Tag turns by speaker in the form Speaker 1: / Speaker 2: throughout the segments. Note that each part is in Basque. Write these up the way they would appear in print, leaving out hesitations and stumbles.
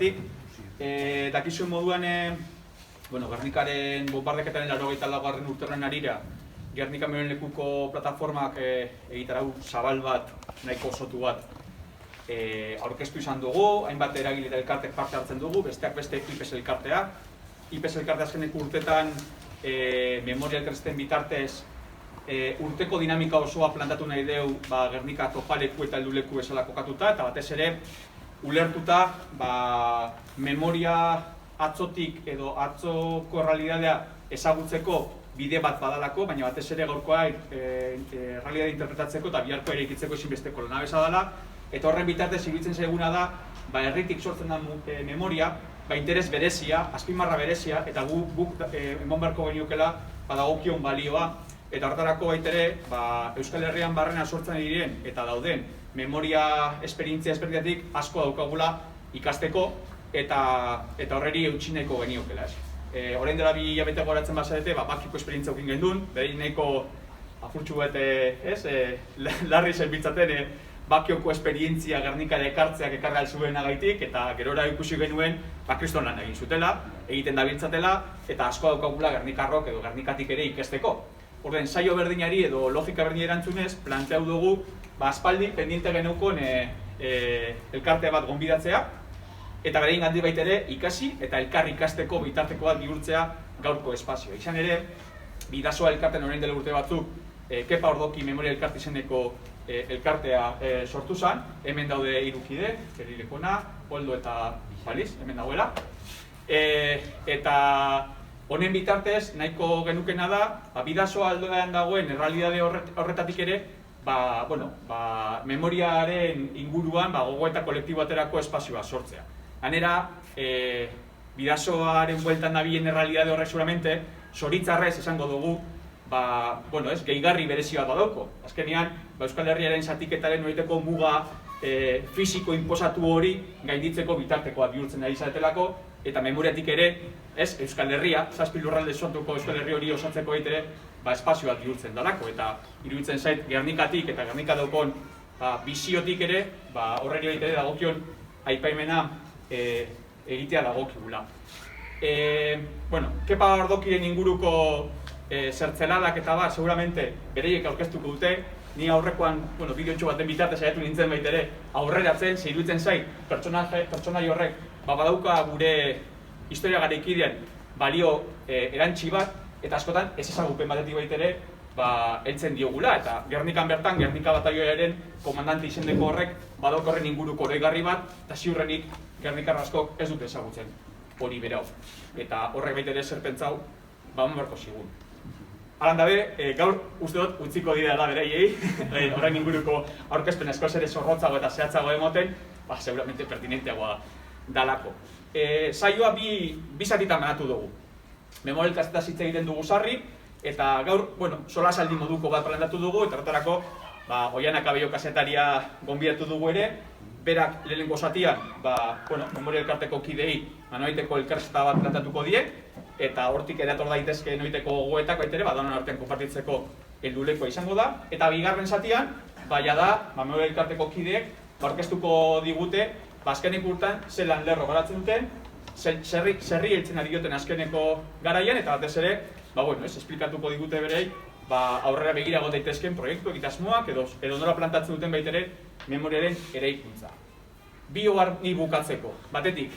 Speaker 1: horregatik. Dakizuen moduan, Gernikaren bombardeketaren 84. urteurren harira, Gernika Memoren Lekuko plataformak egitarau zabal bat, nahiko osotu bat, aurkeztu izan dugu, hainbat eragile eta elkartek parte hartzen dugu, besteak beste IPES elkartea. IPES elkartea azkeneko urtetan memoria elkarrizten bitartez urteko dinamika osoa plantatu nahi deu Gernika topaleku eta helduleku bezala kokatuta, eta batez ere ulertuta memoria atzotik edo atzoko errealidadea ezagutzeko bide bat badalako, baina batez ere gaurkoa errealidadea interpretatzeko eta biharko ere ikitzeko ezinbesteko lana bezala, eta horren bitartez iruditzen zaiguna da herritik sortzen da memoria, interes berezia, azpimarra berezia, eta guk emon beharko geniokela dagokion balioa, eta horretarako baitere Euskal Herrian barrena sortzen diren eta dauden memoria esperientzia ezberdinatik asko daukagula ikasteko eta horreri eutsi nahiko geniokela. Orain dela 2 hilabete goratzen bazarete, bakiko esperientzia ukin gendun, behin nahiko afurtxu bat larri zerbitzaten bakioko esperientzia Gernikara ekartzeak ekarra zuen agaitik, eta gerora ikusi genuen kriston lan egin zutela, egiten dabiltzatela, eta asko daukagula Gernikarrok edo Gernikatik ere ikesteko. Orden, saio berdinari edo logika berdinari erantzunez, planteau dugu, aspaldi pendiente geneukon elkartea bat gonbidatzea, eta berein gandik baitere ikasi eta elkar ikasteko bitarteko bat bihurtzea gaurko espazioa. Izan ere, Bidasoa elkarten orain dela urte batzuk, Kepa Ordoki Memoria Elkarte izeneko elkartea sortu zen, hemen daude 3 kide, Kerilekona, Poldo eta Baliz, hemen dauela. Eta honen bitartez, nahiko genukena da, Bidasoa aldean dagoen errealidade horretatik ere, memoriaren inguruan gogo eta kolektibo baterako espazioa sortzea. Ganera, Bidasoaren bueltan dabilen errealidade horrek seguramente, zoritzarrez esango dugu, gehigarri berezioa badauko. Azkenean, Euskal Herriaren zatiketaren noriteko muga fisiko inposatu hori gainditzeko bitartekoa bihurtzen ari zaretelako, eta memoriatik ere, Euskal Herria, 7 lurralde sortuko Euskal Herri hori osatzeko ere, espazio bat bihurtzen dalako, eta iruditzen zait Gernikatik eta Gernika daukon biziotik ere, horreri ere dagokion aipaimena egitea dagokigula. Kepa Ordokiren inguruko zertzeladak eta seguramente bereiek aurkeztuko dute, ni aurrekoan bideotxo baten bitartez saiatu nintzen baitere aurreratzen, ze iruditzen zait pertsonai horrek badauka gure historia garaikidean balio erantsi bat, eta askotan ez ezagupen batetik baitere heltzen diogula, eta Gernikan bertan, Gernika Batalioaren komandante izendeko horrek badaukorren inguruko oroigarri bat, eta ziurrenik Gernikar askok ez dute ezagutzen hori berau. Eta horrek baitere zer pentsau, berko zigun. Alan dabe, gaur uste dut utziko dira beraiei, horren inguruko aurkezpen eskoz ere zorrotzago eta zehatzago emoten, seguramente pertinenteagoa dalako. Saioa bi zatitan banatu dugu. Memoria elkartetaz hitz egiten dugu sarri, eta gaur, solasaldi moduko bat planteatu dugu, eta horretarako Oiana Cabello kazetaria gonbidatu dugu ere, berak lehenengo zatian, Memoria elkarteko kidei noiteko elkarrizketa bat plantatuko die, eta hortik erator daitezke noiteko gogoetak baitere, danon artean konpartitzeko heldulekoa izango da, eta bigarren zatian, Memoria elkarteko kideek aurkeztuko digute, azkeneko urtean zelan lerro garatzen duten, zerri heltzen adioten azkeneko garaian, eta batez ere, esplikatuko digute berei, aurrera begirago daitezken proiektu egitasmoak edo nola plantatzen duten baitere memoriaren eraikuntza. Bi ni bukatzeko. Batetik,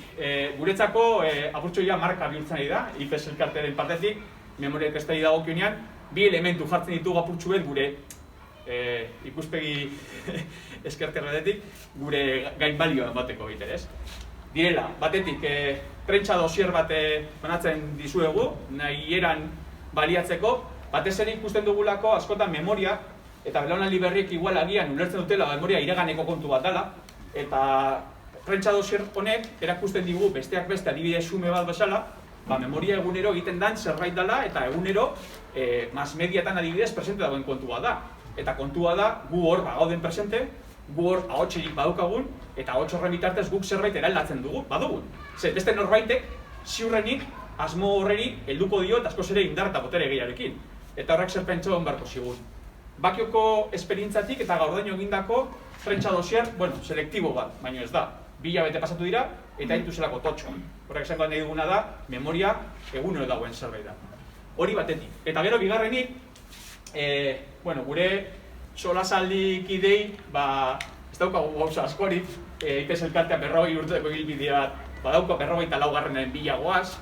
Speaker 1: guretzako apurtxoia marka bihurtzen ari da, IPES elkartearen partetik, memoria elkarteri dagokionean, 2 elementu jartzen ditugu apurtxuet gure ikuspegi eskerterretik, gure gainbalioa bateko egiten, ez? Direla, batetik, prentsa dosier bat banatzen dizuegu, nahi eran baliatzeko, batez ere ikusten dugulako askotan memoria, eta belaunaldi berriek igual agian ulertzen dutela memoria iraganeko kontu bat dela, eta prentsa dosier honek erakusten digu besteak beste adibide xume bat bezala, memoria egunero egiten dan zerbait dela, eta egunero mas mediatan adibidez presente dagoen kontua da. Eta kontua da, gu hor gauden presente, gu hor ahotserik badukagun, eta ahots horren bitartez guk zerbait eraldatzen badugun. Beste norbaitek, ziurrenik, asmo horreri helduko dio eta askoz ere indar eta botere gehiarekin. Eta horrek zer pentsa beharko zigun. Bakioko esperientzatik eta gaurdaino egindako prentsa dosier, selektibo bat, baina ez da. 2 hilabete pasatu dira, eta dituzelako totxo. Horrek esango nahi duguna da, memoria egunero dagoen zerbait da. Hori batetik. Eta gero bigarrenik, gure solasaldik idei, ez daukagu gauza askorik, IPS elkartea 40 urteko ibilbide bat, badauko 44. bilagoaz,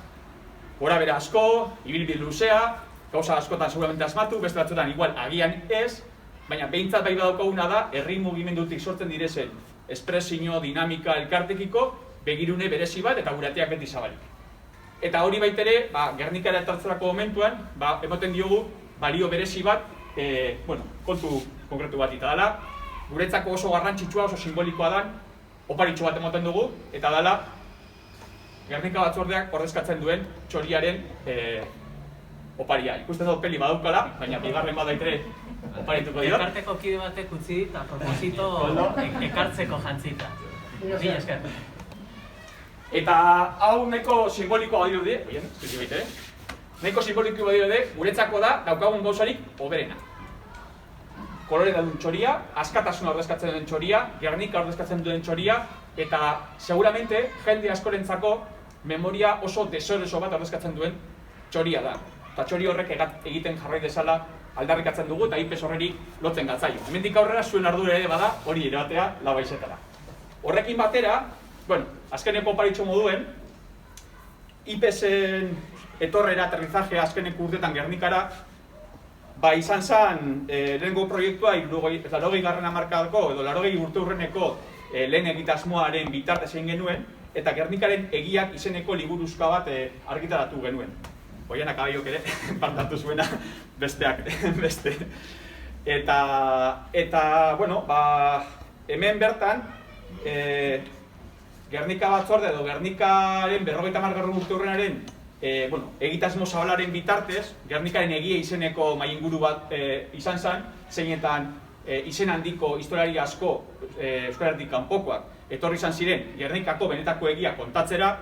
Speaker 1: gora bera asko, ibilbide luzea, gauza askotan seguramente asmatu, beste batzutan igual agian ez, baina behintzat bai badaukaguna da, herri mugimendutik sortzen direzen espresio, dinamika, elkartekiko, begirune berezi bat eta gurateak beti zabalik. Eta hori baitere, Gernikara etortzerako momentuan, emoten diogu balio berezi bat, kontu konkretu bat eta dela, guretzako oso garrantzitsua, oso simbolikoa dan, oparitxo bat emoten dugu, eta dela, Gernika batzordeak ordezkatzen duen txoriaren oparia. Ikusten dut peli badaukala, baina bigarren badaitere oparituko dio.
Speaker 2: Elkarteko kide batek utzi dit, a propósito ekartzeko jantzita. Mila esker.
Speaker 1: Eta hau nahiko simbolikoa dirudi, nahiko simbolikoa dirudi, guretzako da daukagun gauzarik oberena. Kolore dadun txoria, askatasuna ordezkatzen duen txoria, Gernika ordezkatzen duen txoria, eta seguramente jende askorentzako memoria oso desoreso bat ordezkatzen duen txoria da. Eta txori horrek egiten jarrai dezala aldarrikatzen dugu eta IPS horreri lotzen gatzaio. Hemendik aurrera zuen ardura ere bada hori erabatea labaizetara. Horrekin batera, azkeneko oparitxo moduen, IPS-en etorrera, aterrizajea azkeneko urtetan Gernikara, izan zen lehenengo proiektua 80. hamarkadako edo 80 urte hurreneko lehen egitasmoaren bitartez egin genuen, eta Gernikaren egiak izeneko liburuzka bat argitaratu genuen. Oianak abaiok ere, partatu zuena besteak beste. Eta, hemen bertan, Gernika batzorde edo Gernikaren 50. urte hurrenaren egitasmo zabalaren bitartez, Gernikaren egia izeneko mainguru bat izan zen, zeinetan izen handiko historiari asko Euskal Herritik kanpokoak etorri izan ziren Gernikako benetako egia kontatzera,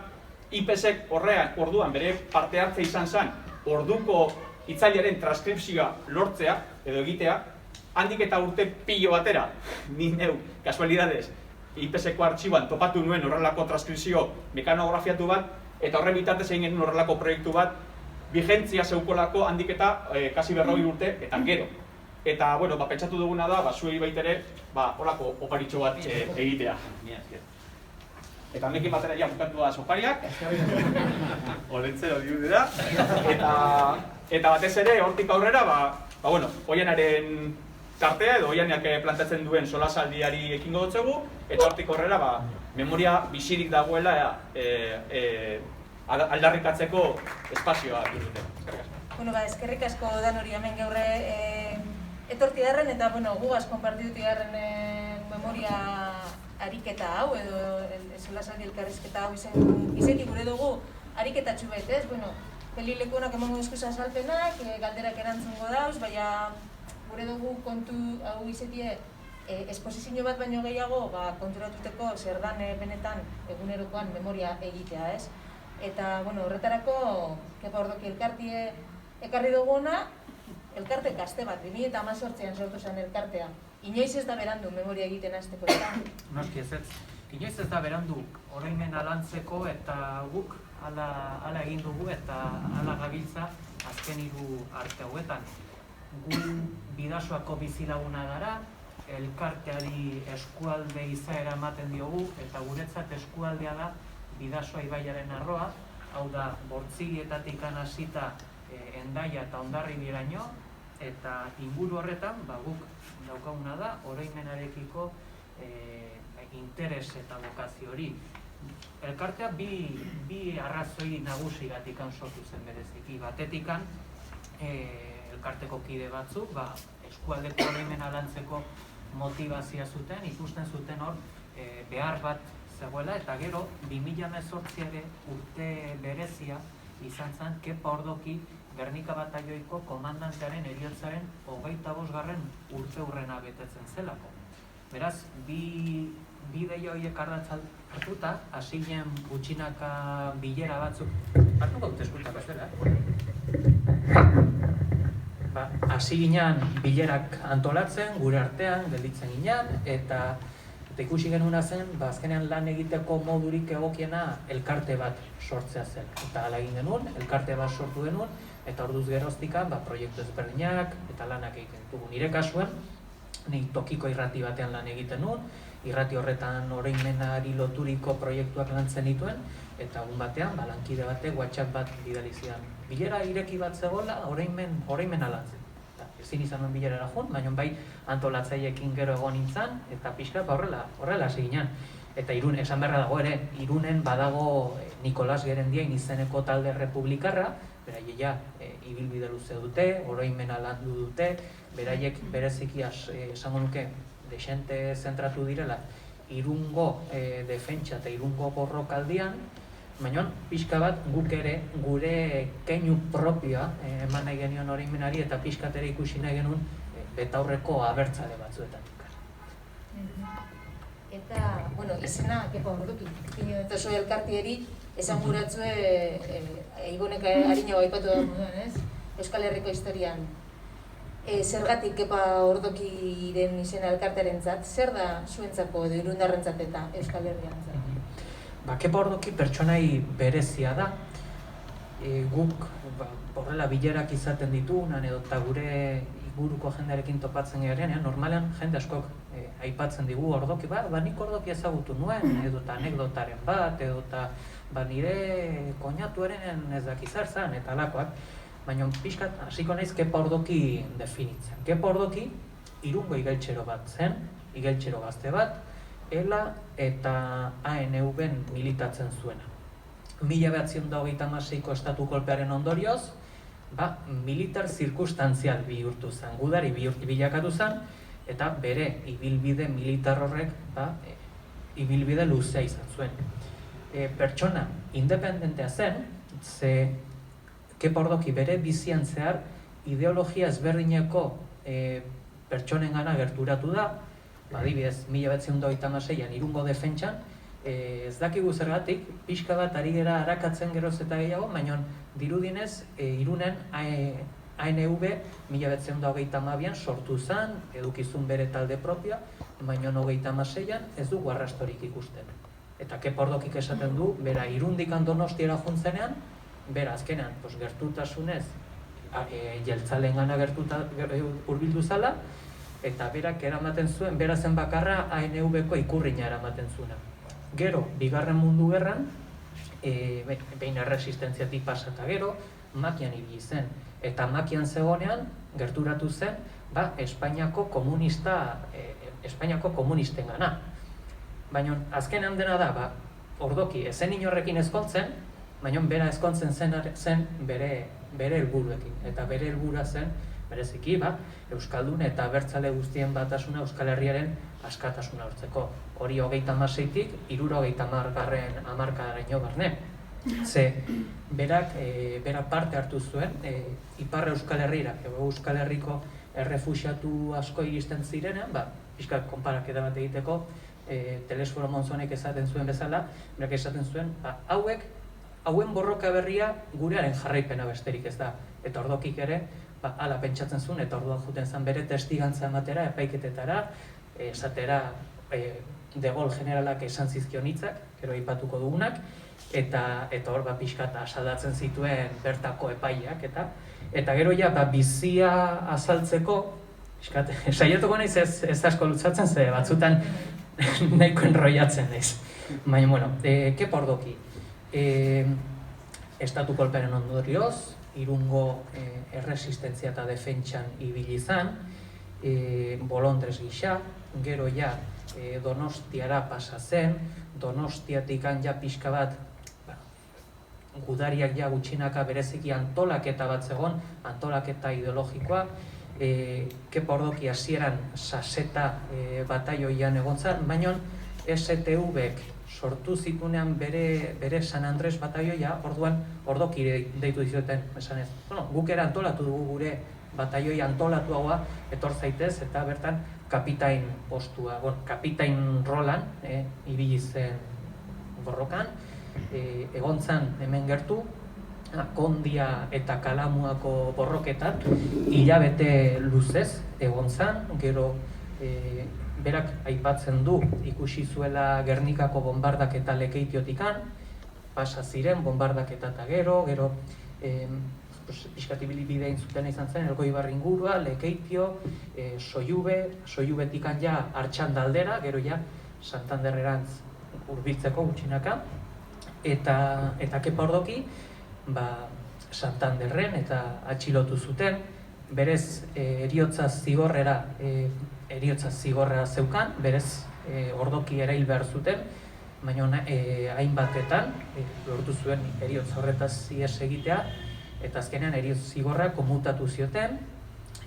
Speaker 1: IPSek orduan bere parte hartze izan zen orduko hitzailearen transkripzioa lortzea edo egitea, handik eta urte pilo batera, ni neu, kasualidadez, IPSeko artxiboan topatu nuen horrelako transkripzio mekanografiatu bat, eta horren bitartez egin genuen horrelako proiektu bat, vigentzia zeukolako handik eta kasi 40 urte eta gero. Eta, pentsatu duguna da, zuei baitere, horrelako oparitxo bat egitea. Eta honekin batera ja bukatu da opariak. Olentzero diudera. Eta batez ere, hortik aurrera, Oianaren tartea edo Oianak plantatzen duen solasaldiari ekingo dutzegu, eta hortik aurrera, memoria bizirik dagoela aldarrikatzeko espazioa dute.
Speaker 3: Eskerrik asko dan hori hemen gaurre etorti darren, eta gugaz konpartituti darren memoria ariketa hau, edo solasaldi elkarrizketa hau izeki gure dugu ariketatxu bet, ez? Pelilekunak emango dizkuza azalpenak, galderak erantzungo dauz, baina gure dugu kontu hau izetie esposizio bat baino gehiago konturatuteko zer dan benetan egunerokoan memoria egitea, ez? Eta, horretarako, Kepa Ordoki elkartie ekarri duguna, elkarte gazte bat, 2018an sortu zen elkartea. Inoiz ez da berandu memoria egiten hasteko eta?
Speaker 2: Noski ez ez. Inoiz ez da berandu oroimen alantzeko eta guk hala egin dugu eta hala gabiltza azken 3 arte hauetan. Gu Bidasoako bizilaguna gara, elkarteari eskualde izaera ematen diogu eta guretzat eskualdea da Bidasoa ibaiaren arroa, hau da Bortzigietatik hasita Hendaia eta Hondarribieraino, eta inguru horretan guk daukaguna da oroimenarekiko interes eta bokazio hori. Elkartea bi arrazoi nagusigatik sortu zen bereziki. Batetikan elkarteko kide batzuk eskualdeko oroimena lantzeko motivazioa zuten, ikusten zuten hor behar bat zegoela, eta gero 2018 ere urte berezia izan zen Kepa Ordoki Gernika Batalloiko komandantearen heriotzaren 25. urte hurrena betetzen zelako. Beraz, bi deia horiek hartuta, hasi ginen gutxinaka bilera batzuk. Hartuko dut eskultak bezala, hasi ginen bilerak antolatzen, gure artean, gelditzen ginen, eta
Speaker 4: Eta ikusi genuena zen, azkenean lan egiteko modurik egokiena elkarte bat sortzea zen. Eta hala egin genuen, elkarte bat sortu genuen, eta orduz geroztikan proiektu ezberdinak eta lanak egiten dugu. Nire kasuen, ni tokiko irrati batean lan egiten nuen, irrati horretan oroimenari loturiko proiektuak lantzen dituen, eta egun batean, lankide batek WhatsApp bat bidali zidan. Bilera ireki bat zegoela, oroimena lantzen. Ezin izan nuen bilerara joan, baina bai antolatzaileekin gero egon nintzen, eta pixka horrela hasi ginen. Eta esan beharra dago ere, Irunen badago Nikolas Gerendiain izeneko talde republikarra, beraiek ibilbide luze dute, oroimena landu dute, beraiek bereziki esango nuke desente zentratu direla Irungo defentsa eta Irungo borrokaldian, baina pixka bat guk ere gure keinu propioa eman nahi genion oroimenari eta pixkat ere ikusi nahi genuen betaurreko abertzale batzuetan.
Speaker 3: Eta, izena, Kepa Ordoki, eta zo elkartieri esan guratzue Igonek harina baipatu da moduan, ez? Euskal Herriko historian. Zergatik Kepa Ordokiren izena elkartearentzat, zer da zuentzako edo irundarrentzat eta Euskal Herriarentzat?
Speaker 4: Kepa Ordoki pertsonai berezia da. Guk horrela bilerak izaten ditugunan edo eta gure inguruko jendearekin topatzen garenean, normalean jende askok aipatzen digu Ordoki, nik Ordoki ezagutu nuen, edo eta anekdotaren bat, edo eta nire koñatuaren ez dakizar zan, eta alakoak. Baina pixkat, hasiko naiz Kepa Ordoki definitzen. Kepa Ordoki Irungo igeltsero bat zen, igeltsero gazte bat, ELA eta ANV-en militatzen zuena. 1926ko estatu kolpearen ondorioz, militar zirkustantzial bihurtu zen, gudari bilakatu zen, eta bere ibilbide militar horrek ibilbide luzea izan zuen. Pertsona independentea zen, ze Kepa Ordoki bere bizian zehar ideologia ezberdineko pertsonengana gerturatu da, adibidez, 1926an Irungo defentsan, ez dakigu zergatik, pixka bat ari gera arakatzen geroz eta gehiago, baina dirudinez Irunen ANV 1922an sortu zen, edukizun bere talde propioa, baina 1926an ez dugu arrastorik ikusten. Eta Kepa Ordokik esaten du, bera Irundikan Donostiara juntzenean, bera azkenean gertutasunez jeltzalengana hurbildu zala, eta berak eramaten zuen, bera zen bakarra ANV-ko ikurrina eramaten zuena. Gero, Bigarren Mundu Gerran, behin erresistentziatik pasata gero, Makian ibili zen. Eta Makian zegonean, gerturatu zen, Espainiako komunisten gana. Baina azkenean dena da, Ordoki ezen inorrekin ezkontzen, baina bera ezkontzen zen bere helburuekin. Eta bere helburua zen, bereziki, Euskaldun eta abertzale guztien batasuna Euskal Herriaren askatasuna hortzeko. Hori 36tik 70. hamarkadaraino barne. Ze, berak parte hartu zuen, Ipar Euskal Herrira, Euskal Herriko errefuxiatu asko iristen zirenean, pixka konparaketa bat egiteko, Telesforo Monzonek esaten zuen bezala, berak esaten zuen, hauen borroka berria gurearen jarraipena besterik ez da. Eta Ordokik ere, hala pentsatzen zuen, eta orduan juten zen bere testigantza ematera, epaiketetara, esatera De Gaulle generalak esan zizkion hitzak, gero aipatuko dugunak, eta hor pixkat asadatzen zituen bertako epaileak, eta gero bizia azaltzeko, saiatuko naiz ez asko lutzatzen, ze batzutan nahiko enroiatzen naiz. Baina, Kepa Ordoki, estatu kolpearen ondorioz, Irungo erresistentzia eta defentsan ibili izan, bolondrez gisa, gero Donostiara pasa zen, Donostiatik pixka bat, gudariak gutxinaka bereziki antolaketa bat zegoen, antolaketa ideologikoa, Kepa Ordoki hasieran Saseta bataioian egon zen, baina STV-ek sortu zitunean bere San Andres bataioia, orduan Ordoki deitu dizioten, esanez. Guk ere antolatu dugu gure bataioi antolatu haua, etor zaitez, eta bertan kapitain postua, kapitain rolan, ibili zen borrokan, egon zen hemen gertu, Kondia eta Kalamuako borroketan, hilabete luzez egon zen, gero berak aipatzen du ikusi zuela Gernikako bombardaketa Lekeitiotikan, pasa ziren bombardaketa eta gero pixkat ibilbide egin zuten izan zen, Elgoibar ingurua, Lekeitio, Sollubetikan ja Artxandaldera, gero ja Santanderrerantz hurbiltzeko gutxinaka, eta Kepa Ordoki Santanderren eta atxilotu zuten, berez eriotza zigorra zeukan, berez Ordoki erail behar zuten, baina hainbatetan lortu zuen eriotza horretaz ihes egitea, eta azkenean eriotza zigorra komutatu zioten,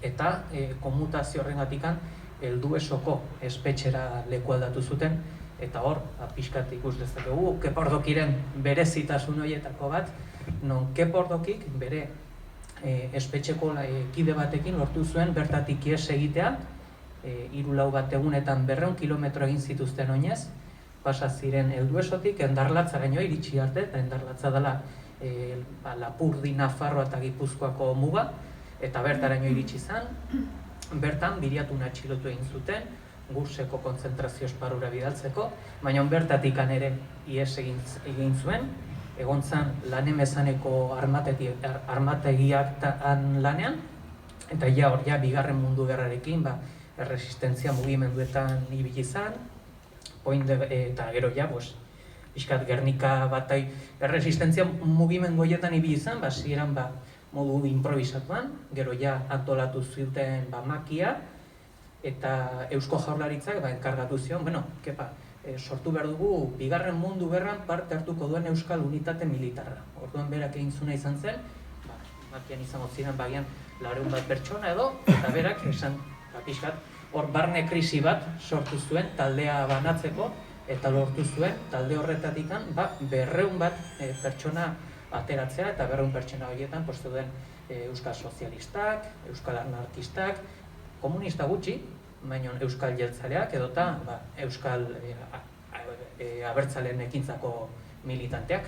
Speaker 4: eta komutazio horrengatikan Helduesoko espetxera leku aldatu zuten, eta hor, pixkat ikus dezakegu, Kepa Ordokiren berezitasun horietako bat, non Kepa Ordokik bere espetxeko kide batekin lortu zuen bertatik ihes egitea, 3-4 bat egunetan 200 kilometro egin zituzten oinez, pasa ziren Helduesotik Endarlatzaraino iritsi arte, eta Endarlatza dela Lapurdi, Nafarroa eta Gipuzkoako muga, eta bertaraino iritsi zen, bertan Biriatun atxilotu egin zuten, Gurseko kontzentrazio esparrura bidaltzeko, baina bertatikan ere ihes egin zuen, egon zen Lanemezaneko armategiak lanean, eta hor Bigarren Mundu Gerrarekin erresistentzia mugimenduetan ibili zen, eta gero pixkat Gernika batai erresistentzia mugimendu horietan ibili zen, hasieran modu improvisatuan, gero antolatu zuten makia, eta Eusko Jaurlaritzak enkargatu zion, Kepa, sortu behar dugu Bigarren Mundu Gerran parte hartuko duen Euskal Unitate Militarra. Orduan berak egin zuna izan zen, makian izango ziren bagian 400 bat pertsona edo, eta berak esan pixkat hor barne krisi bat sortu zuen taldea banatzeko, eta lortu zuen talde horretatikan 200 bat pertsona ateratzea, eta 200 pertsona horietan postu duen Euskal Sozialistak, Euskal Anarkistak, komunista gutxi, baina Euskal Jeltzaleak edota Euskal Abertzaleen ekintzako militanteak,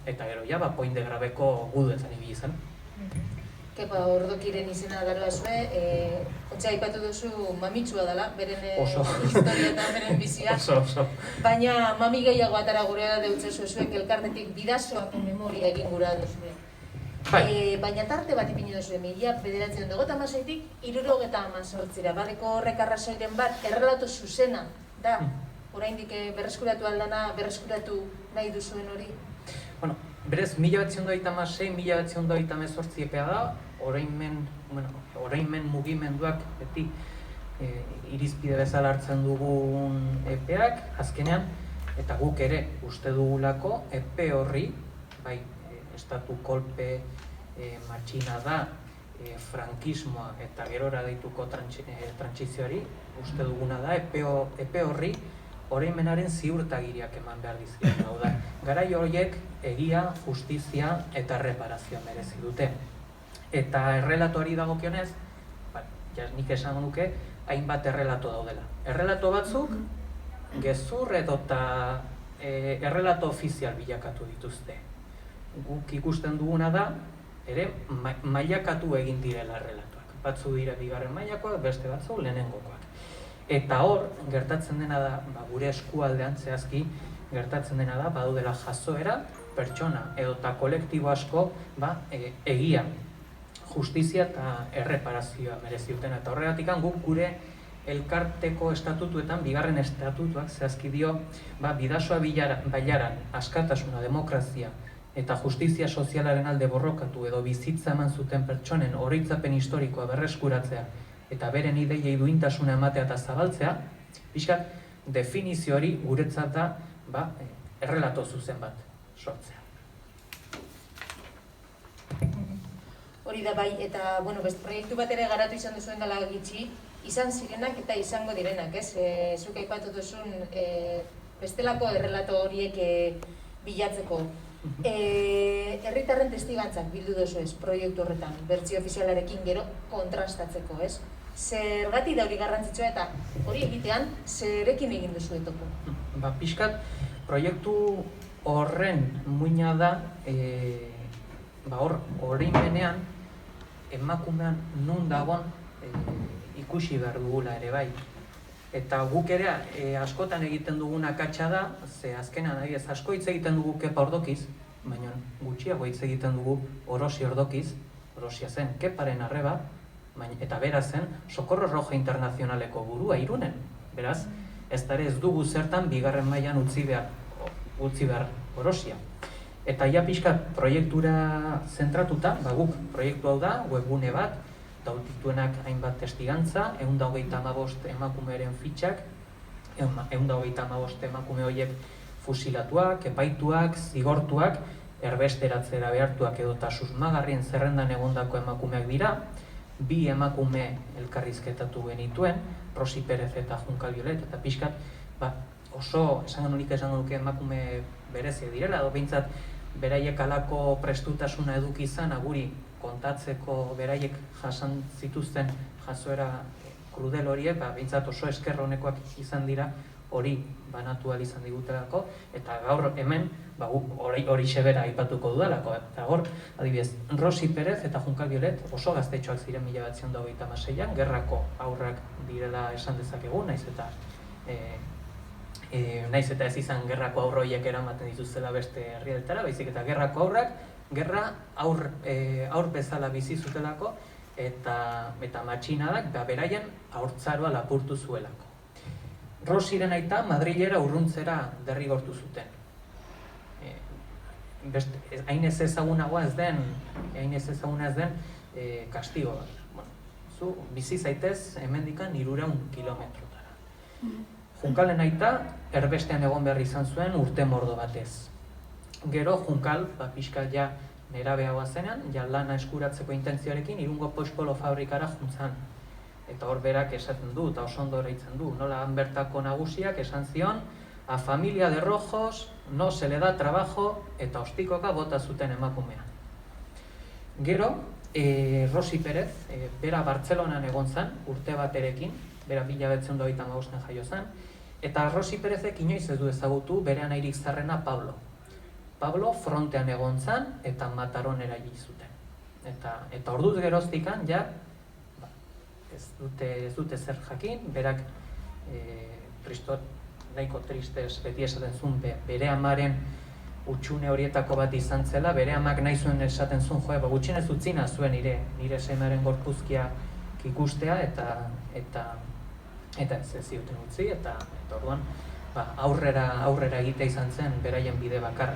Speaker 4: eta gero Pointe Grabeko guduetan ibili zen.
Speaker 3: Kepa Ordokiren izena daroa zue, ontsa aipatu duzu mamitsua dela, beren historia eta beren bizia.
Speaker 4: Oso.
Speaker 3: Baina mami gehiago atara gurea deutzezu zuek elkartetik bidasoako memoria egin gura duzue. Baina tarte bat ipini duzue, 1996-tik 1978-ra. Badeko horrek arrazoiren bat, errelato zuzena da, oraindik berreskuratu aldana, berreskuratu nahi duzuen hori?
Speaker 4: Berez, 1996-1998 epea da, orainmen mugimenduak beti irizpide bezala hartzen dugun epeak, azkenean, eta guk ere uste dugulako epe horri, estatu kolpe matxina da, frankismoa eta gerora deituko trantsizioari, uste duguna da, epe horri oroimenaren ziurtagiriak eman behar dizkion. Hau da, garai horiek egia, justizia eta erreparazioa merezi dute. Eta errelatoari dagokionez, nik esan nuke, hainbat errelato daudela. Errelato batzuk, gezur edota errelato ofizial bilakatu dituzte. Guk ikusten duguna da, ere mailakatu egin direla errelatoak. Batzu dira bigarren mailakoak, beste batzu lehenengokoak. Eta hor, gertatzen dena da, gure eskualdean zehazki, gertatzen dena da, badudela jazoera, pertsona edota kolektibo asko, egia, justizia eta erreparazioa merezi duten. Eta horregatik guk gure elkarteko estatutuetan, bigarren estatutuak zehazki dio, bidasoa bailaran askatasuna, demokrazia eta justizia sozialaren alde borrokatu edo bizitza eman zuten pertsonen oroitzapen historikoa berreskuratzea eta beren ideiei duintasuna ematea eta zabaltzea, pixkat definizio hori guretzat da errelato zuzen bat sortzea.
Speaker 3: Hori da bai, eta beste proiektu bat ere garatu izan duzuen dela gitxi, izan zirenak eta izango direnak, ez? Zuk aipatu duzun bestelako errelato horiek bilatzeko. Herritarren testigantzak bildu duzu ez, proiektu horretan, bertsio ofizialarekin gero kontrastatzeko, ez? Zergatik da hori garrantzitsua eta hori egitean, zerekin egin duzu topo?
Speaker 4: Pixkat, proiektu horren muina da, oroimenean, emakumean nun dagoen ikusi behar dugula ere bai. Eta guk ere askotan egiten duguna akatsa da, ze azkenan asko hitz egiten dugu Kepa Ordokiz, baina gutxiago hitz egiten dugu Orosi Ordokiz, Orosia zen Keparen arreba, eta bera zen Socorro Roja Internazionaleko burua Irunen. Beraz, ez dugu zertan bigarren mailan utzi behar Orosia. Eta ja pixkat proiektura zentratuta, guk proiektu hau da, webgune bat, dautituenak hainbat testigantza, 125 emakumearen fitxak, 125 emakume horiek fusilatuak, epaituak, zigortuak, erbesteratzera behartuak edota susmagarrien zerrendan egondako emakumeak dira, 2 emakume elkarrizketatu genituen, Rosi Perez eta Junkal Violet, eta pixkat oso esango nuke emakume berezia direla, edo behintzat beraiek alako prestutasuna eduki izan, guri kontatzeko beraiek jasan zituzten jasoera krudel horiek, behintzat oso esker honekoak izan dira, hori banatu ahal izan digutelako, eta gaur hemen hori sebera aipatuko dudalako. Eta gaur, adibidez, Rosi Perez eta Junkal Violet oso gaztetxoak ziren 1926an, gerrako aurrak direla esan dezakegu, naiz eta ez izan gerrako aurroiek eramaten dituztela beste herrialdetara, baizik eta gerrako aurrak, gerra aur bezala bizi zutelako eta matxinadak beraien haurtzaroa lapurtu zuelako. Rosiren aita Madrilera urruntzera derrigortu zuten. Hain ez ezaguna ez den kastigo bat. Zu bizi zaitez hemendikan 300 kilometrotara. Junkalen aita erbestean egon behar izan zuen urte mordo batez. Gero Junkal, pixka ja nerabeagoa zenean, ja lana eskuratzeko intentzioarekin Irungo pospolo fabrikara juntzan. Eta hor berak esaten du, eta oso ondo eraitzen du, nola han bertako nagusiak esan zion, a familia de rojos no se le da trabajo, eta ostikoka bota zuten emakumea. Gero, Rosi Perez, bera Bartzelonan egon zen, urte baterekin, bera 1925 jaio zen, eta Rosi Perezek inoiz ez du ezagutu bere anairik zarrena Pablo. Pablo frontean egon zen eta Mataronera hil zuten. Eta orduz geroztikan, ja, ez dute zer jakin, berak nahiko tristez beti esaten zuen bere amaren utxune horietako bat izan zela, bere amak nahi zuen esaten zuen gutxienez utzina zuen nire semearen gorpuzkia ikustea eta ez zioten utzi, eta orduan aurrera egitea izan zen beraien bide bakarra.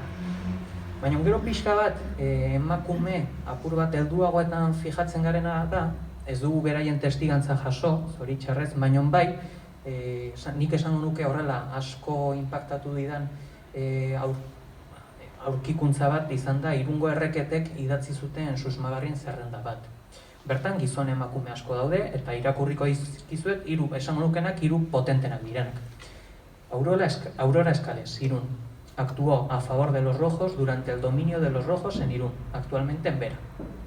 Speaker 4: Baina gero pixka bat emakume apur bat helduagoetan fijatzen garena da, ez dugu beraien testigantza jaso, zoritxarrez, baina bai, nik esango nuke horrela asko inpaktatu didan aurkikuntza bat izan da Irungo erreketek idatzi zuten susmagarrien zerrenda bat. Bertan gizon emakume asko daude eta irakurriko dizkizuet esango nukenak 3 potentenak direnak. Aurora Escales, Irún, actuó a favor de los rojos durante el dominio de los rojos en Irún, actualmente en Vera.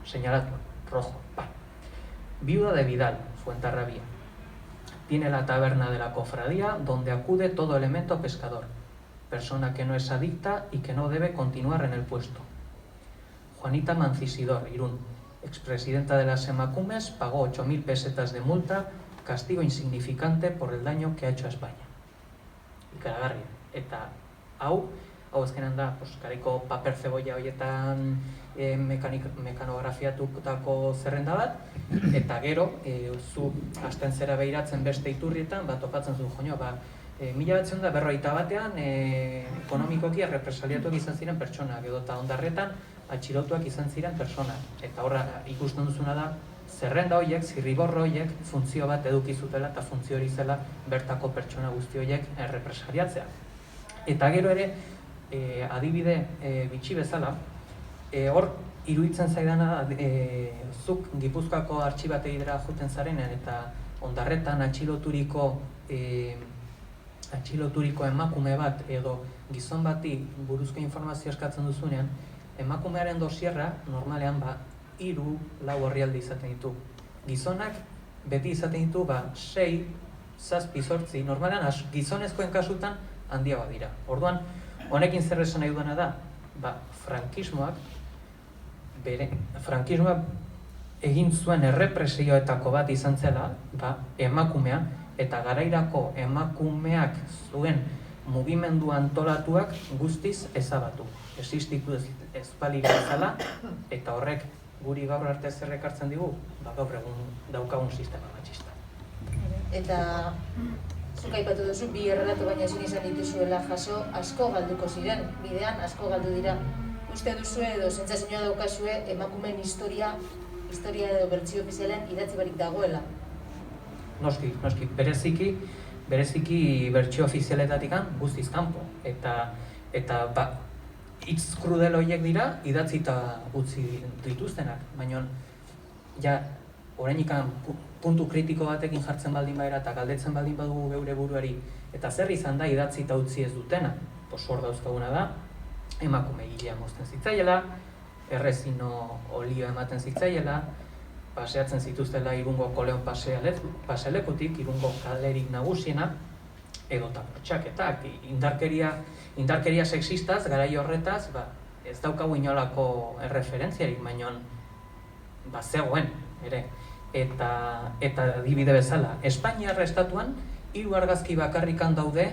Speaker 4: Señalado, rojo, pa. Viuda de Vidal, Fuenterrabía. Tiene la taberna de la cofradía donde acude todo elemento pescador, persona que no es adicta y que no debe continuar en el puesto. Juanita Mancisidor, Irún, expresidenta de las Emakumes, pagó 8.000 pesetas de multa, castigo insignificante por el daño que ha hecho a España. Ikaragarria. Eta hau ezkenan da, kariko paper zeboia horietan mekanografiatutako zerrenda bat, eta gero, zu hasten zera behiratzen beste iturrietan, topatzen zu, 1951 ekonomikoki errepresaliatuak izan ziren pertsonak, edota ondarretan atxilotuak izan ziren pertsonak. Eta horra ikusten duzuna da, zerrenda horiek, zirriborro horiek, funtzio bat eduki zutela eta funtzio hori zela bertako pertsona guzti horiek errepresaliatzea. Eta gero ere, adibide bitxi bezala, hor iruditzen zaidana zuk Gipuzkoako artxibategidera joten zarenean eta ondarretan atxiloturiko emakume bat edo gizon bati buruzko informazio eskatzen duzunean, emakumearen dosierra normalean 3-4 orrialde izaten ditu. Gizonak beti izaten ditu 6, 7, 8, normalean gizonezkoen kasutan handiagoa dira. Orduan, honekin zer esan nahi duena da, frankismoak egin zuen errepresioetako bat izan zela, emakumea eta garairako emakumeak zuen mugimendu antolatuak guztiz ezabatu. Existitu ez balira bezala, eta horrek guri gaur arte zer ekartzen digu, gaur egun daukagun sistema matxista.
Speaker 3: Eta zuk aipatu duzu, bi errelatu baina ezin izan dituzuela jaso, asko galduko ziren, bidean asko galdu dira. Uste duzue edo sentsazioa daukazue emakumeen historia edo bertsio ofizialean idatzi barik dagoela?
Speaker 4: Noski, bereziki bertsio ofizialetatik guztiz kanpo. Eta hitz krudel horiek dira idatzita utzi dituztenak, baina ja oraindik puntu kritiko batekin jartzen baldin badira eta galdetzen baldin badugu geure buruari eta zer izan da idatzita utzi ez dutena, hor dauzkaguna da, emakume hilea mozten zitzaiela, errezino olioa ematen zitzaiela, paseatzen zituztela Irungo Koleon pasealekutik, Irungo kalerik nagusiena, edota bortxaketak, indarkeria sexistaz, garai horretaz, ez daukagu inolako erreferentziarik, baina zegoen, ere. Eta adibide bezala, Espainiar estatuan 3 argazki bakarrikan daude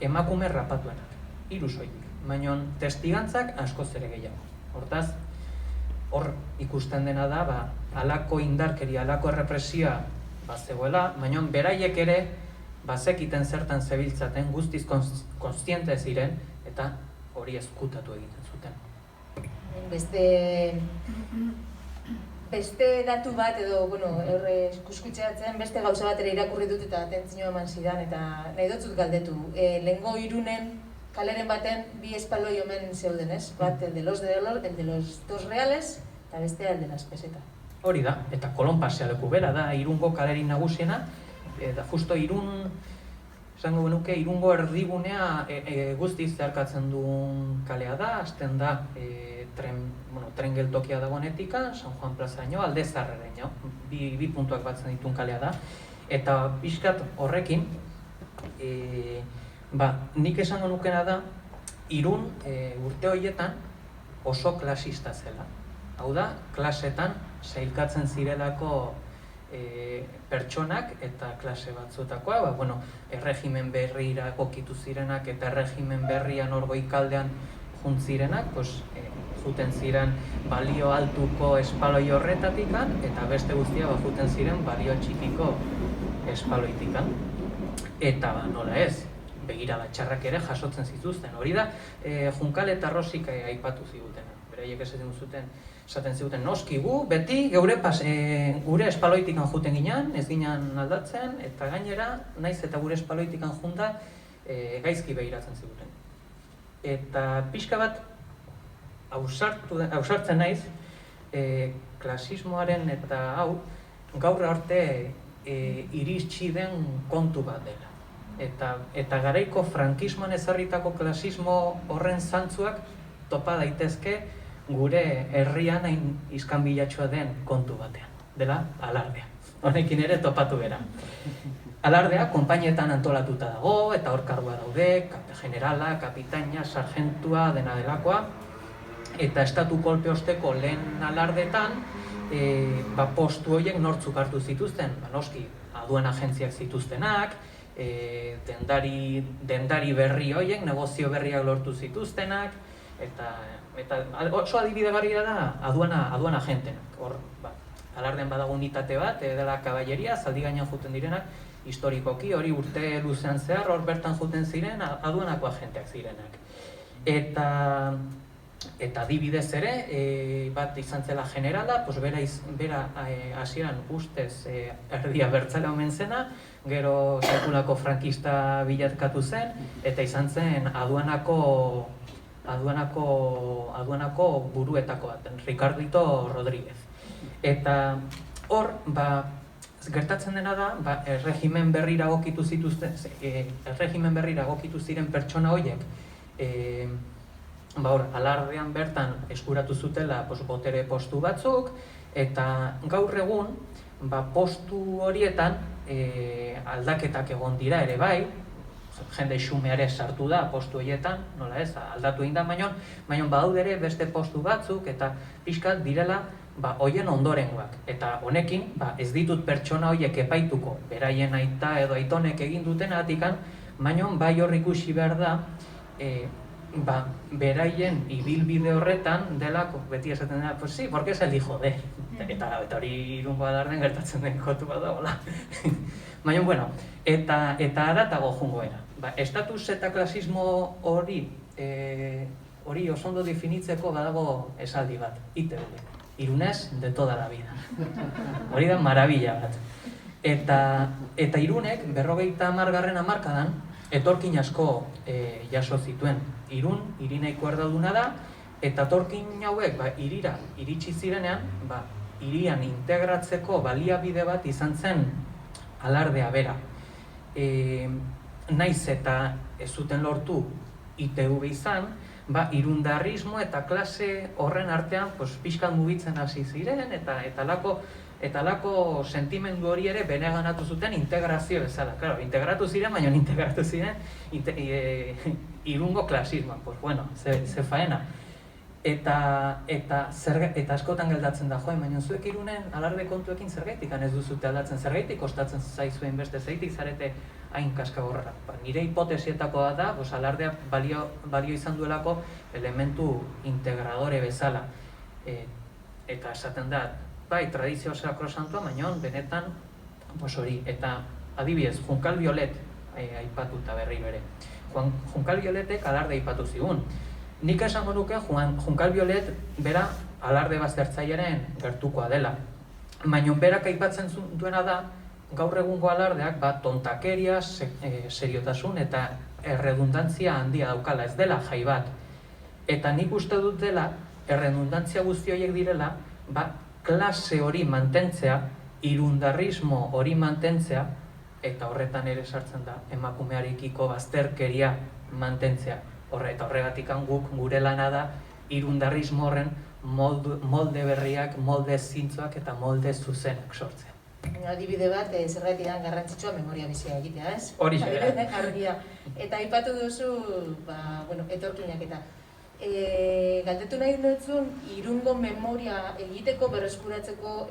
Speaker 4: emakume rapatuenak, 3 soilik, baina testigantzak askoz ere gehiago. Hortaz, hor ikusten dena da, halako indarkeria, halako errepresioa zegoela, baina beraiek ere bazekiten zertan zebiltzaten, guztiz kontziente ziren, eta hori ezkutatu egiten zuten.
Speaker 3: Beste datu bat edo, kuskutxeatzen beste gauza bat ere irakurri dut eta atentzioa eman zidan eta nahi dotzut galdetu. Lehengo Irunen kaleren baten 2 espaloi omen zeuden, ez? Bat, el de los 2 reales eta bestea el de las peseta.
Speaker 4: Hori da, eta Kolon pasealeku bera da, Irungo kalerik nagusiena, eta justo esango genuke, Irungo erdigunea guztiz zeharkatzen duen kalea da, hasten da tren geltokia dagoenetik, San Juan plazaraino, Alde Zaharreraino, bi puntuak batzen dituen kalea da, eta pixkat horrekin, nik esango nukena da, Irun urte horietan oso klasista zela. Hau da, klasetan sailkatzen zirelako pertsonak eta klase batzuetakoa, erregimen berrira egokitu zirenak eta erregimen berrian hor goikaldean juntzirenak, juten ziren balio altuko espaloi horretatik eta beste guztia juten ziren balio txikiko espaloitik. Eta nola ez, begirada txarrak ere jasotzen zituzten. Hori da, Junkal eta Rosik aipatu zigutena. Beraiek esaten ziguten, noski gu, beti gure espaloitikan juten ginen, ez ginen aldatzen, eta gainera, naiz eta gure espaloitikan junta, gaizki begiratzen ziguten. Eta pixka bat, ausartzen naiz, klasismoaren eta hau, gaur arte iritsi den kontu bat dela. Eta garaiko frankismoan ezarritako klasismo horren zantzuak topa daitezke gure herrian hain iskanbilatsua den kontu batean, dela alardea. Honekin ere topatu gara. Alardea konpainietan antolatuta dago, eta hor kargua daude, generala, kapitaina, sargentua, dena delakoa, eta estatu kolpe osteko lehen alardetan, postu horiek nortzuk hartu zituzten, noski, aduen agentziak zituztenak, dendari berri horiek, negozio berriak lortu zituztenak, eta oso adibide garria da aduana agentenak. Hor, alardean badago unitate bat, dela kaballeria, zaldi gainean juten direnak, historikoki, hori urte luzean zehar, hor bertan juten ziren, aduanako agenteak zirenak. Eta adibidez ere, bat izan zela generala, bera hasieran ustez erdia bertzale omen zena, gero sekulako frankista bilatkatu zen, eta izan zen aduanako buruetako bat, Ricardito Rodríguez. Eta hor, gertatzen dena da, erregimen berrira egokitu ziren pertsona horiek, alardean bertan eskuratu zutela botere postu batzuk, eta gaur egun postu horietan aldaketak egon dira ere bai, jende xumeare sartu da postu horietan, nola ez, aldatu egin da, baina badaude ere beste postu batzuk, eta pixkat direla hoien ondorengoak. Eta honekin, ez ditut pertsona horiek epaituko, beraien aita edo aitonek egin duten atikan, baina bai hor ikusi behar da, beraien ibilbide horretan delako, beti esaten dena, pues sí, porque es el hijo de. Eta hori Irungo Alardean gertatzen den kontu bat dagoela. Baina, bueno, eta haratago jungoena. Estatus eta klasismo hori oso ondo definitzeko badago esaldi bat, ITV. Irunez de toda la vida. Hori da marabila bat. Eta Irunek 50. hamarkadan etorkin asko jaso zituen. Irun, hiri nahiko erdalduna da, eta etorkin hauek hirira iritsi zirenean, hirian integratzeko baliabide bat izan zen alardea bera. Naiz eta ez zuten lortu ITV izan, irundarrismo eta klase horren artean pixkan mugitzen hasi ziren, eta lako sentimendu hori ere beneganatu zuten integrazio bezala. Claro, integratu ziren, baina integratu ziren Irungo klasismoan. Pues bueno, ze faena. Eta askotan geldatzen da, baina zuek Irunen alarde kontuekin zergaitik ez duzute aldatzen, zergaitik kostatzen zaizuen beste, zergaitik zarete hain kaskagorra. Nire hipotesietakoa da, alardeak balio izan duelako elementu integradore bezala. Eta esaten da, tradizio sakrosantua, baina benetan hori. Eta adibidez, Junkal Violet aipatuta berriro ere. Junkal Violetek alarde aipatu zigun. Nik esango nuke Junkal Violet bera alarde baztertzailearen gertukoa dela. Baina berak aipatzen duena da, gaur egungo alardeak tontakeria, seriotasun eta erredundantzia handia daukala, ez dela jai bat. Eta nik uste dut dela, erredundantzia guzti horiek direla, klase hori mantentzea, irundarrismo hori mantentzea, eta horretan ere sartzen da, emakumearekiko bazterkeria mantentzea. Eta horregatik guk gure lana da irundarrismo horren molde berriak, molde zintzoak eta molde zuzenak sortzea.
Speaker 3: Adibide bat, zergatik da garrantzitsua memoria bizia egitea, ez?
Speaker 4: Hori zera.
Speaker 3: Argia. Eta aipatu duzu, etorkinak eta. Galdetu nahi dutzun, Irungo memoria egiteko, berreskuratzeko,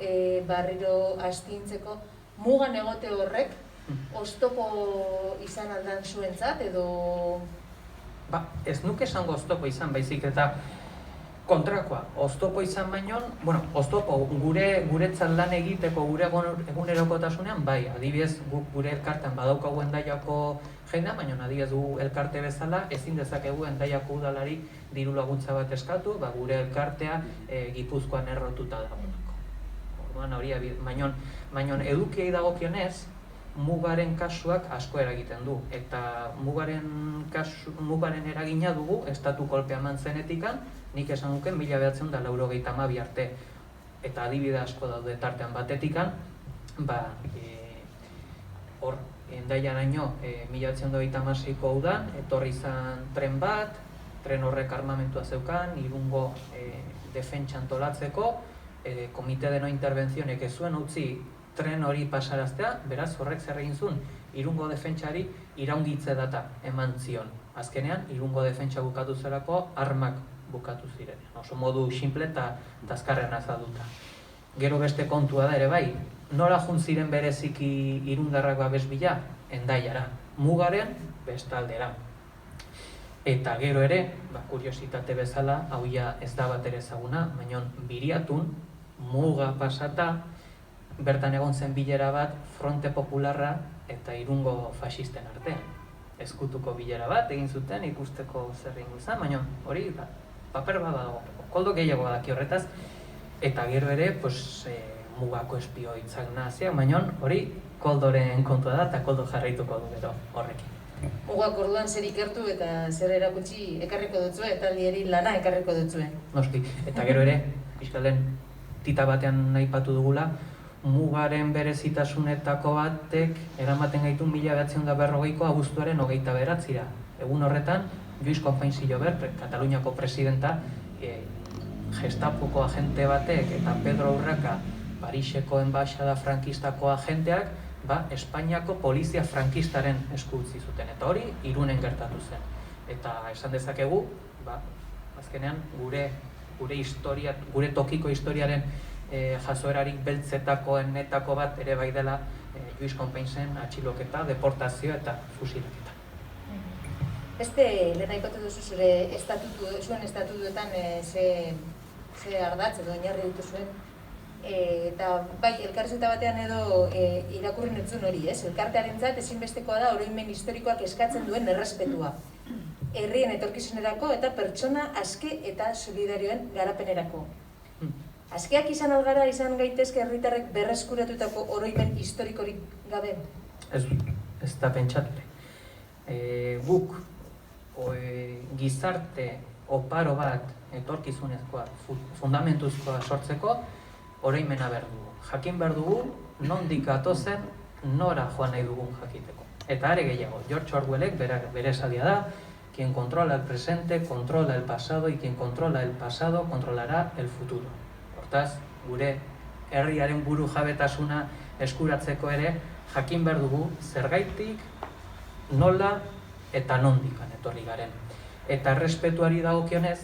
Speaker 3: barriro astintzeko, mugan egote horrek, oztopo izan aldan zuentzat, edo...
Speaker 4: Ez nuke esango oztopo izan, baizik eta kontrakoa. Oztopo izan baino, oztopo guretzat lan egiteko gure egunerokotasunean, adibidez gure elkartean badaukagu Hendaiako jendea, baina adibidez gu elkarte bezala ezin dezakegu Hendaiako udalari diru laguntza bat eskatu, gure elkartea Gipuzkoan errotuta dagoenako. Baina edukiei dagokionez, mugaren kasuak asko eragiten du, eta mugaren eragina dugu estatu kolpea eman zenetikan, nik esan nuke 1992 arte, eta adibide asko daude tartean batetikan, hor, Hendaiaraino 1996ko udan, etorri izan tren bat, tren horrek armamentua zeukan, Irungo defentsa antolatzeko, komite de no intervenzionek ez zuen utzi tren hori pasaraztea, beraz horrek zer egin zuen, Irungo defentsari iraungitze data eman zion. Azkenean, Irungo defentsa bukatu zelako armak bukatu ziren. Oso modu simple eta azkarren azalduta. Gero beste kontua da ere bai, nola jun ziren bereziki irundarrak babes bila? Hendaiara, mugaren bestaldera. Eta gero ere, kuriositate bezala, hau ja ez da bat ere ezaguna, baina Biriatun, muga pasata, bertan egon zen bilera bat Fronte Popularra eta Irungo faxisten artean. Ezkutuko bilera bat egin zuten ikusteko zer egingo izan, baina hori paper bat dago, koldo gehiago daki horretaz, eta gero ere mugako espioitzak naziak, baina hori koldoren kontua da eta koldo jarraituko du gero horrekin.
Speaker 3: Mugak orduan zer ikertu eta zer erakutsi ekarriko dutzue, eta aldieri lana ekarriko dutzue.
Speaker 4: Noski, eta gero ere, fiskalen tita batean aipatu dugula, mugaren berezitasunetako batek eramaten gaitu 1940ko abuztuaren 29. Egun horretan, Lluís Companys Sillober, Kataluniako presidenta, Gestapoko agente batek eta Pedro Urraca, Pariseko enbaixada frankistako agenteak, Espainiako polizia frankistaren esku utzi zuten. Eta hori, Irunen gertatu zen. Eta esan dezakegu, azkenean gure tokiko historiaren jasoerarik beltzetakoenetako bat ere bai dela Lluís Companys-en atxiloketa, deportazio eta fusilaketa.
Speaker 3: Beste, lehen aipatu duzu zuen estatutuetan ze ardatz edo oinarri ditu zuen. Eta bai, elkarrizketa batean edo irakurri nutzun hori, elkartearentzat ezinbestekoa da oroimen historikoak eskatzen duen errespetua. Herrien etorkizunerako eta pertsona aske eta solidarioen garapenerako. Askeak izan algara izan gaitezke herritarrek berreskuratutako oroimen historikorik gabe?
Speaker 4: Ez da pentsatule. Guk gizarte oparo bat etorkizunezkoa, fundamentuzkoa sortzeko oroimena behar dugu. Jakin behar dugu, nondik gatozen, nora joan nahi dugun jakiteko. Eta are gehiago, George Orwellek bere esaldia da, quien controla el presente, controla el pasado, y quien controla el pasado, controlará el futuro. Hortaz, gure herriaren buru jabetasuna eskuratzeko ere, jakin behar dugu zergaitik, nola eta nondikan etorri garen. Eta errespetuari dagokionez,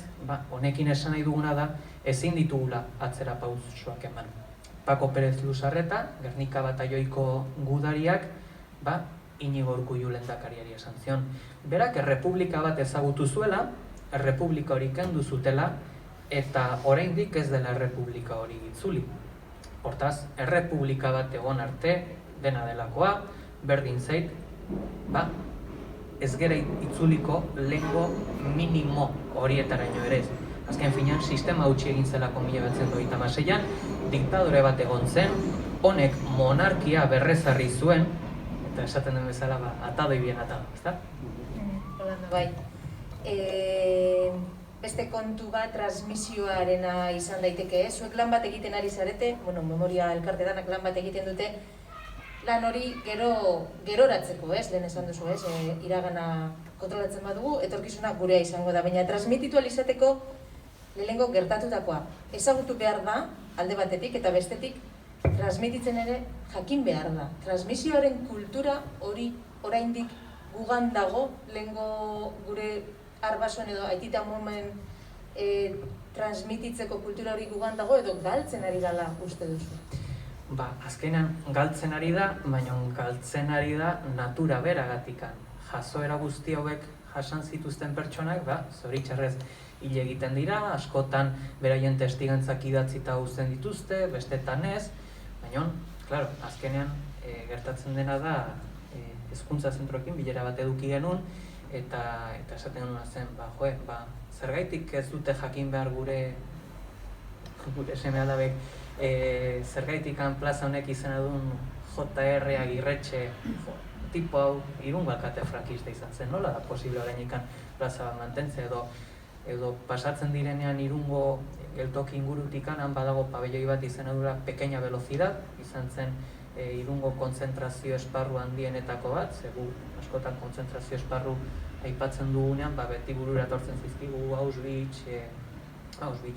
Speaker 4: honekin esan nahi duguna da, ezin ditugula atzera pausoak eman. Paco Pérez Luzarreta, Gernika Batalloiko gudariak, Inigo Urkullu lehendakariari esan zion. Berak errepublika bat ezagutu zuela, errepublika hori kendu zutela, eta oraindik ez dela errepublika hori itzuli. Hortaz, errepublika bat egon arte, dena delakoa, berdin zait, ez gera itzuliko lehengo minimo horietaraino ere ez. Azken finean, sistema hautsi egin zelako 1936an, diktadore bat egon zen, honek monarkia berrezarri zuen, eta esaten den bezala, atado bien atado, ezta?
Speaker 3: Holanda, bai. Beste kontu bat transmisioarena izan daiteke, zuek lan bat egiten ari zarete, memoria elkarte danak lan bat egiten dute, lan hori geroratzeko, lehen esan duzu, iragana kontrolatzen badugu, etorkizuna gurea izango da, baina transmititu alizateko lehenengo gertatutakoa. Ezagutu behar da, alde batetik eta bestetik, transmititzen ere jakin behar da. Transmisioaren kultura hori oraindik gugan dago, lehengo gure arbasoen edo aitita momen transmititzeko kultura hori gugan dago edo galtzen ari dela uste duzu?
Speaker 4: Azkenean galtzen ari da, baina galtzen ari da natura beragatikan. Jazoera guzti hauek jasan zituzten pertsonak, zoritxarrez hil egiten dira, askotan beraien testigantzak idatzita uzten dituzte, bestetan ez, baina, azkenean gertatzen dena da hezkuntza zentroekin bilera bat eduki genuen, eta esaten genuen zen, zergaitik ez dute jakin behar gure seme-alabek, zergaitikan plaza honek izena duen J.R. Agirretxe, tipo hau Irungo alkate frankista izan zen, nola da posible orainikan plaza bat mantentzea edo pasatzen direnean Irungo geltoki ingurutikan, han badago pabelloi bat izena dura Pequeña Velocidad, izan zen Irungo kontzentrazio esparru handienetako bat, zegu askotan kontzentrazio esparru aipatzen dugunean, beti burura etortzen zizkigu Auschwitz,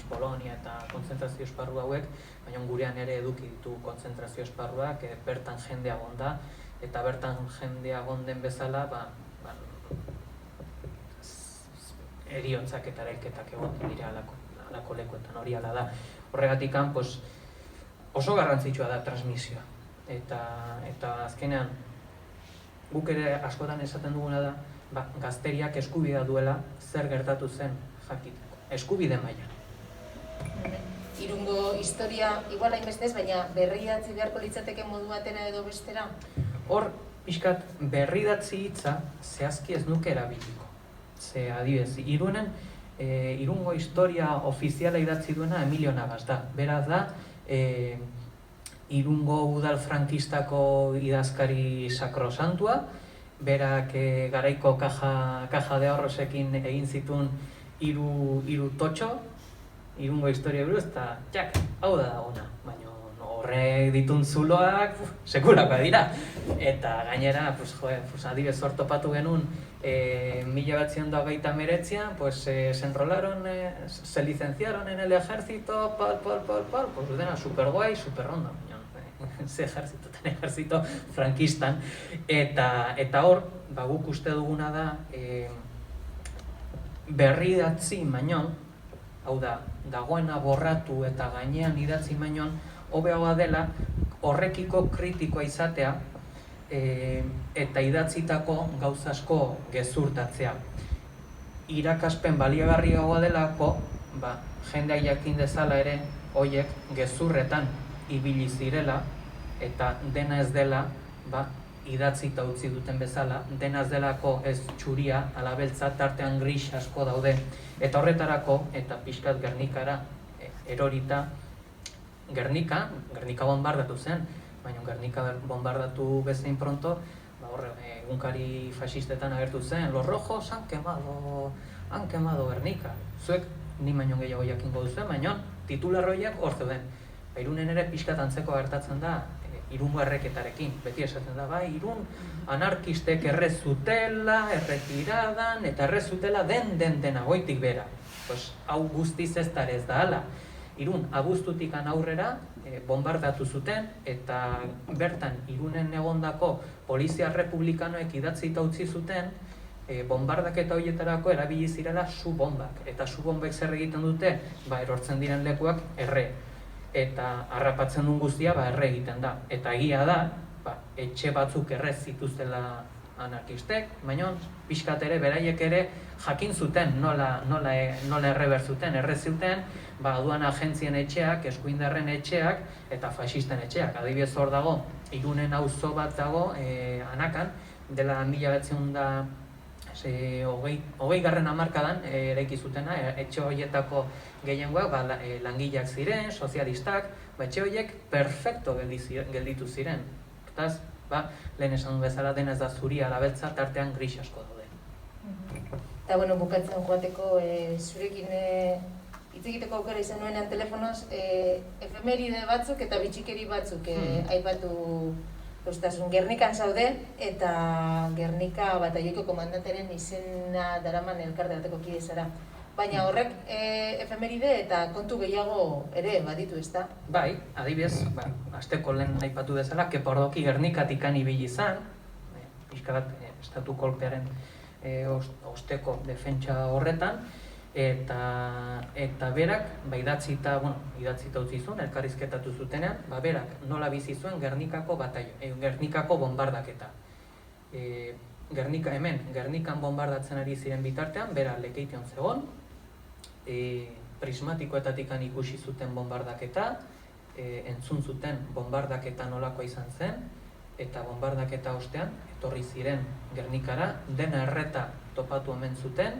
Speaker 4: Polonia eta kontzentrazio esparru hauek, baina gurean ere eduki ditu kontzentrazio esparruak, bertan jendea gonda, eta bertan jendea gonden bezala, heriotzak eta erailketak egon dira alako lekuetan, hori ala da. Horregatikan, oso garrantzitsua da transmisioa. Eta azkenean, guk ere askotan esaten duguna da, gazteriak eskubidea duela zer gertatu zen jakiteko. Eskubide maila.
Speaker 3: Irungo historia, igual hainbestez, baina berridatzi beharko litzateke modu batera edo bestera?
Speaker 4: Hor, pixkat, berridatzi hitza zehazki ez nuke erabiliko. Ze adibidez, Irungo historia ofiziala idatzi duena Emilio Navas da. Beraz da, Irungo udal frankistako idazkari sakrosantua, berak garaiko kaja de ahorrosekin egin zituen hiru totxo, Irungo historia buruz, eta hau da dagona, baina horrek ditun zuloak sekulakoa dira. Eta gainera, adibidez hor topatu genuen 1929an, se enrolaron, se licenciaron en el ejército, pues dena super guai, super ondo. Ze ejército frankistan. Eta hor, guk uste duguna da, berridatzi baino, hau da, dagoena borratu eta gainean idatzi bainoan, hobeagoa dela horrekiko kritikoa izatea eta idatzitako gauza asko gezurtatzea. Irakaspen baliagarriagoa delako, jendeak jakin dezala ere, hoiek gezurretan ibili zirela, eta dena ez dela, idatzita utzi duten bezala, dena ez delako ez txuria, alabeltza, tartean gris asko daude. Eta horretarako, eta pixkat Gernikara erorita, Gernika bombardatu zen, baina Gernika bombardatu bezain pronto, egunkari faxistetan agertu zen, los rojos han quemado Gernika. Zuek ni baino gehiago jakingo duzuen, baina titular horiek hor zeuden. Irunen ere pixkat antzeko gertatzen da, Irungo erreketarekin, beti esaten da, Irun anarkistek errezutela, erretiradan, eta errezutela dena goitik bera. Hau guztiz ez da hala. Irun abuztutik aurrera bombardatu zuten, eta bertan Irunen egondako polizia republikanoek idatzita utzi zuten, bombardaketa horietarako erabili zirela su-bombak. Eta su-bombek zer egiten dute, erortzen diren lekuak erre. Eta harrapatzen duen guztia erre egiten da. Eta egia da, etxe batzuk errez zituztela anarkistek, baina pixkat ere, beraiek ere jakin zuten nola erre berzuten, erre zuten, aduan agentzien etxeak, eskuindarren etxeak eta faxisten etxeak. Adibidez hor dago, Irunen auzo bat dago, Anakan, dela 1920 hamarkadan eraiki zutena, etxe horietako gehiengoak langileak ziren, sozialistak, etxe horiek perfecto gelditu ziren. Hortaz, lehen esan duen bezala dena ez da zuria alabeltza, tartean gris asko daude.
Speaker 3: Eta bukatzen joateko zurekin hitz egiteko aukera izan nuenean telefonoz, efemeride batzuk eta bitxikeri batzuk aipatu eustasun. Gernikan zaude eta Gernika bataioko komandanteren izena daraman elkarte bateko kide zara. Baina horrek efemeride eta kontu gehiago ere baditu, ezta?
Speaker 4: Bai, adibidez, asteko lehen aipatu bezala, Kepordoki Gernikatik ibili izan, pixka bat estatu kolpearen osteko defentsa horretan, eta berak, idatzita utzi zuen, elkarrizketatu zutenean, berak nola bizi zuen Gernikako bombardaketa. Gernikan bombardatzen ari ziren bitartean, bera Lekeition zegoen, prismatikoetatik ikusi zuten bombardaketa, entzun zuten bombardaketa nolakoa izan zen, eta bombardaketa ostean, etorri ziren Gernikara, dena erreta topatu omen zuten,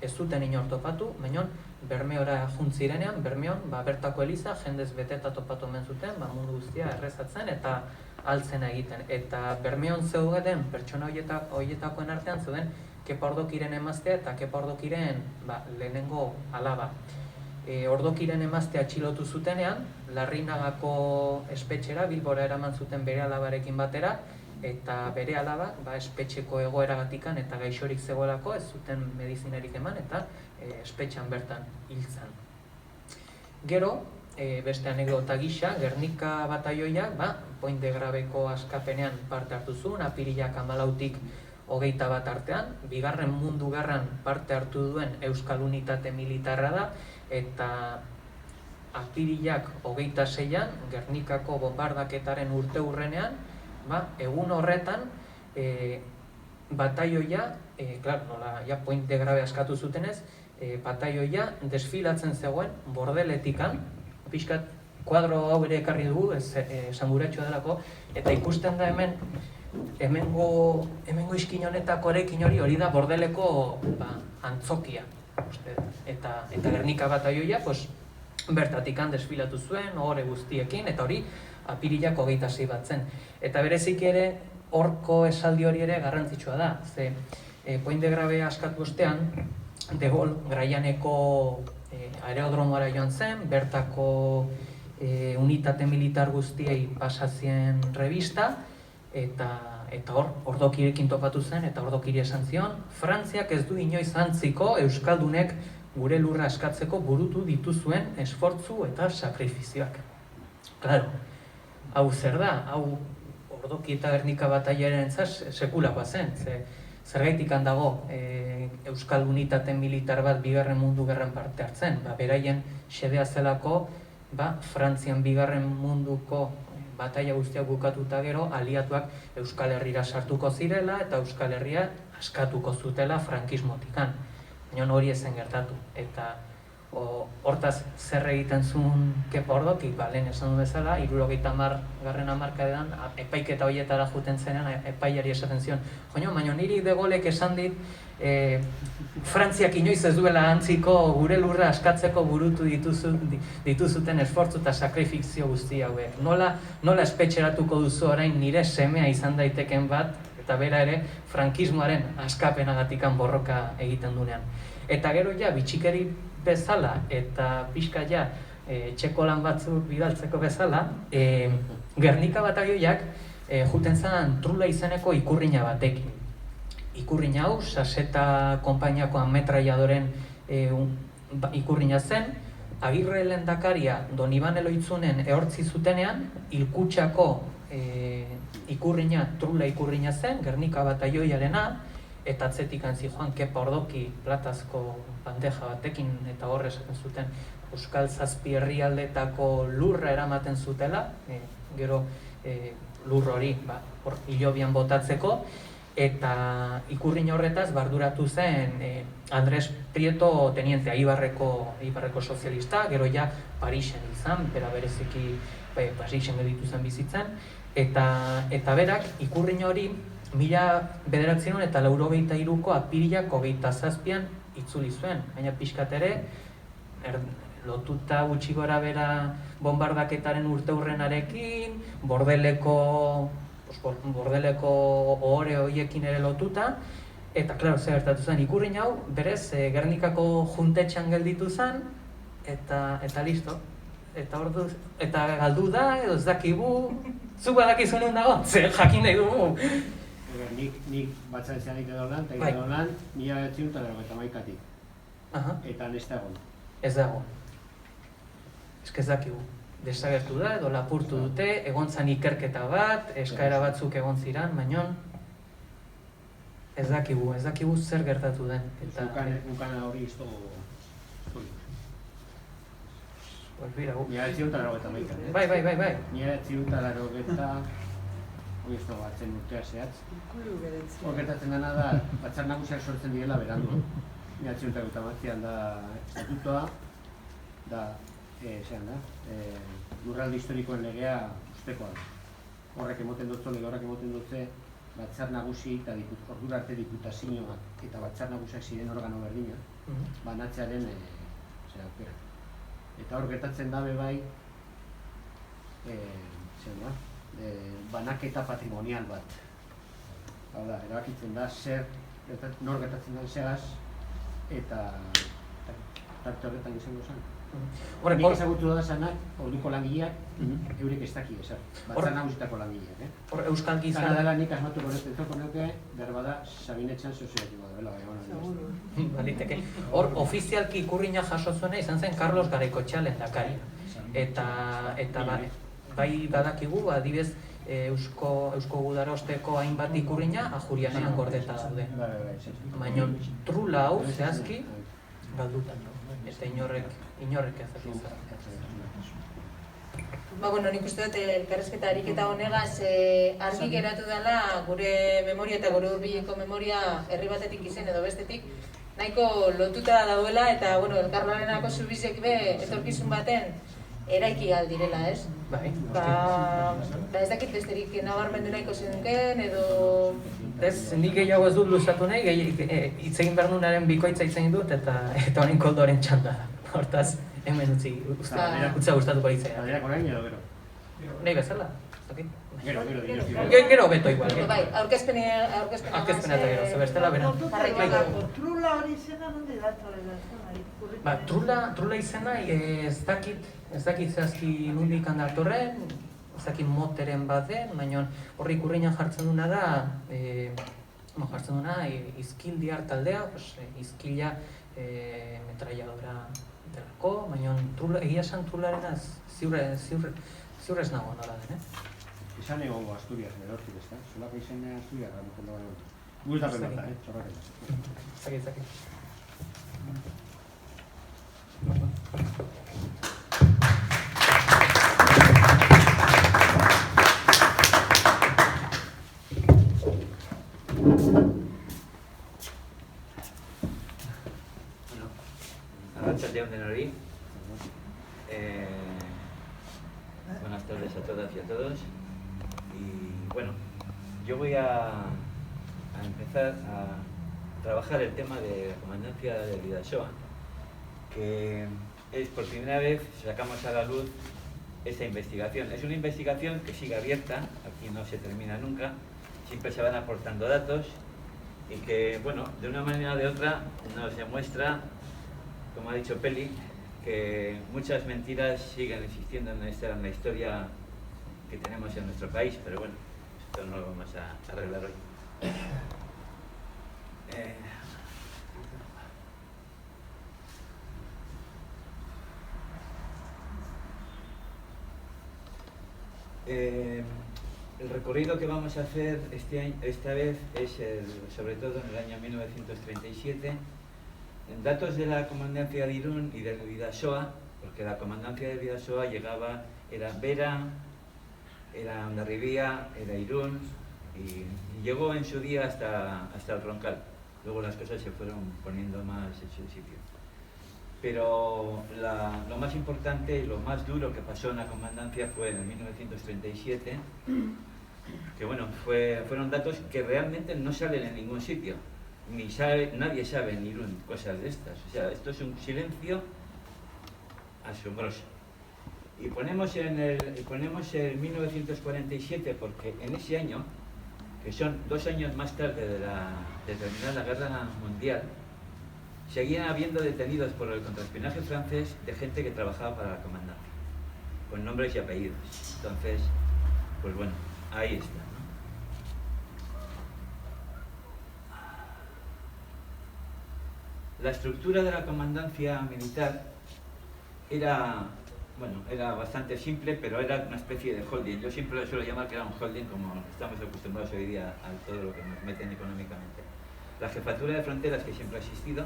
Speaker 4: ez zuten inor topatu, baina Bermeora juntzirenean, Bermeon, bertako eliza, jendez beteta topatu omen zuten, mundu guztia errezatzen eta altzena egiten. Eta Bermeon zeuden pertsona horietakoen artean zeuden Kepordokiren emaztea eta Kepordokiren lehenengo alaba. Ordokiren emaztea atxilotu zutenean, Larrinagako espetxera, Bilbora eraman zuten bere alabarekin batera, eta bere alaba espetxeko egoeragatikan eta gaixorik zegoelako ez zuten medizinarik eman eta espetxan bertan hiltzen. Gero, beste anekdota gisa, Gernika bataioiak Point de Grabeko askapenean parte hartu zuen, apirilak 14tik 21 artean, Bigarren Mundu Gerran parte hartu duen Euskal Unitate Militarra da, eta apirilak 26an, Gernikako bombardaketaren urteurrenean, egun horretan, bataioia, nola Point de Grabe askatu zutenez, bataioia desfilatzen zegoen bordeletikan, pixkat kuadro hau ere ekarri dugu, esanguratxoa delako, eta ikusten da hemengo iskin honetako erekin hori da bordeleko antzokia. Eta Gernika bataioia bertatikan desfilatu zuen, ohore guztiekin, eta hori apirilak 26 bat zen. Eta berezik ere, horko esaldi hori ere garrantzitsua da. Ze Point de Grabe askatu ostean, De Gaulle Graianeko aerodromoara joan zen, bertako unitate militar guztiei pasazien revista, eta ordokirekin topatu zen, eta ordokiri esan zion, Frantziak ez du inoiz antziko Euskaldunek gure lurra askatzeko burutu dituzuen esfortzu eta sakrifizioak. Claro, hau zer da, hau Ordoki eta Gernika bataiaren sekulakoa zen, zergaitik dago Euskal Unitate Militar bat Bigarren Mundu Gerran parte hartzen. Beraien xedea zelako, Frantzian Bigarren Munduko bataila guztiak bukatuta gero, aliatuak Euskal Herrira sartuko zirela eta Euskal Herria askatuko zutela frankismotikan. Baina hori ezen gertatu. Eta hortaz zer egiten zuen Kepa Ordokik, lehen esan du bezala, 70. hamarkadan epaiketa horietara juten zenean, epaiari esaten zion. Baina niri De Gaulek esan dit, Frantziak inoiz ez duela antziko gure lurra askatzeko burutu dituzuten esfortzu eta sakrifizio guzti hauek. Nola espetxeratuko duzu orain nire semea izan daiteken bat, eta bera ere frankismoaren askapenagatikan borroka egiten dunean. Eta gero bitxikeri bezala eta pixka txeko lan batzuk bidaltzeko bezala, Gernika batalioiak juten zen Trula izeneko ikurrina batekin. Ikurrina hau, Saseta konpainiako ametraiadoren ikurrina zen, Agirre lehendakaria Don Iban Eloitzunen ehortzi zutenean, Hilkutxako ikurrina Trula ikurrina zen, Gernika batalioiarena, eta atzetik zijoan Kepa Ordoki platazko bandeja batekin, eta horre esaten zuten Euskal Zazpi herrialdetako lurra eramaten zutela, gero lur hori hilobian botatzeko, eta ikurrin horretaz barduratu zen Andres Prieto teniente Eibarreko sozialista, gero Parisen izan, bera bereziki Parisen gelditu zen bizitzen, eta berak ikurrin hori 1983ko apirilak 27an itzuli zuen, baina pixkat ere lotuta gutxi gora bera bombardaketaren urteurrenarekin, Bordeleko ohore horiekin ere lotuta, eta klaro, zer gertatu zen, ikurrin hau berez Gernikako juntetxean gelditu zen, eta listo. Eta galdu da, edo ez dakigu, zu badakizu nun dago, zer jakin nahi dugu.
Speaker 5: Nik batzaizeanik edo lan, eta edo lan, 1991-tik. Eta nesta egon.
Speaker 4: Ez dago. Ez dakigu. Desagertu da, edo lapurtu dute, egon zan ikerketa bat, eskaera batzuk egon ziran, baina ez dakigu zer gertatu den.
Speaker 5: Ukana hori izto zuri.
Speaker 4: Olbira, gu.
Speaker 5: 1991.
Speaker 4: Bai.
Speaker 5: 1990, hori izto batzen urtea zehatz. Hor gertatzen dena da, Batzar Nagusiak sortzen direla berandu. 1991 da estatutoa, da lurralde historikoen legea ustekoa. Horrek emoten dutze Batzar Nagusi eta ordura arte diputazioak eta Batzar Nagusiak ziren organo berdina banatzearen aukera. Eta hor gertatzen dabe bai banaketa patrimonial bat. Hau da, erabakitzen da nor gertatzen den segaz eta tarte horretan izango zen. Nik ezagutu da zanak, orduko langileak, eurek ez daki ezer, Batzar Nagusitako langileak.
Speaker 4: Hor Euskal Gizon...
Speaker 5: Zara dela nik asmatuko netzeko neuke, berbada Sabinetxean soziatikoa dela.
Speaker 4: Baliteke. Hor, ofizialki ikurrina jaso zuena izan zen Carlos Garaikoetxea lehendakari. Eta bai badakigu, adibidez, Eusko Gudarosteko hainbat ikurrina Ajurianean gordeta daude. Baina Trula hau zehazki galduta. Eta inorrek ez dakizera.
Speaker 3: Nik uste dut elkarrezketa ariketa honegaz argi geratu dela gure memoria eta gure hurbileko memoria herri batetik izen edo bestetik nahiko lotuta dauela eta elkarlanerako zubizek etorkizun baten eraiki aldirela, ez?
Speaker 4: Bai.
Speaker 3: Ez dakit besterik nabarmendu nahiko zenken edo...
Speaker 4: Ez, nik gehiago ez dut luzatu nahi, hitz egin behar nunaren bikoitza hitz egin dut eta honen koldoren txanda da. Hortaz, hemen utzi gustatuko litzea.
Speaker 5: Aderak orain edo gero?
Speaker 4: Nahi bezala,
Speaker 5: Gero,
Speaker 4: beto igual.
Speaker 3: Bai, aurkezpena
Speaker 4: eta gero, zebestela bera.
Speaker 6: Trula hori izena nondi datorela?
Speaker 4: Trula izena ez dakit zehazki nondik datorren, ez dakit moteren bat den, baina horri ikurriñan jartzen duna da, izkildiar taldea, izkila metralladora delako, baina egia esan Trularen ziur ez nago nola den,
Speaker 5: Izan egongo Asturias erortik, ezta? Zolako izena Asturias ramuten dagoen. Gustatzen dut, txorraketa.
Speaker 4: Zaki.
Speaker 7: Arratsaldeon denoi. Buenas tardes a todas y a todos. Y bueno, yo voy a empezar a trabajar el tema de la comandancia de Bidasoa, que es por primera vez sacamos a la luz esta investigación. Es una investigación que sigue abierta, aquí no se termina nunca, siempre se van aportando datos y que, bueno, de una manera o de otra nos demuestra, como ha dicho Peli, que muchas mentiras siguen existiendo en la historia que tenemos en nuestro país, pero bueno, esto no lo vamos a arreglar hoy. El recorrido que vamos a hacer esta vez es sobre todo en el año 1937, en datos de la comandancia de Irún y de Bidasoa, porque la comandancia de Bidasoa era Vera, era Hondarribía, era Irún y llegó en su día hasta el Roncal. Luego las cosas se fueron poniendo más en su sitio. Pero lo más importante y lo más duro que pasó en la comandancia fue en el 1937, que bueno, fueron datos que realmente no salen en ningún sitio, nadie sabe en Irún cosas de estas, o sea, esto es un silencio asombroso. Y ponemos el 1947 porque en ese año, que son 2 años más tarde de terminar la Guerra Mundial, seguían habiendo detenidos por el contraespionaje francés de gente que trabajaba para la comandancia, con nombres y apellidos. Entonces, pues bueno, ahí está, ¿no? La estructura de la comandancia militar era bastante simple, pero era una especie de holding. Yo siempre lo suelo llamar que era un holding, como estamos acostumbrados hoy día a todo lo que nos meten económicamente. La jefatura de fronteras, que siempre ha existido,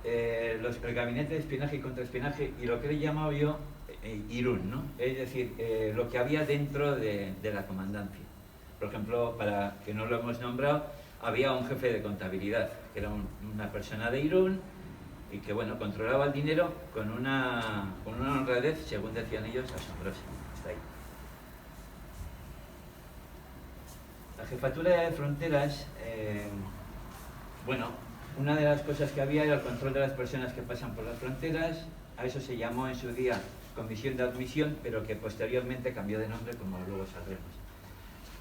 Speaker 7: el gabinete de espionaje y contraespionaje, y lo que he llamado yo Irún, ¿no? Es decir, lo que había dentro de la comandancia. Por ejemplo, para que no lo hemos nombrado, había un jefe de contabilidad, que era una persona de Irún, y que bueno, controlaba el dinero con una honradez, según decían ellos, asombrosa. Hasta ahí. La jefatura de fronteras, una de las cosas que había era el control de las personas que pasan por las fronteras. A eso se llamó en su día Comisión de Admisión, pero que posteriormente cambió de nombre, como luego sabremos.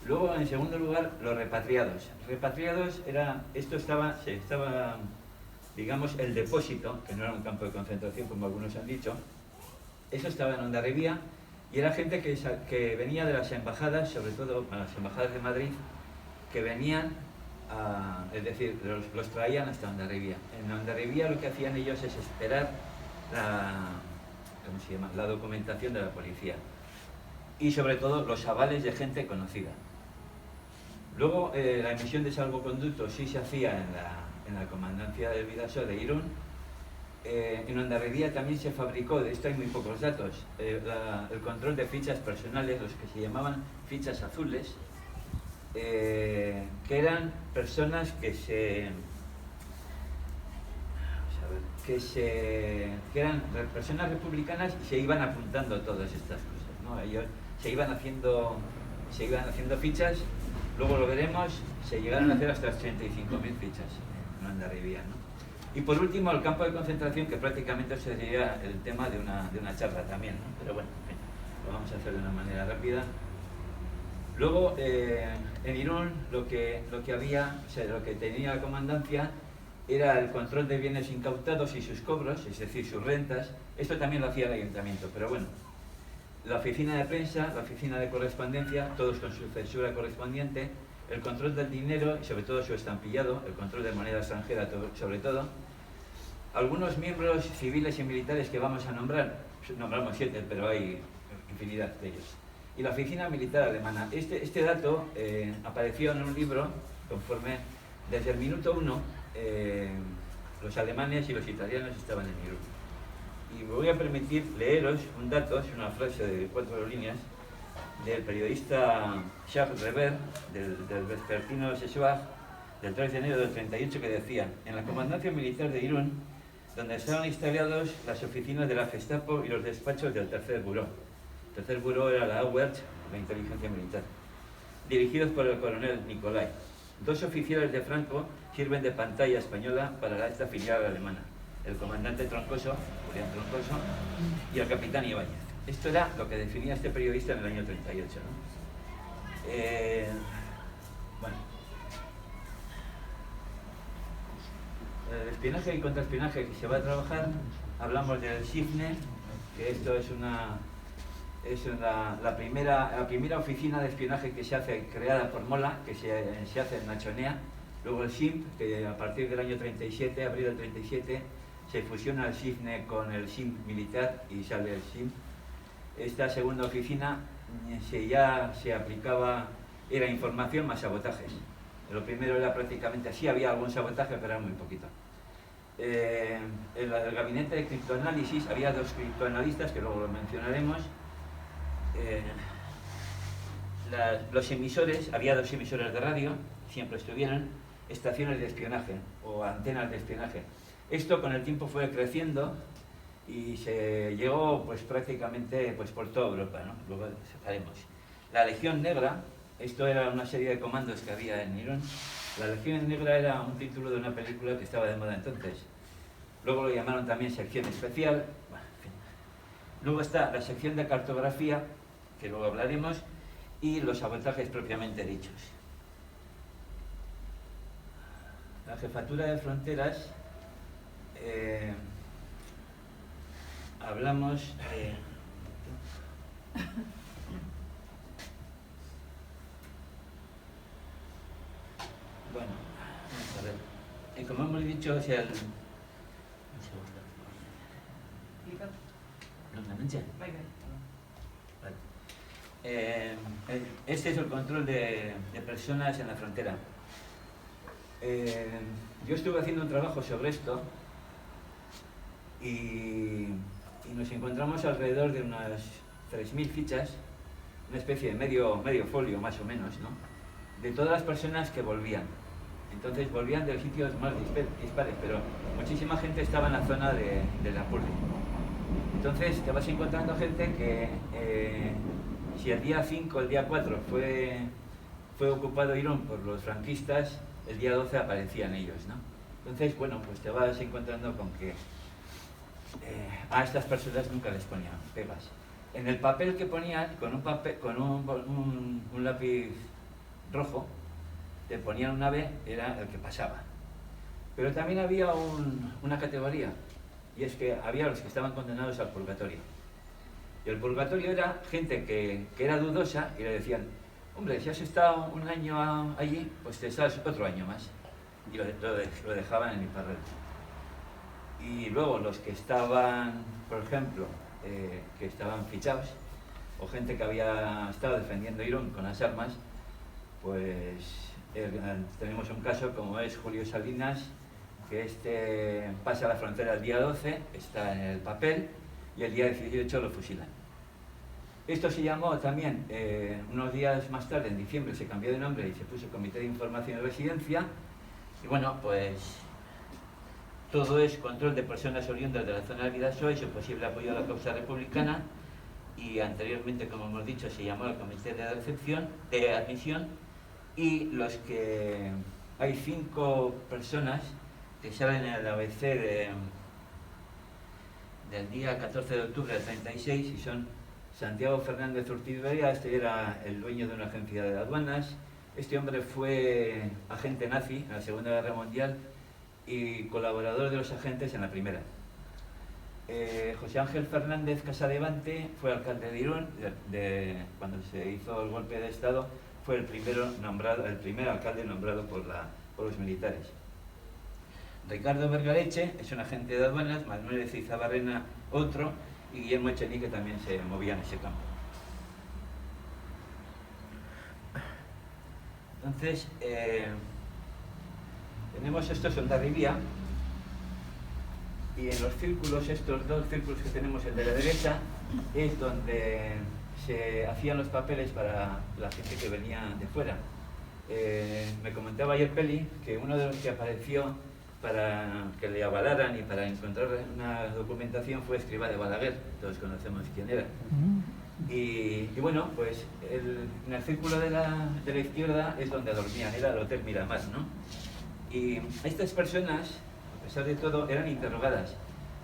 Speaker 7: Luego, en segundo lugar, los repatriados. Repatriados estaba, digamos, el depósito, que no era un campo de concentración, como algunos han dicho. Eso estaba en Hondarribía, y era gente que venía de las embajadas, sobre todo a las embajadas de Madrid, que venían es decir, los traían hasta Hondarribía. En Hondarribía lo que hacían ellos es esperar la documentación de la policía y sobre todo los avales de gente conocida. Luego la emisión de salvoconducto sí se hacía en la comandancia de Bidasoa de Irún. En Hondarribía también se fabricó, de esto hay muy pocos datos, el control de fichas personales, los que se llamaban fichas azules, que eran personas que eran personas republicanas y se iban apuntando todas estas cosas, ¿no? Ellos se iban haciendo fichas, luego lo veremos, se llegaron a hacer hasta 35.000 fichas en Hondarribía, ¿no? Y por último, el campo de concentración, que prácticamente sería el tema de una charla también, ¿no? Pero bueno, lo vamos a hacer de una manera rápida. Luego, en Irún, lo que había, o sea, lo que tenía la comandancia era el control de bienes incautados y sus cobros, es decir, sus rentas. Esto también lo hacía el ayuntamiento, pero bueno. La oficina de prensa, la oficina de correspondencia, todos con su censura correspondiente, el control del dinero y sobre todo su estampillado, el control de moneda extranjera sobre todo. Algunos miembros civiles y militares que vamos a nombrar, nombramos 7, pero hay infinidad de ellos. Y la oficina militar alemana. Este dato apareció en un libro conforme Desde el minuto 1, los alemanes y los italianos estaban en Irún. Y me voy a permitir leeros un dato, es una frase de 4 líneas, del periodista Jacques Rever, del vespertino Sechouag, del 3 de enero del 38, que decía: en la comandancia militar de Irún, donde estaban instalados las oficinas de la Gestapo y los despachos del Tercer Buró. El Tercer Buró era la Abwehr, la inteligencia militar, dirigidos por el coronel Nicolai. 2 oficiales de Franco sirven de pantalla española para esta filial alemana: el comandante Troncoso, Julián Troncoso, y el capitán Ibáñez. Esto era lo que definía este periodista en el año 38, ¿no? Bueno. El espionaje y contraespionaje que se va a trabajar, hablamos del SIFNE, que esto es la primera oficina de espionaje que se hace, creada por Mola, que se hace en Nachonea. Luego el SIMP, que a partir del año 37, abril del 37, se fusiona el SIFNE con el SIMP militar y sale el SIMP. Esta segunda oficina ya se aplicaba, era información más sabotajes. Lo primero era prácticamente así, había algún sabotaje, pero era muy poquito. En el gabinete de criptoanálisis había 2 criptoanalistas, que luego lo mencionaremos. Los emisores, había 2 emisores de radio, siempre estuvieron, estaciones de espionaje o antenas de espionaje. Esto con el tiempo fue creciendo y se llegó pues prácticamente pues por toda Europa, ¿no? Luego sacaremos. La Legión Negra, esto era una serie de comandos que había en Irún. La Legión Negra era un título de una película que estaba de moda entonces. Luego lo llamaron también sección especial. Bueno, en fin. Luego está la sección de cartografía, que luego hablaremos, y los sabotajes propiamente dichos. La jefatura de fronteras, hablamos bueno, vamos a ver. Como hemos dicho, o sea, un segundo. ¿No mancha? Este es el control de personas en la frontera. Yo estuve haciendo un trabajo sobre esto y nos encontramos alrededor de unas 3.000 fichas, una especie de medio folio más o menos, ¿no? De todas las personas que volvían. Entonces volvían de sitios más dispares, pero muchísima gente estaba en la zona de la Purdi. Entonces te vas encontrando gente que si el día 5, el día 4 fue ocupado Irún por los franquistas, el día 12 aparecían ellos, ¿no? Entonces, bueno, pues te vas encontrando con que a estas personas nunca les ponían pegas. En el papel que ponían, con un lápiz rojo, te ponían una B, era el que pasaba. Pero también había una categoría, y es que había los que estaban condenados al purgatorio. Y el purgatorio era gente que era dudosa y le decían: hombre, si has estado un año allí, pues te estás otro año más. Y lo dejaban en el parrel. Y luego los que estaban, por ejemplo, que estaban fichados, o gente que había estado defendiendo Irún con las armas, pues tenemos un caso como es Julio Salinas, que pasa la frontera el día 12, está en el papel, y el día 18 lo fusilan. Esto se llamó también, unos días más tarde, en diciembre, se cambió de nombre y se puso Comité de Información y Residencia. Y bueno, pues todo es control de personas oriundas de la zona del Bidasoa y su posible apoyo a la causa republicana. Y anteriormente, como hemos dicho, se llamó el Comité de Admisión. Y hay 5 personas que salen en el ABC del día 14 de octubre del 36 y son Santiago Fernández Urtizberia. Este era el dueño de una agencia de aduanas. Este hombre fue agente nazi en la Segunda Guerra Mundial y colaborador de los agentes en la Primera. José Ángel Fernández Casadevante fue alcalde de Irún. Cuando se hizo el golpe de Estado, fue el primer alcalde nombrado por los militares. Ricardo Vergareche es un agente de aduanas, Manuel Cizabarrena otro, y Guillermo Echenique también se movía en ese campo. Entonces, Tenemos esto es Hondarribia, y en los círculos, estos dos círculos que tenemos, el de la derecha, es donde se hacían los papeles para la gente que venía de fuera. Me comentaba ayer Peli que uno de los que apareció para que le avalaran y para encontrar una documentación fue Escrivá de Balaguer, todos conocemos quién era. Y bueno, pues en el círculo de la izquierda es donde dormían, era el Hotel Miramar, ¿no? Y estas personas, a pesar de todo, eran interrogadas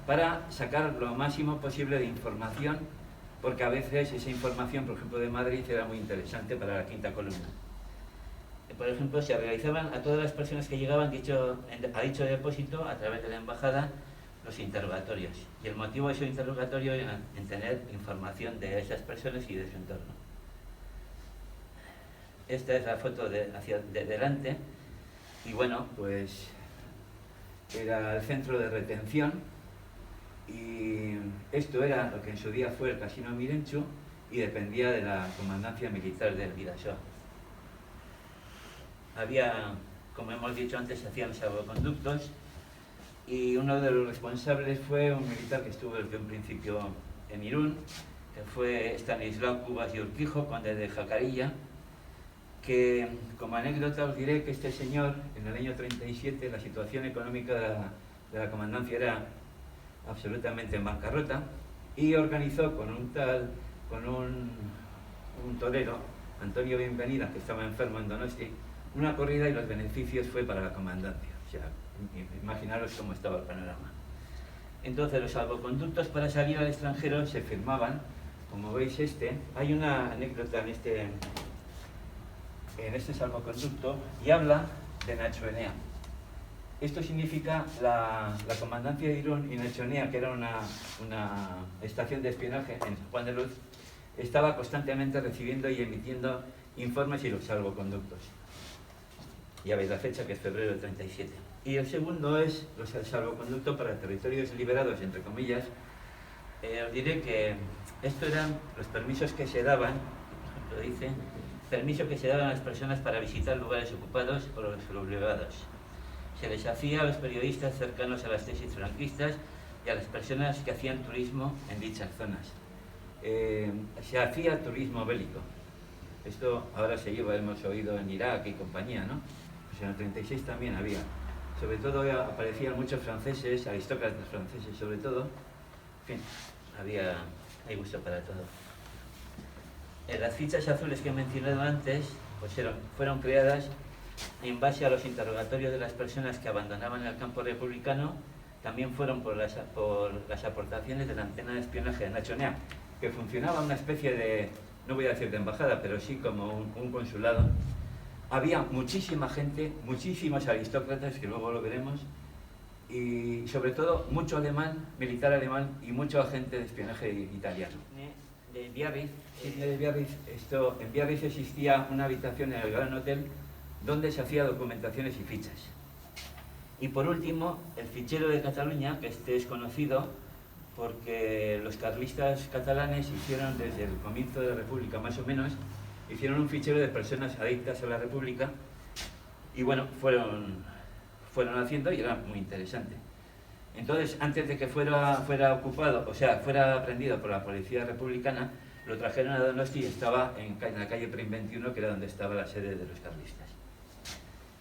Speaker 7: para sacar lo máximo posible de información, porque a veces esa información, por ejemplo, de Madrid era muy interesante para la quinta columna. Por ejemplo, se realizaban a todas las personas que llegaban a dicho depósito a través de la embajada los interrogatorios. Y el motivo de su interrogatorio era en tener información de esas personas y de su entorno. Esta es la foto de delante. Y bueno, pues era el centro de retención. Y esto era lo que en su día fue el Casino Mirenchu y dependía de la comandancia militar del Bidasoa. Había, como hemos dicho antes, se hacían salvoconductos y uno de los responsables fue un militar que estuvo desde un principio en Irún, que fue Estanislao Cubas y Urquijo, conde de Jacarilla, que como anécdota os diré que este señor, en el año 37, la situación económica de la comandancia era absolutamente en bancarrota y organizó con un torero, Antonio Bienvenida, que estaba enfermo en Donosti, una corrida y los beneficios fue para la comandancia. O sea, imaginaros cómo estaba el panorama. Entonces los salvoconductos para salir al extranjero se firmaban, como veis hay una anécdota en este salvoconducto y habla de Nacho Enea. Esto significa la comandancia de Irún y Nacho Enea, que era una estación de espionaje en San Juan de Luz, estaba constantemente recibiendo y emitiendo informes y los salvoconductos. Ya veis la fecha, que es febrero del 37. Y el segundo es el salvoconducto para territorios liberados, entre comillas. Os diré que estos eran los permisos que se daban, por ejemplo dice, permiso que se daban a las personas para visitar lugares ocupados por los sublevados. Se les hacía a los periodistas cercanos a las tesis franquistas y a las personas que hacían turismo en dichas zonas. Se hacía turismo bélico. Esto ahora se lleva, hemos oído en Irak y compañía, ¿no? Pues en el 36 también había. Sobre todo aparecían muchos franceses, aristócratas franceses sobre todo. En fin, hay gusto para todo. Las fichas azules que he mencionado antes pues fueron creadas en base a los interrogatorios de las personas que abandonaban el campo republicano. También fueron por las aportaciones de la antena de espionaje de Nacho Enea, que funcionaba una especie de, no voy a decir de embajada, pero sí como un consulado. Había muchísima gente, muchísimos aristócratas, que luego lo veremos, y sobre todo mucho alemán, militar alemán, y mucho agente de espionaje italiano. De Biarritz, en Biarritz existía una habitación en el Gran Hotel donde se hacía documentaciones y fichas. Y por último, el fichero de Cataluña, que este es conocido porque los carlistas catalanes hicieron desde el comienzo de la República, más o menos, hicieron un fichero de personas adictas a la República y bueno, fueron haciendo y era muy interesante. Entonces, antes de que fuera ocupado, o sea, fuera aprendido por la policía republicana, lo trajeron a Donosti y estaba en la calle Prim 21, que era donde estaba la sede de los carlistas.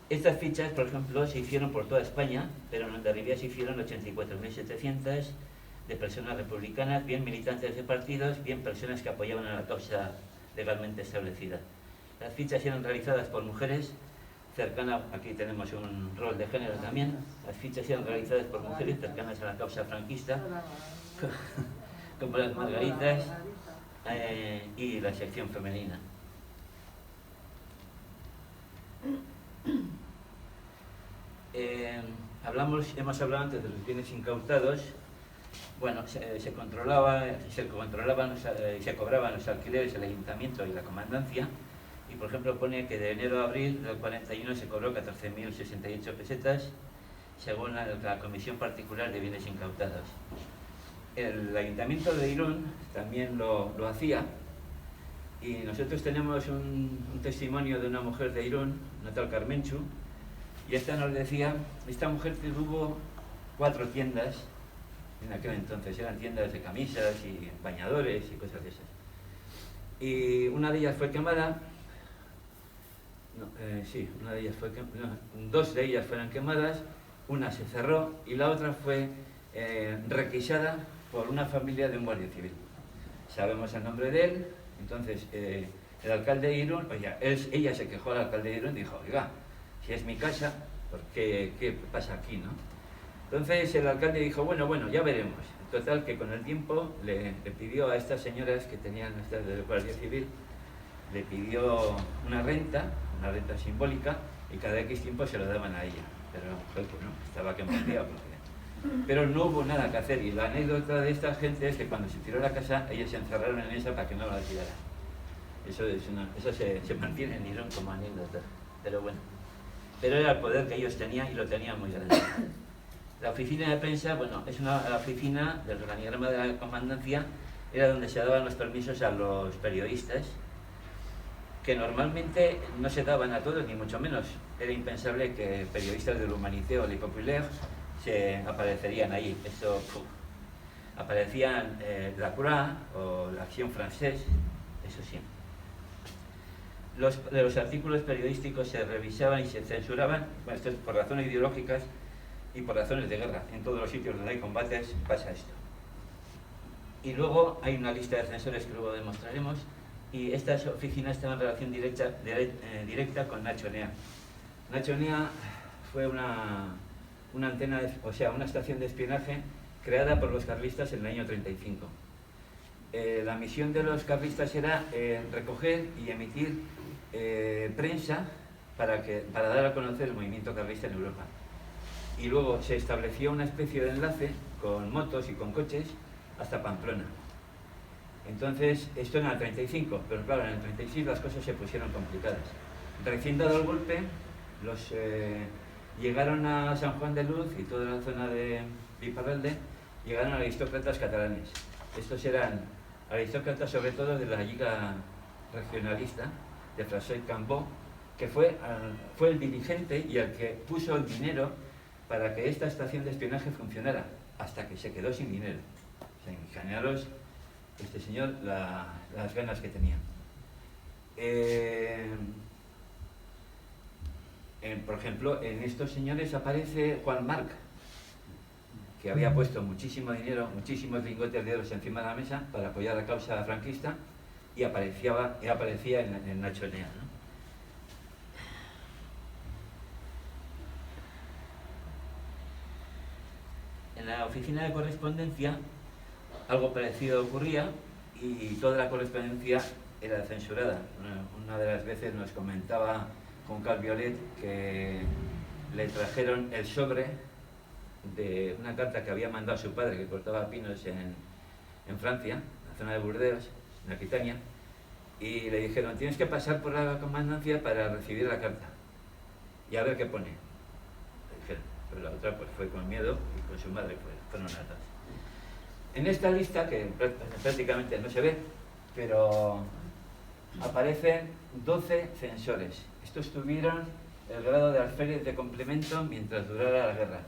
Speaker 7: Estas fichas, por ejemplo, se hicieron por toda España, pero en Hondarribia se hicieron 84.700 de personas republicanas, bien militantes de partidos, bien personas que apoyaban a la causa legalmente establecida. Las fichas eran realizadas por mujeres, cercanas, aquí tenemos un rol de género también, las fichas eran realizadas por mujeres cercanas a la causa franquista, como las Margaritas y la sección femenina. Hemos hablado antes de los bienes incautados. Bueno, se cobraban los alquileres el ayuntamiento y la comandancia, y por ejemplo pone que de enero a abril del 41 se cobró 14.068 pesetas según la Comisión Particular de Bienes Incautados. El ayuntamiento de Irún también lo hacía, y nosotros tenemos un testimonio de una mujer de Irún, una tal Carmenchu, Y esta nos decía, esta mujer tuvo 4 tiendas, en aquel entonces eran tiendas de camisas y bañadores y cosas de esas. Y una de ellas fue quemada, una de ellas fue quemada, 2 de ellas fueron quemadas, una se cerró y la otra fue requisada por una familia de un guardia civil. Sabemos el nombre de él, entonces el alcalde de Irún, ella se quejó al alcalde de Irún y dijo, oiga, si es mi casa, ¿por qué pasa aquí, no? Entonces el alcalde dijo, bueno, ya veremos. Total, que con el tiempo le pidió a estas señoras que tenían estas del Guardia Civil, le pidió una renta simbólica, y cada X tiempo se lo daban a ella. Pero no, estaba que mordía. Pero no hubo nada que hacer, y la anécdota de esta gente es que cuando se tiró la casa, ellos se encerraron en esa para que no la tiraran. Eso se mantiene en Irún como anécdota, pero bueno. Pero era el poder que ellos tenían y lo tenían muy grande. La oficina de prensa, bueno, es la oficina del organigrama de la comandancia, era donde se daban los permisos a los periodistas, que normalmente no se daban a todos, ni mucho menos. Era impensable que periodistas del Humanité o Le Populaire se aparecerían allí. Aparecían La Croix o la Acción Française, eso sí. Los artículos periodísticos se revisaban y se censuraban, bueno, esto es por razones ideológicas y por razones de guerra. En todos los sitios donde hay combates pasa esto. Y luego hay una lista de censores que luego demostraremos, y esta oficina estaba en relación directa con Nacho Nea. Nacho Nea fue una antena, una estación de espionaje creada por los carlistas en el año 35. La misión de los carlistas era recoger y emitir prensa para dar a conocer el movimiento carlista en Europa. Y luego se estableció una especie de enlace con motos y con coches hasta Pamplona. Entonces, esto en el 35, pero claro, en el 36 las cosas se pusieron complicadas. Recién dado el golpe, llegaron a San Juan de Luz y toda la zona de Iparralde, llegaron aristócratas catalanes. Estos eran aristócratas sobre todo de la Lliga Regionalista, de François Cambó, que fue el dirigente y el que puso el dinero para que esta estación de espionaje funcionara, hasta que se quedó sin dinero. O sea, imaginaros este señor las ganas que tenía. Por ejemplo, en estos señores aparece Juan Marc, que había puesto muchísimo dinero, muchísimos lingotes de oro encima de la mesa para apoyar la causa franquista, y aparecía en Nacho Nea, ¿no? En la oficina de correspondencia algo parecido ocurría, y toda la correspondencia era censurada. Una de las veces nos comentaba con Carl Violet que le trajeron el sobre de una carta que había mandado a su padre, que cortaba pinos en Francia, en la zona de Burdeos, en Aquitania, y le dijeron, tienes que pasar por la comandancia para recibir la carta y a ver qué pone. Le dijeron, pero la otra pues fue con miedo, y con su madre fueron las dos. En esta lista, que prácticamente no se ve, pero aparecen 12 censores. Estos tuvieron el grado de alférez de complemento mientras durara la guerra.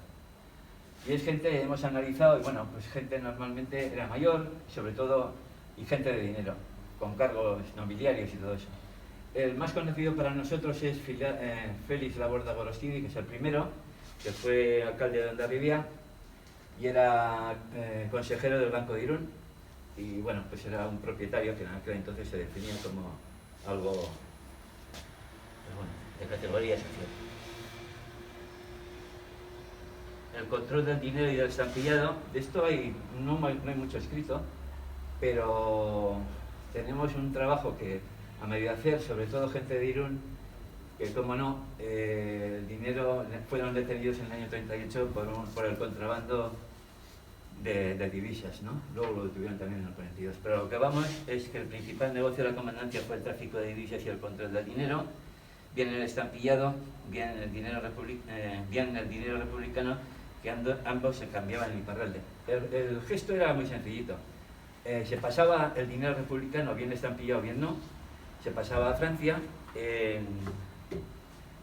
Speaker 7: Y es gente, hemos analizado, y bueno, pues gente normalmente era mayor, sobre todo, y gente de dinero, con cargos nobiliarios y todo eso. El más conocido para nosotros es Félix Laborda Gorostidi, que es el primero, que fue alcalde de Hondarribia y era consejero del Banco de Irún, y bueno, pues era un propietario que en aquel entonces se definía como algo, pues bueno, de categoría social. El control del dinero y del estampillado, de esto no hay mucho escrito, pero tenemos un trabajo que a medio hacer, sobre todo gente de Irún, que como no, el dinero fueron detenidos en el año 38 por el contrabando de divisas, ¿no? Luego lo detuvieron también en el 42. Pero lo que vamos es que el principal negocio de la comandancia fue el tráfico de divisas y el control del dinero, bien el estampillado, bien el dinero republicano, que ambos se cambiaban en Iparralde. El gesto era muy sencillito. Se pasaba el dinero republicano, bien estampillado, bien no, se pasaba a Francia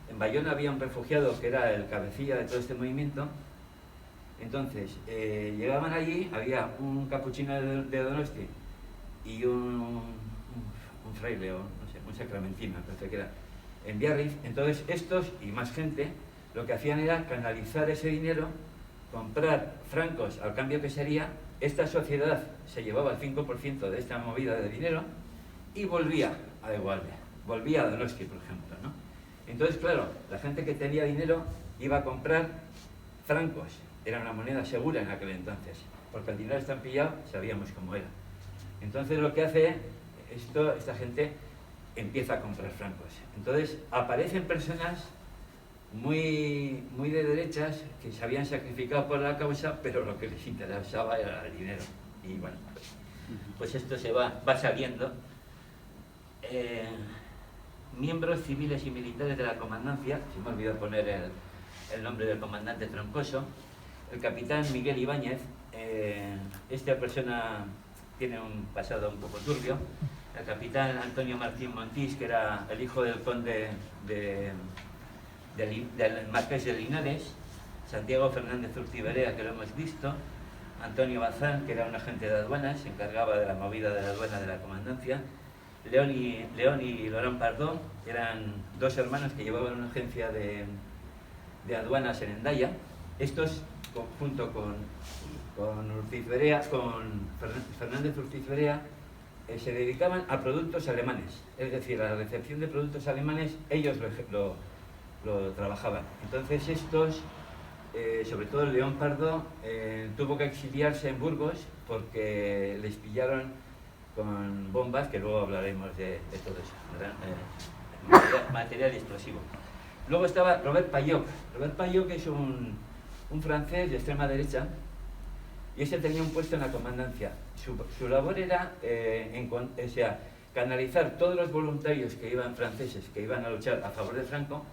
Speaker 7: En Bayona había un refugiado que era el cabecilla de todo este movimiento. Entonces, llegaban allí, había un capuchino de Donosti y un fraile, o no sé, un sacramentino, parece que era, en Biarritz. Entonces, estos y más gente lo que hacían era canalizar ese dinero, comprar francos al cambio que sería. Esta sociedad se llevaba el 5% de esta movida de dinero y volvía a devolver, volvía a Donosti, por ejemplo, ¿no? Entonces, claro, la gente que tenía dinero iba a comprar francos, era una moneda segura en aquel entonces, porque el dinero estampillado sabíamos cómo era. Entonces lo que hace esta gente empieza a comprar francos. Entonces aparecen personas muy de derechas que se habían sacrificado por la causa, pero lo que les interesaba era el dinero. Y bueno, pues esto se va sabiendo. Miembros civiles y militares de la comandancia, se me olvidó poner el nombre del comandante Troncoso, el capitán Miguel Ibáñez. Esta persona tiene un pasado un poco turbio. El capitán Antonio Martín Montís, que era el hijo del conde del marqués de Linares. Santiago Fernández Urtiberea, que lo hemos visto. Antonio Bazán, que era un agente de aduanas, se encargaba de la movida de la aduana de la comandancia. León y Laurent Pardó, que eran dos hermanos que llevaban una agencia de aduanas en Hendaya. Estos, junto con Fernández Urtiberea, se dedicaban a productos alemanes, es decir, a la recepción de productos alemanes. Ellos lo trabajaban. Entonces estos, sobre todo el León Pardo, tuvo que exiliarse en Burgos porque les pillaron con bombas, que luego hablaremos de todo eso, material explosivo. Luego estaba Robert Payoc. Robert Payoc es un francés de extrema derecha, y ese tenía un puesto en la comandancia. Su labor era canalizar todos los voluntarios que iban franceses, que iban a luchar a favor de Franco,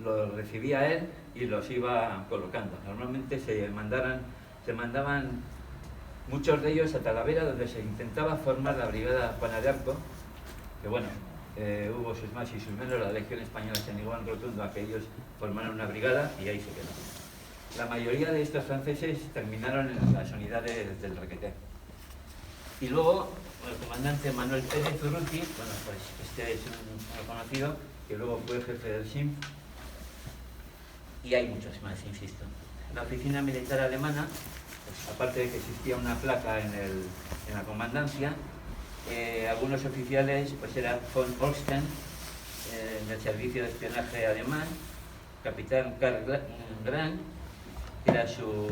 Speaker 7: los recibía él y los iba colocando. Normalmente se mandaban muchos de ellos a Talavera, donde se intentaba formar la brigada Juana de Arco, que bueno, hubo sus más y sus menos. La Legión Española se negó en rotundo a que ellos formaran una brigada y ahí se quedó. La mayoría de estos franceses terminaron en las unidades del Requeté. Y luego el comandante Manuel Pérez Urruti, bueno, pues este es un conocido, que luego fue jefe del SIM, y hay muchos más, insisto. La oficina militar alemana, pues, aparte de que existía una placa en la comandancia, algunos oficiales pues era von Olsten, del servicio de espionaje alemán, capitán Karl Gran, que era su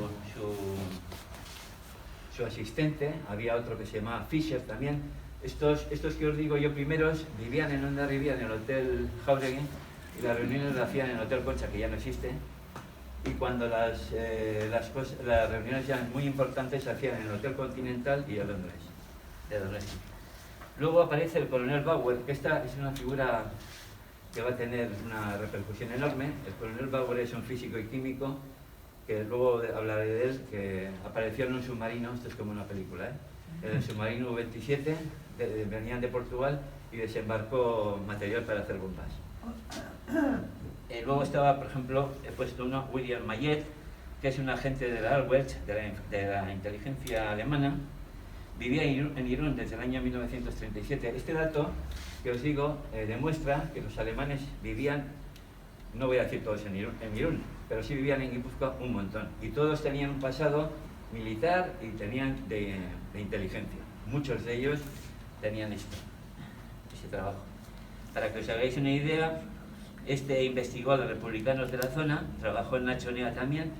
Speaker 7: asistente. Había otro que se llamaba Fischer también. Estos que os digo yo primeros vivían en Hondarribia, en el Hotel Jauregui, y las reuniones las hacían en el Hotel Concha, que ya no existe. Y cuando las reuniones ya muy importantes se hacían en el Hotel Continental y en Londres, de Londres. Luego aparece el coronel Bauer, que esta es una figura que va a tener una repercusión enorme. El coronel Bauer es un físico y químico, que luego hablaré de él, que apareció en un submarino. Esto es como una película, el submarino U-27, venían de Portugal y desembarcó material para hacer bombas. Luego estaba, por ejemplo, he puesto uno, William Mayet, que es un agente de la Albert, de la inteligencia alemana. Vivía en Irún desde el año 1937. Este dato que os digo demuestra que los alemanes vivían, no voy a decir todos en Irún, pero sí vivían en Guipúzcoa un montón. Y todos tenían un pasado militar y tenían de inteligencia. Muchos de ellos tenían ese trabajo. Para que os hagáis una idea, este investigó a los republicanos de la zona, trabajó en Nachonea también,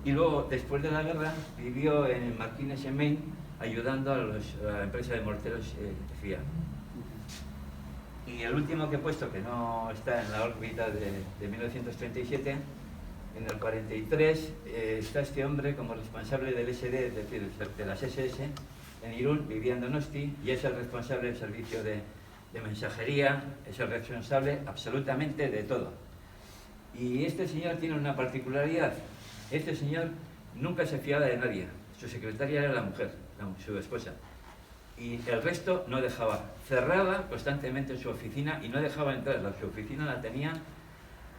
Speaker 7: y luego, después de la guerra, vivió en Martínez en Maine, ayudando a la empresa de morteros FIA. Y el último que he puesto, que no está en la órbita de 1937, en el 43, está este hombre como responsable del SD, es decir, de las SS, en Irún, vivía en Donosti, y es el responsable del servicio de mensajería, es el responsable absolutamente de todo. Y este señor tiene una particularidad: este señor nunca se fiaba de nadie. Su secretaria era la mujer, su esposa, y el resto no dejaba. Cerraba constantemente su oficina y no dejaba entrar. Su oficina la tenía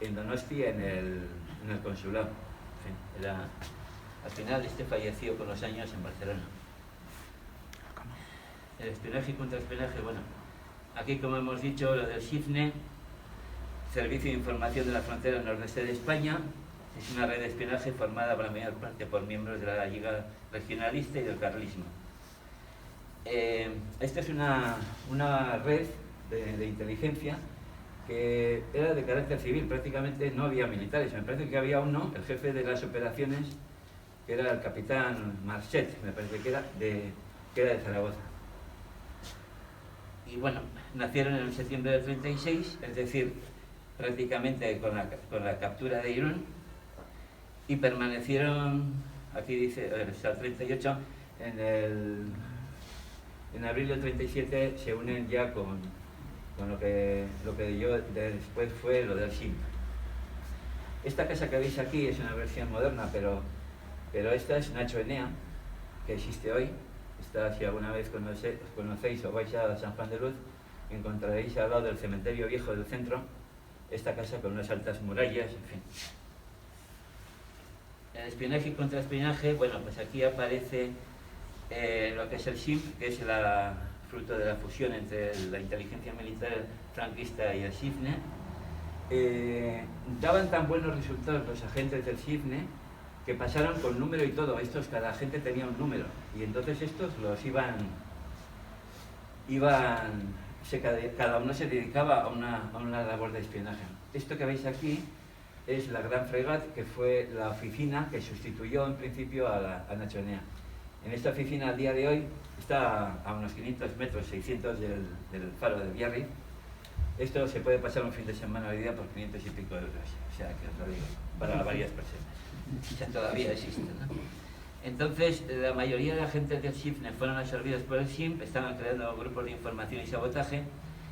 Speaker 7: en Donosti en el consulado. En fin, al final falleció con los años en Barcelona. El espionaje y contraespionaje, bueno, aquí como hemos dicho, lo del SIFNE, Servicio de Información de la Frontera Nordeste de España, es una red de espionaje formada por la mayor parte por miembros de la Liga Regionalista y del Carlismo. Esta es una red de inteligencia que era de carácter civil, prácticamente no había militares. Me parece que había uno, el jefe de las operaciones, que era el capitán Marchet, me parece que era de Zaragoza. Y bueno, nacieron en septiembre del 36, es decir, prácticamente con la captura de Irún, y permanecieron, aquí dice, hasta el 38, en abril del 37 se unen ya con lo que yo después fue lo del SIMP. Esta casa que veis aquí es una versión moderna, pero esta es Nacho Enea, que existe hoy. Esta, si alguna vez conocéis o vais a San Juan de Luz, encontraréis al lado del cementerio viejo del centro esta casa con unas altas murallas, en fin. El espionaje y contraespionaje, bueno, pues aquí aparece lo que es el SIMP, que es el fruto de la fusión entre la inteligencia militar franquista y el SIFNE. Daban tan buenos resultados los agentes del SIFNE que pasaron con número y todo. Cada agente tenía un número, y entonces estos los cada uno se dedicaba a una labor de espionaje. Esto que veis aquí es la Gran Fregat, que fue la oficina que sustituyó en principio a Nacho Enea. En esta oficina al día de hoy está a unos 500 metros, 600 del faro de Biarritz. Esto se puede pasar un fin de semana hoy día por 500 y pico euros, o sea que os lo digo, para varias personas. O sea, todavía existe, ¿no? Entonces, la mayoría de agentes del SIFNE fueron absorbidos por el SIMP, estaban creando grupos de información y sabotaje,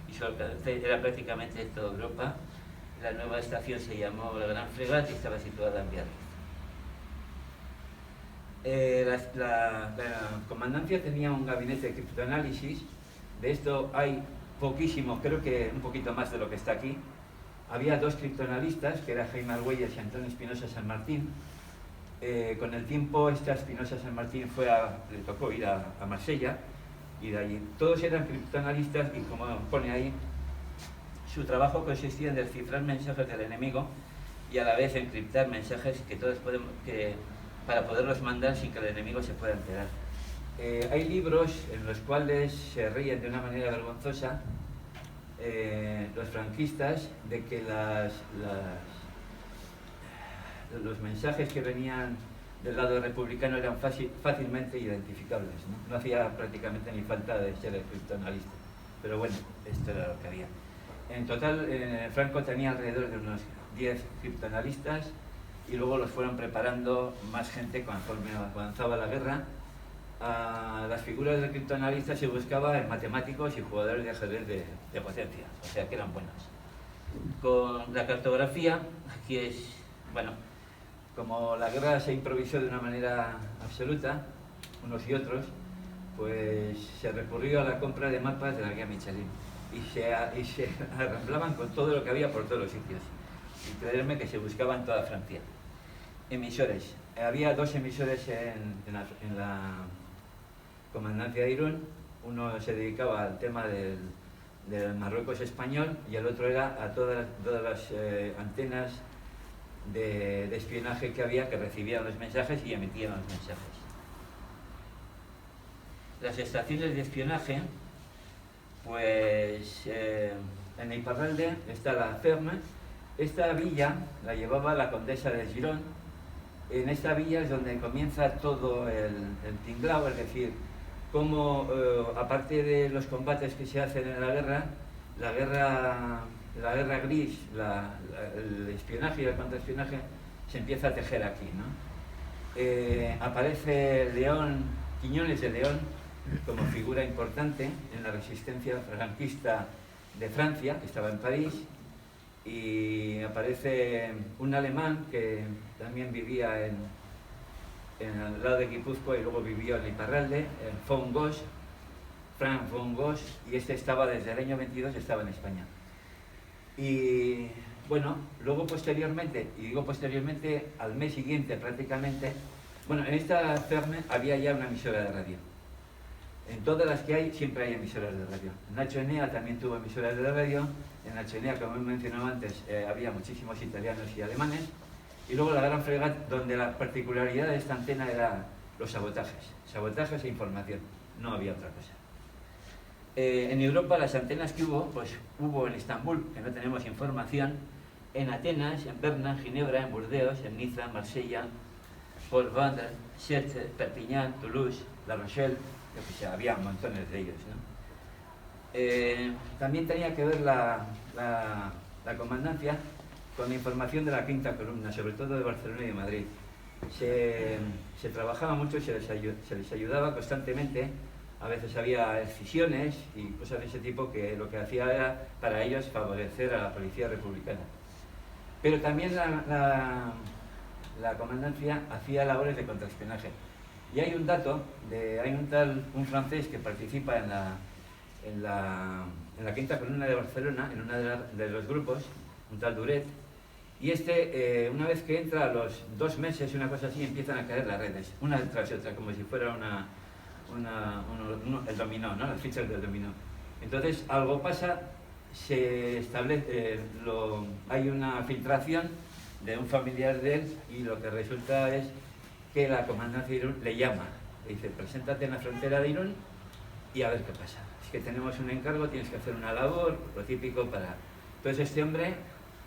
Speaker 7: y su alcance era prácticamente toda Europa. La nueva estación se llamó la Gran Fregat y estaba situada en Biarritz. La comandancia tenía un gabinete de criptoanálisis. De esto hay poquísimo, creo que un poquito más de lo que está aquí. Había dos criptoanalistas, que era Jaime Argüelles y Antonio Espinosa San Martín. Con el tiempo, Espinosa San Martín le tocó ir a Marsella, y de allí. Todos eran criptoanalistas y, como pone ahí, su trabajo consistía en descifrar mensajes del enemigo y a la vez encriptar mensajes para poderlos mandar sin que el enemigo se pueda enterar. Hay libros en los cuales se ríen de una manera vergonzosa los franquistas de que los mensajes que venían del lado republicano eran fácilmente identificables, ¿no? No hacía prácticamente ni falta de ser el criptoanalista, pero bueno, esto era lo que había. En total, Franco tenía alrededor de unos 10 criptoanalistas, y luego los fueron preparando más gente conforme avanzaba la guerra. A las figuras de criptoanalistas se buscaba en matemáticos y jugadores de ajedrez de potencia, o sea que eran buenos. Con la cartografía, aquí es, bueno, como la guerra se improvisó de una manera absoluta, unos y otros, pues se recurrió a la compra de mapas de la guía Michelin, y se arramblaban con todo lo que había por todos los sitios. Y creerme que se buscaba en toda Francia. Emisores. Había dos emisores en la comandancia de Irún. Uno se dedicaba al tema del Marruecos español, y el otro era a todas las antenas de espionaje que había, que recibían los mensajes y emitían los mensajes. Las estaciones de espionaje, pues en Iparralde está la Ferme. Esta villa la llevaba la condesa de Girón. En esta villa es donde comienza todo el tinglao, es decir, cómo aparte de los combates que se hacen en la guerra gris, el espionaje y el contraespionaje se empieza a tejer aquí, ¿no? Aparece Quiñones de León como figura importante en la resistencia franquista de Francia, que estaba en París, y aparece un alemán que también vivía en el lado de Guipúzcoa y luego vivió en Iparralde, Frank von Gosch, y este estaba desde el año 22, estaba en España. Y bueno, luego posteriormente, y digo posteriormente, al mes siguiente prácticamente, bueno, en esta Ferme había ya una emisora de radio. En todas las que hay, siempre hay emisoras de radio. Nacho Enea también tuvo emisoras de radio. En Nacho Enea, como he mencionado antes, había muchísimos italianos y alemanes. Y luego la Gran Fregat, donde la particularidad de esta antena era los sabotajes. Sabotajes e información. No había otra cosa. En Europa las antenas que hubo, pues hubo en Estambul, que no tenemos información, en Atenas, en Berna, en Ginebra, en Burdeos, en Niza, Marsella, Port Vendres, Sète, Perpiñán, Toulouse, La Rochelle, yo que sé, había montones de ellos, ¿no? También tenía que ver la comandancia con la información de la quinta columna, sobre todo de Barcelona y de Madrid. Se trabajaba mucho, se les ayudaba constantemente. A veces había excisiones y cosas de ese tipo que lo que hacía era para ellos favorecer a la policía republicana. Pero también la comandancia hacía labores de contraespionaje. Y hay un dato, hay un francés que participa en la quinta columna de Barcelona, en uno de los grupos, un tal Duret, y una vez que entra a los 2 meses, una cosa así, empiezan a caer las redes, una tras otra, como si fuera el dominó, ¿no? Las fichas del dominó. Entonces algo pasa, se establece, hay una filtración de un familiar de él y lo que resulta es que la comandancia de Irún le llama, le dice, preséntate en la frontera de Irún y a ver qué pasa. Es que tenemos un encargo, tienes que hacer una labor, lo típico para... Entonces este hombre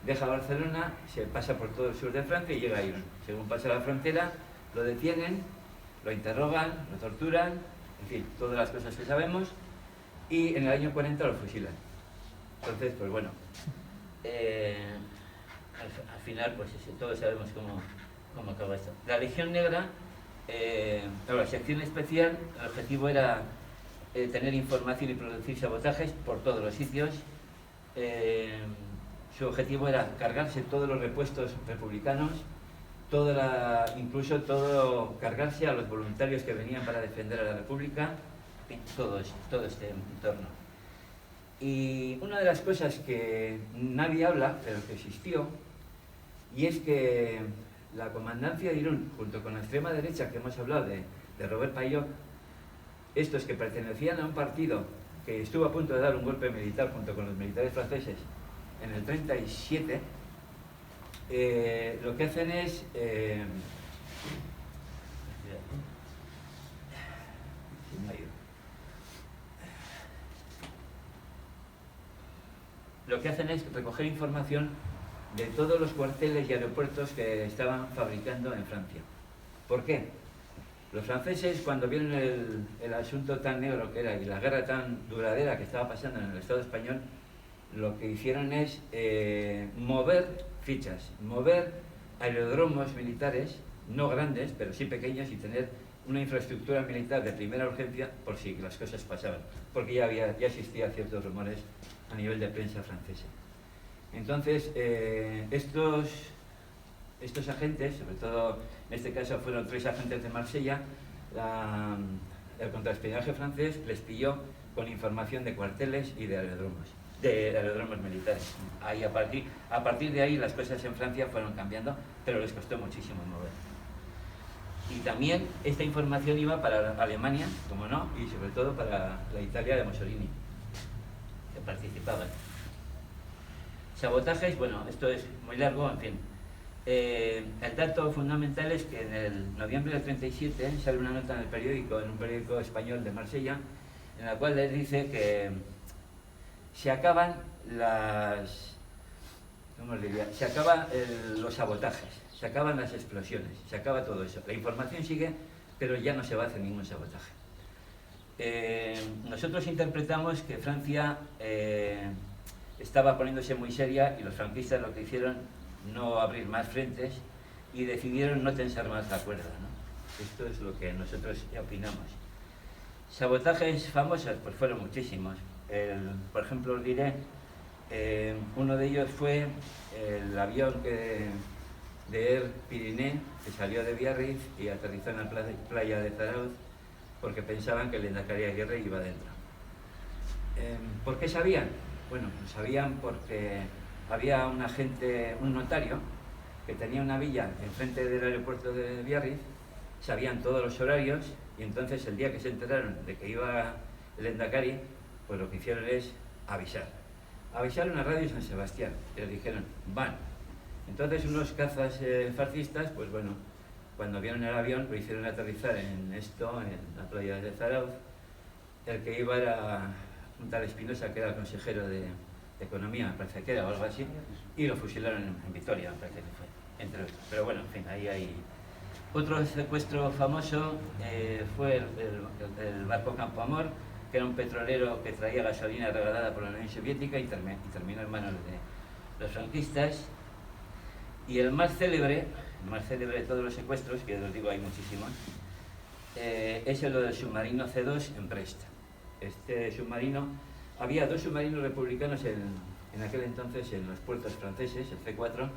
Speaker 7: deja Barcelona, se pasa por todo el sur de Francia y llega a Irún. Según pasa la frontera, lo detienen, lo interrogan, lo torturan, en fin, todas las cosas que sabemos, y en el año 40 lo fusilan. Entonces, pues bueno, al final, pues todos sabemos cómo acaba esto. La Legión Negra, la sección especial, el objetivo era tener información y producir sabotajes por todos los sitios. Su objetivo era cargarse todos los repuestos republicanos, incluso cargarse a los voluntarios que venían para defender a la República, todo este entorno. Y una de las cosas que nadie habla, pero que existió, y es que la comandancia de Irún, junto con la extrema derecha que hemos hablado de Robert Paillot, estos que pertenecían a un partido que estuvo a punto de dar un golpe militar junto con los militares franceses en el 37, lo que hacen es recoger información de todos los cuarteles y aeropuertos que estaban fabricando en Francia. ¿Por qué? Los franceses, cuando vieron el asunto tan negro que era y la guerra tan duradera que estaba pasando en el Estado español, lo que hicieron es mover fichas, mover aeródromos militares, no grandes, pero sí pequeños, y tener una infraestructura militar de primera urgencia por si las cosas pasaban, porque ya existían ciertos rumores a nivel de prensa francesa. Entonces, estos agentes, sobre todo en este caso fueron 3 agentes de Marsella, el contraespionaje francés les pilló con información de cuarteles y de aeródromos militares. Ahí, a partir de ahí las cosas en Francia fueron cambiando, pero les costó muchísimo mover. Y también esta información iba para Alemania, como no, y sobre todo para la Italia de Mussolini, que participaban. Sabotajes, bueno, esto es muy largo, en fin. El dato fundamental es que en el noviembre del 37 sale una nota en un periódico español de Marsella, en la cual les dice que se acaban los sabotajes, se acaban las explosiones, se acaba todo eso. La información sigue, pero ya no se va a hacer ningún sabotaje. Nosotros interpretamos que Francia estaba poniéndose muy seria y los franquistas lo que hicieron no abrir más frentes y decidieron no tensar más la cuerda, ¿no? Esto es lo que nosotros opinamos. Sabotajes famosos, pues fueron muchísimos. Por ejemplo, os diré, uno de ellos fue el avión de Air Pyrénées que salió de Biarritz y aterrizó en la playa de Zarauz porque pensaban que el Lehendakari Aguirre iba dentro. ¿Por qué sabían? Bueno, pues sabían porque había un agente, un notario, que tenía una villa enfrente del aeropuerto de Biarritz, sabían todos los horarios, y entonces el día que se enteraron de que iba el Endacari, pues lo que hicieron es avisaron a Radio San Sebastián, y les dijeron, van. Entonces unos cazas fascistas, pues bueno, cuando vieron el avión, lo hicieron aterrizar en la playa de Zarauz. El que iba era un tal Espinosa, que era el consejero de Economía, me parece que era, o algo así, y lo fusilaron en Vitoria, me parece que fue, entre otros. Pero bueno, en fin, ahí hay... Otro secuestro famoso fue el barco Campo Amor, que era un petrolero que traía gasolina regalada por la Unión Soviética y terminó en manos de los franquistas. Y el más célebre de todos los secuestros, que os digo hay muchísimos, es el del submarino C2 en Brest. Este submarino, había 2 submarinos republicanos en aquel entonces en los puertos franceses, el C4,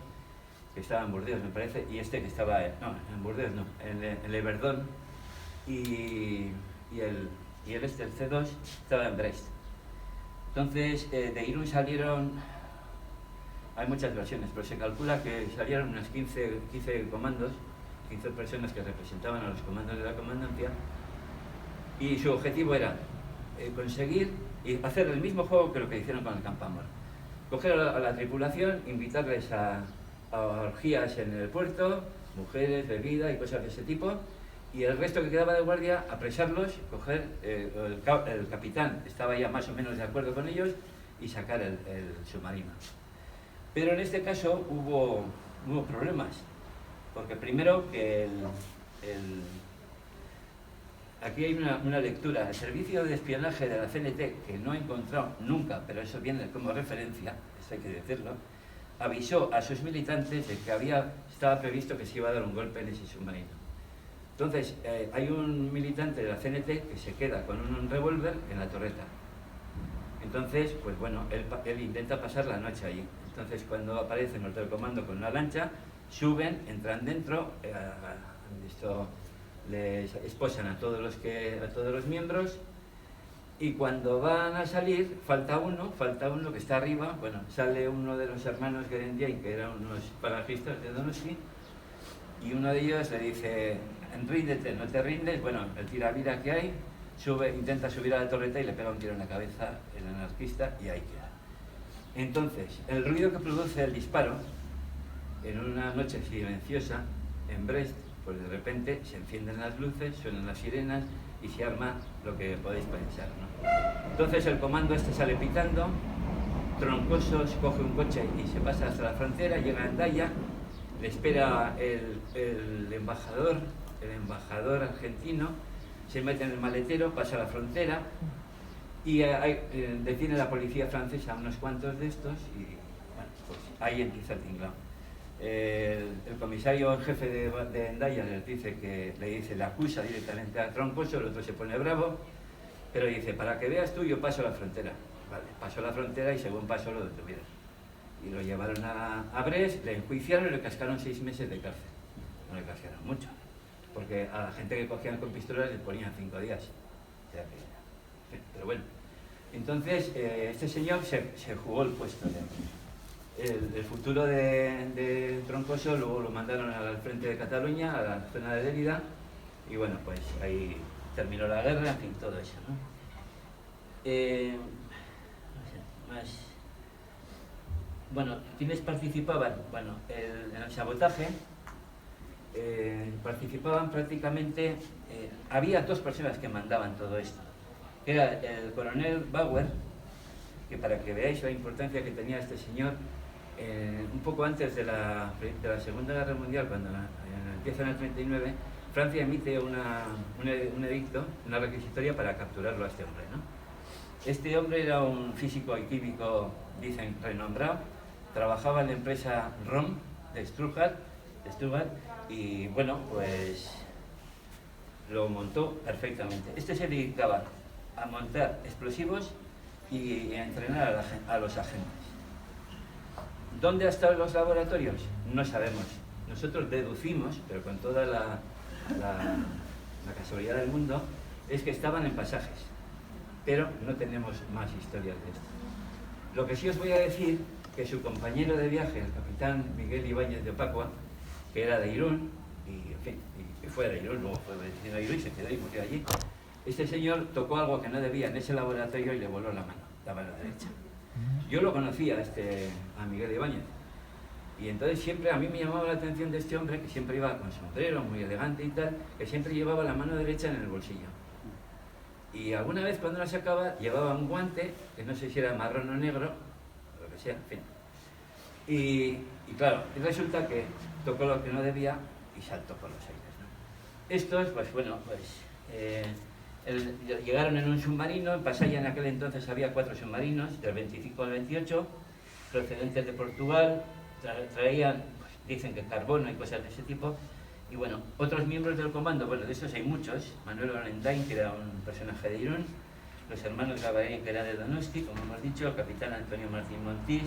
Speaker 7: que estaba en Burdeos, me parece, y este que estaba, no, en Burdeos no, en Le Verdon, y el C2 estaba en Brest. Entonces, de Irún salieron, hay muchas versiones, pero se calcula que salieron unas 15 comandos, 15 personas que representaban a los comandos de la comandancia, y su objetivo era conseguir y hacer el mismo juego que lo que hicieron con el Campo Amor. Coger a la tripulación, invitarles a orgías en el puerto, mujeres, bebida y cosas de ese tipo, y el resto que quedaba de guardia, apresarlos, coger, el capitán estaba ya más o menos de acuerdo con ellos, y sacar el submarino. Pero en este caso hubo problemas, porque primero que aquí hay una lectura. El servicio de espionaje de la CNT, que no he encontrado nunca, pero eso viene como referencia, eso hay que decirlo, avisó a sus militantes de que estaba previsto que se iba a dar un golpe en ese submarino. Entonces, hay un militante de la CNT que se queda con un revólver en la torreta. Entonces, pues bueno, él intenta pasar la noche allí. Entonces, cuando aparece el norte del comando con una lancha, suben, entran dentro, les esposan a todos los miembros, y cuando van a salir, falta uno que está arriba. Bueno, sale uno de los hermanos Gerendiain, que eran unos falangistas de Donosti, y uno de ellos le dice, ríndete, no te rindes. Bueno, el tiravira que hay, intenta subir a la torreta y le pega un tiro en la cabeza el anarquista, y ahí queda. Entonces, el ruido que produce el disparo, en una noche silenciosa, en Brest, pues de repente se encienden las luces, suenan las sirenas y se arma lo que podéis pensar, ¿no? Entonces el comando sale pitando, Troncosos coge un coche y se pasa hasta la frontera, llega a Hendaya, le espera el embajador argentino, se mete en el maletero, pasa la frontera y detiene la policía francesa a unos cuantos de estos, y bueno, pues ahí empieza el tinglao. El comisario en jefe de Hendaya le acusa directamente a Troncoso, el otro se pone bravo, pero dice, para que veas tú, yo paso la frontera. Vale, pasó la frontera y según pasó lo detuvieron. Y lo llevaron a Brest, le enjuiciaron y le cascaron 6 meses de cárcel. No le cascaron mucho, porque a la gente que cogían con pistolas les ponían 5 días. O sea que, pero bueno, entonces este señor se jugó el puesto. El futuro de Troncoso luego lo mandaron al frente de Cataluña, a la zona de Lérida, y bueno, pues ahí terminó la guerra, en fin, todo eso, ¿no? No sé, más. Bueno, ¿quiénes participaban? Bueno, en el sabotaje participaban prácticamente, había 2 personas que mandaban todo esto. Era el coronel Bauer, que para que veáis la importancia que tenía este señor, un poco antes de la Segunda Guerra Mundial, cuando empieza en el 39, Francia emite un edicto, una requisitoria para capturarlo a este hombre, ¿no? Este hombre era un físico y químico, dicen, renombrado, trabajaba en la empresa ROM de Stuttgart, y bueno, pues lo montó perfectamente. Este se dedicaba a montar explosivos y a entrenar a los agentes. ¿Dónde han estado los laboratorios? No sabemos. Nosotros deducimos, pero con toda la casualidad del mundo, es que estaban en Pasajes, pero no tenemos más historias de esto. Lo que sí os voy a decir que su compañero de viaje, el capitán Miguel Ibáñez de Opacua, que era de Irún, y en fin, y fue de Irún, luego fue vecino de Irún y se quedó y murió allí. Este señor tocó algo que no debía en ese laboratorio y le voló la mano derecha. Yo lo conocía a Miguel Ibáñez. Y entonces siempre a mí me llamaba la atención de este hombre, que siempre iba con sombrero, muy elegante y tal, que siempre llevaba la mano derecha en el bolsillo. Y alguna vez cuando la sacaba llevaba un guante, que no sé si era marrón o negro, o lo que sea, en fin. Y claro, y resulta que tocó lo que no debía y saltó por los aires, ¿no? Estos, pues bueno, llegaron en un submarino. En Pasaia en aquel entonces había 4 submarinos, del 25 al 28, procedentes de Portugal. Traían, pues, dicen que carbono y cosas de ese tipo. Y bueno, otros miembros del comando, bueno, de esos hay muchos. Manuel Orendain, que era un personaje de Irún, los hermanos Gabarén, que era de Donosti, como hemos dicho, el capitán Antonio Martín Montís,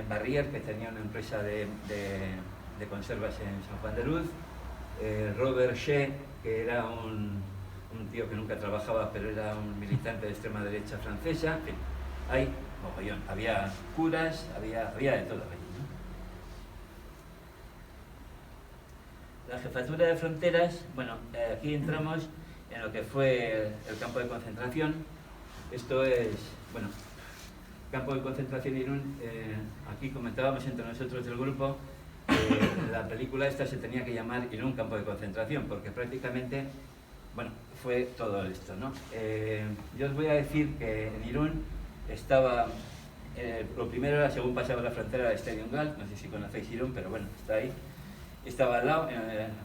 Speaker 7: Barrier, que tenía una empresa de conservas en San Juan de Luz, Robert Shea, que era un tío que nunca trabajaba, pero era un militante de extrema derecha francesa. En fin, hay mogollón, había curas, había de todo allí, ¿no? La jefatura de fronteras, bueno, aquí entramos en lo que fue el campo de concentración. Esto es, bueno, campo de concentración Irún. Aquí comentábamos entre nosotros del grupo, la película esta se tenía que llamar Irún campo de concentración, porque prácticamente, bueno, fue todo esto, ¿no? Yo os voy a decir que en Irún estaba, lo primero era, según pasaba la frontera, el Stadium Gal, no sé si conocéis Irún, pero bueno, está ahí. Estaba al lado.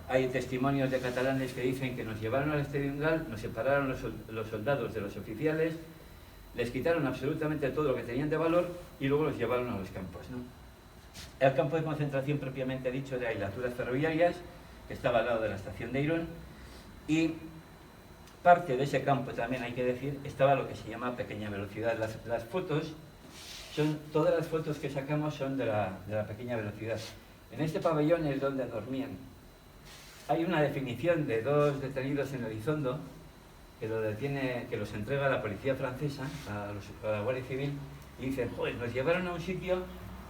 Speaker 7: Hay testimonios de catalanes que dicen que nos llevaron al Stadium Gal, nos separaron los soldados de los oficiales, les quitaron absolutamente todo lo que tenían de valor y luego los llevaron a los campos, ¿no? El campo de concentración propiamente dicho era Hilaturas Ferroviarias, que estaba al lado de la estación de Irún, y parte de ese campo, también hay que decir, estaba lo que se llama pequeña velocidad. Las fotos, todas las fotos que sacamos son de la pequeña velocidad. En este pabellón es donde dormían. Hay una definición de 2 detenidos en Elizondo que los entrega a la policía francesa, a la Guardia Civil, y dicen, joder, nos llevaron a un sitio,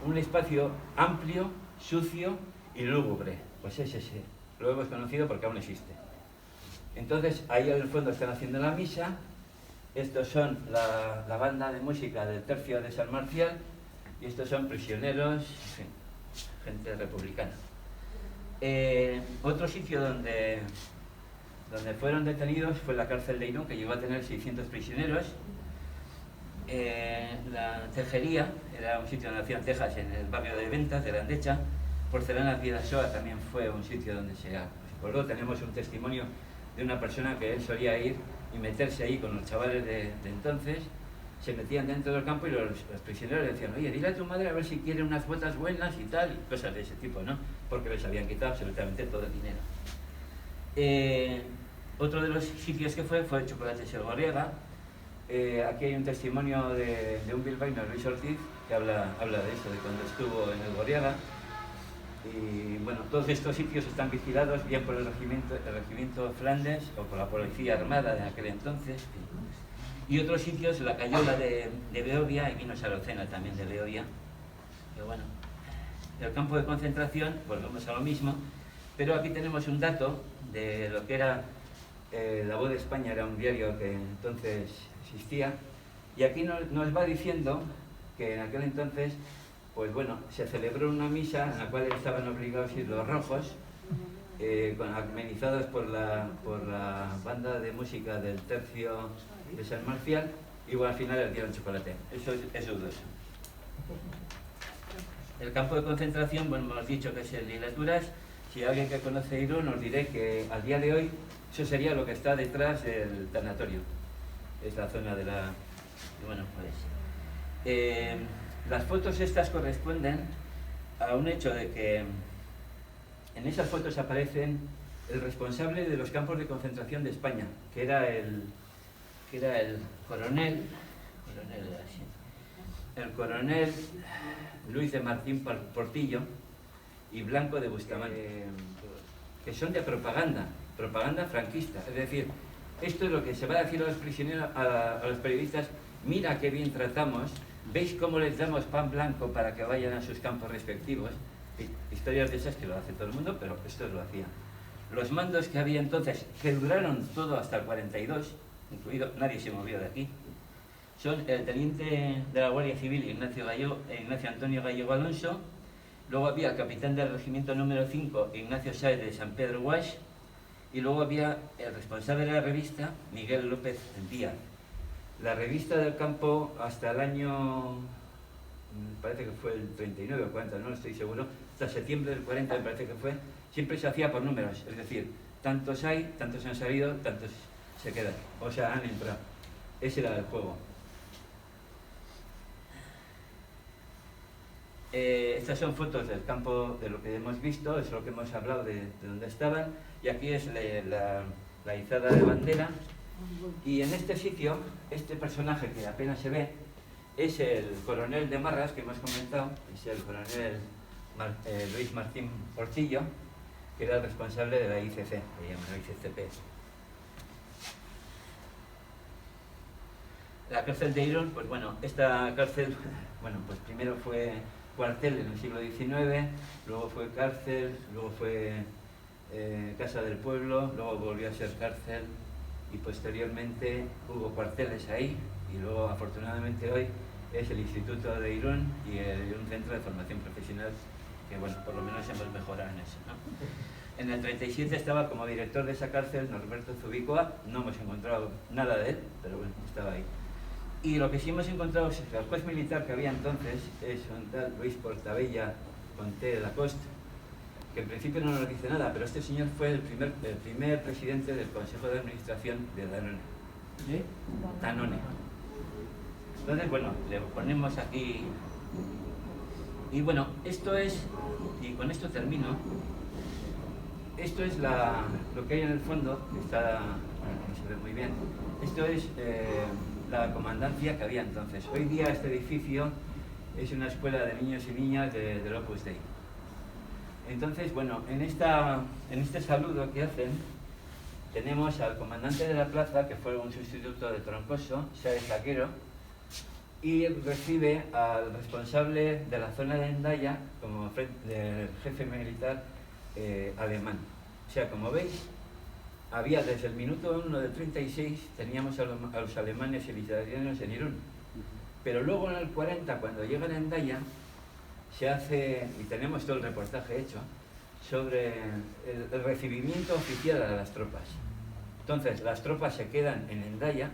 Speaker 7: un espacio amplio, sucio y lúgubre. Pues es ese, lo hemos conocido porque aún existe. Entonces, ahí en el fondo están haciendo la misa. Estos son la banda de música del tercio de San Marcial, y estos son prisioneros, en fin, gente republicana. Otro sitio donde fueron detenidos fue la cárcel de Irún, que llegó a tener 600 prisioneros. La tejería era un sitio donde hacían tejas en el barrio de Ventas, de la Andecha. Porcelanas Vidasoa también fue un sitio donde se acordó. Tenemos un testimonio de una persona que él solía ir y meterse ahí con los chavales de entonces. Se metían dentro del campo y los prisioneros le decían, oye, dile a tu madre a ver si quiere unas botas buenas y tal, y cosas de ese tipo, ¿no? Porque les habían quitado absolutamente todo el dinero. Otro de los sitios que fue Chocolates El Gorriaga. Aquí hay un testimonio de un bilbaíno, Luis Ortiz, que habla de eso, de cuando estuvo en El Gorriaga. Y bueno, todos estos sitios están vigilados bien por el regimiento Flandes o por la policía armada de aquel entonces. Y otros sitios, la Cayola de Beovia, y Vinos Arocena también de Beovia. Pero bueno, el campo de concentración, volvemos a lo mismo, pero aquí tenemos un dato de lo que era La Voz de España, era un diario que entonces existía, y aquí nos va diciendo que en aquel entonces, pues bueno, se celebró una misa en la cual estaban obligados a ir los rojos, amenizados por la banda de música del tercio de San Marcial, y bueno, al final les dieron chocolate. Eso es dudoso. El campo de concentración, bueno, hemos dicho que es el de Hilaturas. Si alguien que conoce Irún, os diré que al día de hoy eso sería lo que está detrás del tanatorio. Es la zona de la... Bueno, pues... las fotos estas corresponden a un hecho de que en esas fotos aparecen el responsable de los campos de concentración de España, que era el coronel Luis de Martín Portillo y Blanco de Bustamante, que son de propaganda franquista. Es decir, esto es lo que se va a decir a los prisioneros, a los periodistas: mira qué bien tratamos ¿Veis cómo les damos pan blanco para que vayan a sus campos respectivos? Historias de esas que lo hace todo el mundo, pero esto lo hacía. Los mandos que había entonces, que duraron todo hasta el 42, incluido, nadie se movió de aquí, son el teniente de la Guardia Civil Ignacio Antonio Gallego Alonso, luego había el capitán del regimiento número 5 Ignacio Sáez de San Pedro Guaix, y luego había el responsable de la revista Miguel López Díaz. La revista del campo hasta el año, parece que fue el 39 o 40, no estoy seguro, hasta septiembre del 40 me parece que fue, siempre se hacía por números, es decir, tantos hay, tantos han salido, tantos se quedan, o sea, han entrado. Ese era el juego. Estas son fotos del campo, de lo que hemos visto, es lo que hemos hablado de dónde estaban, y aquí es la izada de bandera, y en este sitio, este personaje que apenas se ve, es el coronel de Marras que hemos comentado, es el coronel Luis Martín Portillo, que era el responsable de la ICC, que llaman la ICCP. La cárcel de Irún, pues bueno, esta cárcel, bueno, pues primero fue cuartel en el siglo XIX, luego fue cárcel, luego fue casa del pueblo, luego volvió a ser cárcel y posteriormente hubo cuarteles ahí y luego afortunadamente hoy es el Instituto de Irún y un centro de formación profesional que bueno, por lo menos hemos mejorado en eso, ¿no? En el 37 estaba como director de esa cárcel Norberto Zubicoa, no hemos encontrado nada de él, pero bueno, estaba ahí. Y lo que sí hemos encontrado es que el juez militar que había entonces es un tal Luis Portabella Conté de la Costa, que en principio no nos dice nada, pero este señor fue el primer presidente del Consejo de Administración de Danone. ¿Sí? Danone. Entonces, bueno, le ponemos aquí. Y bueno, esto es, y con esto termino, esto es lo que hay en el fondo, que está, no se ve muy bien, esto es la comandancia que había entonces. Hoy día este edificio es una escuela de niños y niñas del Opus Dei. Entonces, bueno, en este saludo que hacen, tenemos al comandante de la plaza, que fue un sustituto de Troncoso, Sáez Laquero, y recibe al responsable de la zona de Hendaya como jefe militar alemán. O sea, como veis, había desde el minuto 1 del 36, teníamos a los alemanes y italianos en Irún. Pero luego en el 40, cuando llegan a Hendaya, se hace, y tenemos todo el reportaje hecho, sobre el recibimiento oficial a las tropas. Entonces, las tropas se quedan en Hendaya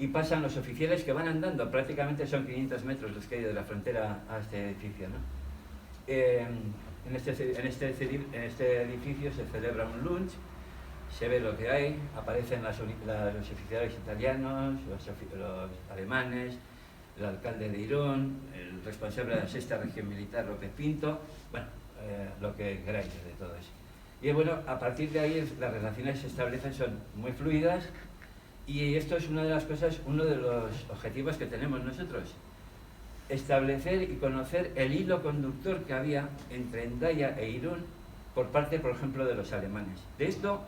Speaker 7: y pasan los oficiales que van andando, prácticamente son 500 metros los que hay de la frontera a este edificio, ¿no? En este edificio se celebra un lunch, se ve lo que hay, aparecen los oficiales italianos, los alemanes, el alcalde de Irún, el responsable de la 6ª Región Militar, López Pinto, bueno, lo que queráis de todo eso. Y bueno, a partir de ahí las relaciones que se establecen son muy fluidas y esto es una de las cosas, uno de los objetivos que tenemos nosotros, establecer y conocer el hilo conductor que había entre Hendaya e Irún por parte, por ejemplo, de los alemanes. De esto,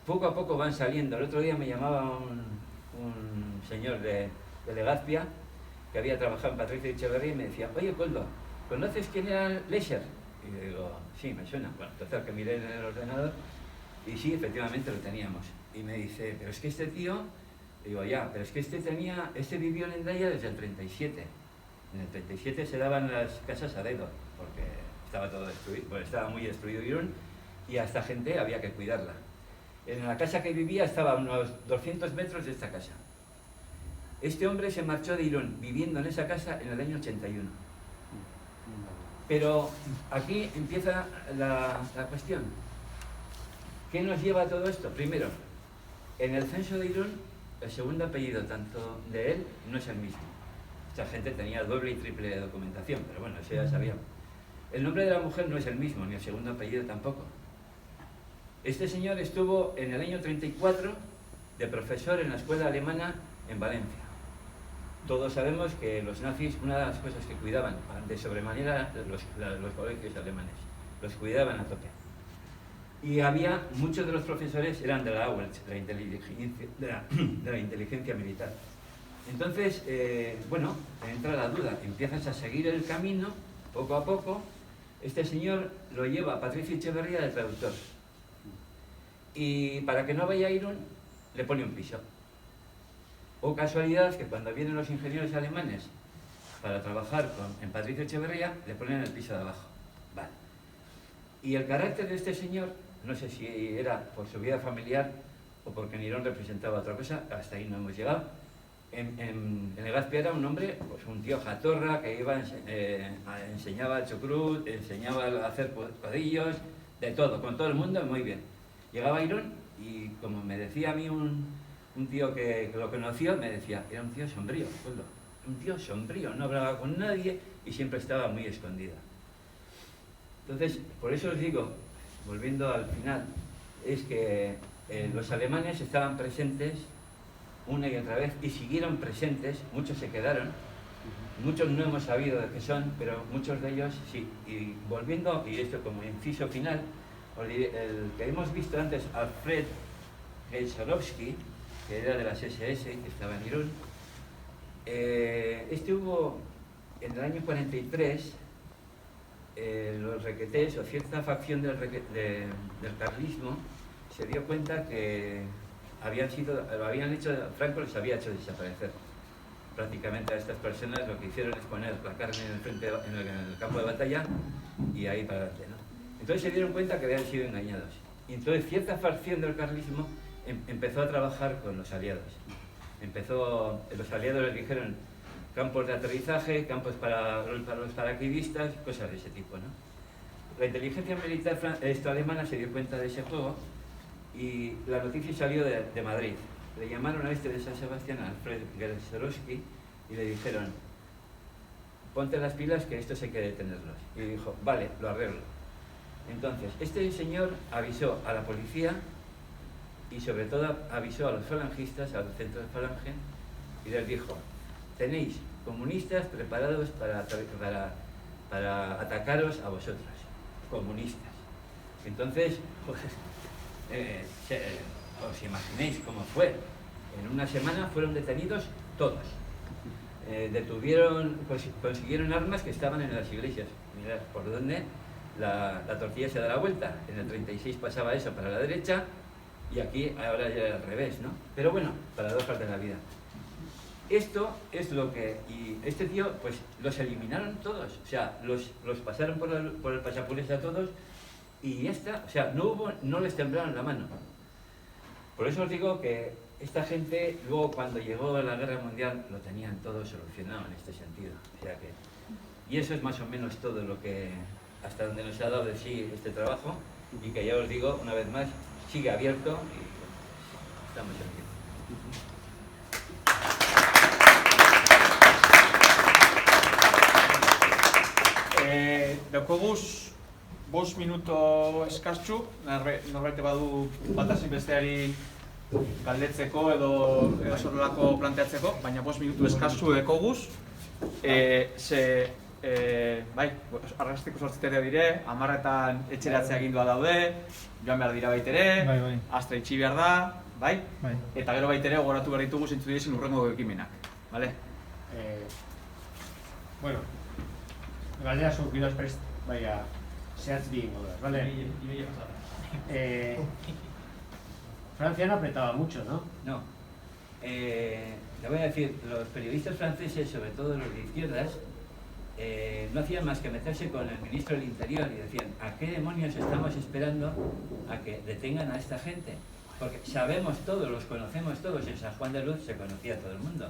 Speaker 7: poco a poco van saliendo. El otro día me llamaba un señor de Legazpia, que había trabajado en Patricia Echeverría, y me decía, oye, Coldo, ¿conoces quién era Lescher? Y le digo, sí, me suena. Bueno, total, que miré en el ordenador y sí, efectivamente lo teníamos. Y me dice, pero es que este tío, digo, ya, pero es que este vivió en Hendaya desde el 37. En el 37 se daban las casas a dedo, porque estaba todo destruido, pues estaba muy destruido Irún y a esta gente había que cuidarla. En la casa que vivía estaba a unos 200 metros de esta casa. Este hombre se marchó de Irún viviendo en esa casa en el año 81. Pero aquí empieza la cuestión. ¿Qué nos lleva a todo esto? Primero, en el censo de Irún, el segundo apellido tanto de él no es el mismo. Esta gente tenía doble y triple documentación, pero bueno, eso ya sabíamos. El nombre de la mujer no es el mismo, ni el segundo apellido tampoco. Este señor estuvo en el año 34 de profesor en la escuela alemana en Valencia. Todos sabemos que los nazis, una de las cosas que cuidaban de sobremanera los colegios alemanes, los cuidaban a tope. Y había, muchos de los profesores eran de la AWELT, de la inteligencia militar. Entonces, bueno, entra la duda, empiezas a seguir el camino, poco a poco, este señor lo lleva a Patricio Echeverría de traductor. Y para que no vaya a Irún, le pone un piso. O casualidad que cuando vienen los ingenieros alemanes para trabajar en Patricio Echeverría, le ponen el piso de abajo. Vale. Y el carácter de este señor, no sé si era por su vida familiar o porque Nirón representaba otra cosa, hasta ahí no hemos llegado. En Legazpi era un hombre, pues un tío jatorra que iba, enseñaba el chucrut, enseñaba a hacer codillos, de todo, con todo el mundo, muy bien. Llegaba a Irún y como me decía a mí un tío que lo conoció, me decía, era un tío sombrío, pueblo, un tío sombrío, no hablaba con nadie y siempre estaba muy escondida. Entonces, por eso os digo, volviendo al final, es que los alemanes estaban presentes una y otra vez y siguieron presentes, muchos se quedaron, muchos no hemos sabido de qué son, pero muchos de ellos sí. Y volviendo, y esto como inciso final, os diré, el que hemos visto antes, Alfred Gelsorowski, que era de las SS, que estaba en Irún, este hubo en el año 43, los requetés o cierta facción del carlismo se dio cuenta que Franco les había hecho desaparecer. Prácticamente a estas personas lo que hicieron es poner la carne en el campo de batalla y ahí para adelante, ¿no? Entonces se dieron cuenta que habían sido engañados. Y entonces cierta facción del carlismo empezó a trabajar con los aliados. Los aliados les dijeron campos de aterrizaje, campos para los paracaidistas, cosas de ese tipo, ¿no? La inteligencia militar alemana se dio cuenta de ese juego y la noticia salió de Madrid. Le llamaron a este de San Sebastián, a Alfred Gelsorowski, y le dijeron, ponte las pilas que estos hay que detenerlos. Y dijo, vale, lo arreglo. Entonces, este señor avisó a la policía y sobre todo avisó a los falangistas, a los centros de falange, y les dijo, tenéis comunistas preparados para atacaros a vosotros, comunistas. Entonces, pues, os imaginéis cómo fue. En una semana fueron detenidos todos. Consiguieron armas que estaban en las iglesias. Mirad por dónde la tortilla se da la vuelta. En el 36 pasaba eso para la derecha y aquí ahora ya al revés, ¿no? Pero bueno, paradojas de la vida. Esto es lo que... Y este tío, pues los eliminaron todos. O sea, los pasaron por el pasapules a todos y ya está. O sea, no les temblaron la mano. Por eso os digo que esta gente, luego cuando llegó la Guerra Mundial, lo tenían todo solucionado en este sentido. O sea que, y eso es más o menos todo lo que, hasta donde nos ha dado de sí este trabajo, y que ya os digo, una vez más, sigue abierto y estamos aquí.
Speaker 1: Daukaguz 5 minuto eskastxu, norbait badu batazik besteari galdetzeko edo zorrelako planteatzeko, baina 5 minutu eskastxu dekoguz. Bai, argaztiko sortzetea dire, 10etan etxeratzea agindua daude, joan behar dira baitere, astra itxi behar da, bai? Eta gero baitere gogoratu behar ditugu zeintzu direzin urrengo ekimenak, bale?
Speaker 5: Bueno, galdera surgidos prest, vaya, seats bien, ¿vale? Francia no apretaba mucho, ¿no?
Speaker 7: No. Le voy a decir, los periodistas franceses, sobre todo los de izquierdas, no hacían más que meterse con el ministro del Interior y decían, ¿a qué demonios estamos esperando a que detengan a esta gente? Porque sabemos todos, los conocemos todos, en San Juan de Luz se conocía todo el mundo.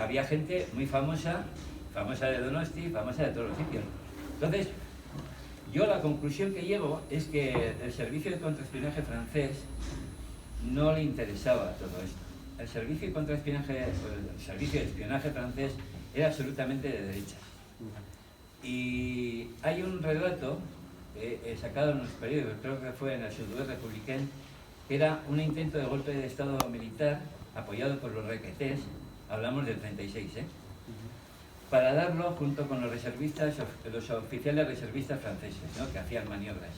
Speaker 7: Había gente muy famosa de Donosti, famosa de todos los sitios. Entonces, yo la conclusión que llego es que el servicio de contraespionaje francés no le interesaba todo esto. El servicio de espionaje francés era absolutamente de derechas. Y hay un relato sacado en los periódicos, creo que fue en el Sud-Ouest Républicain, que era un intento de golpe de Estado militar apoyado por los requetés, hablamos del 36, para darlo junto con los reservistas, los oficiales reservistas franceses, ¿no?, que hacían maniobras.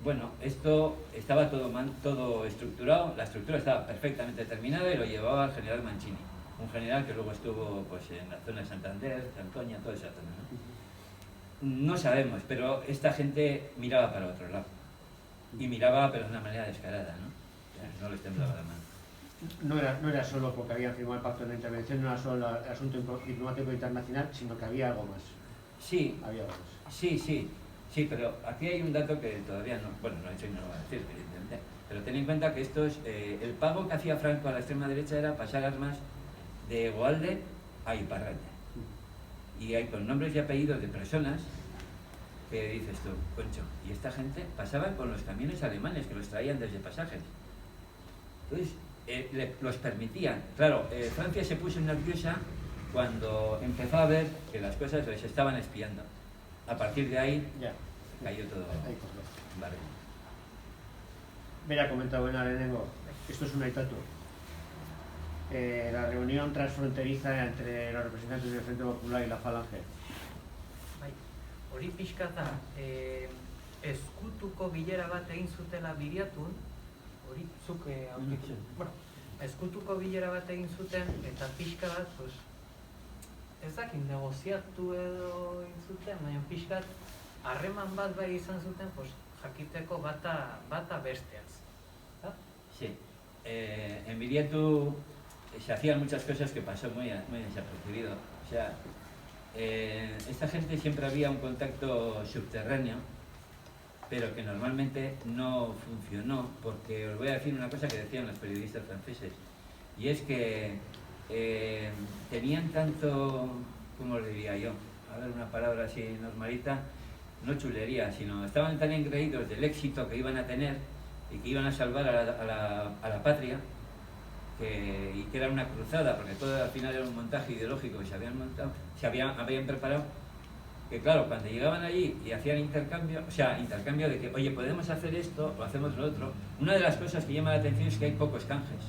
Speaker 7: Bueno, esto estaba todo estructurado, la estructura estaba perfectamente terminada y lo llevaba el general Mancini. un general que luego estuvo pues, en la zona de Santander, Santoña, toda esa zona, ¿no? No sabemos, pero esta gente miraba para otro lado. Y miraba, pero de una manera descarada, ¿no? O sea, no les temblaba la mano.
Speaker 5: No era solo porque habían firmado el pacto de la intervención, no era solo el asunto diplomático internacional, sino que había algo más.
Speaker 7: Sí,
Speaker 5: Había algo más.
Speaker 7: sí, pero aquí hay un dato que todavía no, bueno, no he hecho y no lo voy a decir, evidentemente, pero ten en cuenta que el pago que hacía Franco a la extrema derecha era pasar armas de Egualde a Iparralde. Y hay con nombres y apellidos de personas que dices tú, concho, y esta gente pasaba con los camiones alemanes que los traían desde pasajes. Entonces, los permitían. Claro, Francia se puso nerviosa cuando empezó a ver que las cosas les estaban espiando. A partir de ahí,
Speaker 5: Ya.
Speaker 7: cayó todo.
Speaker 5: Ahí corrió.
Speaker 7: Vale.
Speaker 5: Mira, comentaba en Arenengo, esto es un aitatu. La reunión transfronteriza entre los representantes del Frente Popular y la Falange.
Speaker 2: Bai, hori pixka da, eskutuko bilera bat egin zutela Biriatun, hori zuk aurkitu. Bueno, eskutuko bilera bat egin zuten, eta pixka bat, pues, ez dakit negoziatu edo egin zuten, baina pixkat harreman bat bai izan zuten, pues, jakiteko bata besteaz.
Speaker 7: Sí, en Viriatu se hacían muchas cosas que pasó muy desapercibido. O sea, esta gente siempre había un contacto subterráneo, pero que normalmente no funcionó, porque os voy a decir una cosa que decían los periodistas franceses, y es que tenían tanto, ¿cómo os diría yo? A ver, una palabra así normalita, no chulería, sino estaban tan engreídos del éxito que iban a tener y que iban a salvar a la patria, y que era una cruzada, porque todo al final era un montaje ideológico que se habían montado, habían preparado, que claro, cuando llegaban allí y hacían intercambio de que, oye, podemos hacer esto o hacemos lo otro, una de las cosas que llama la atención es que hay pocos canjes.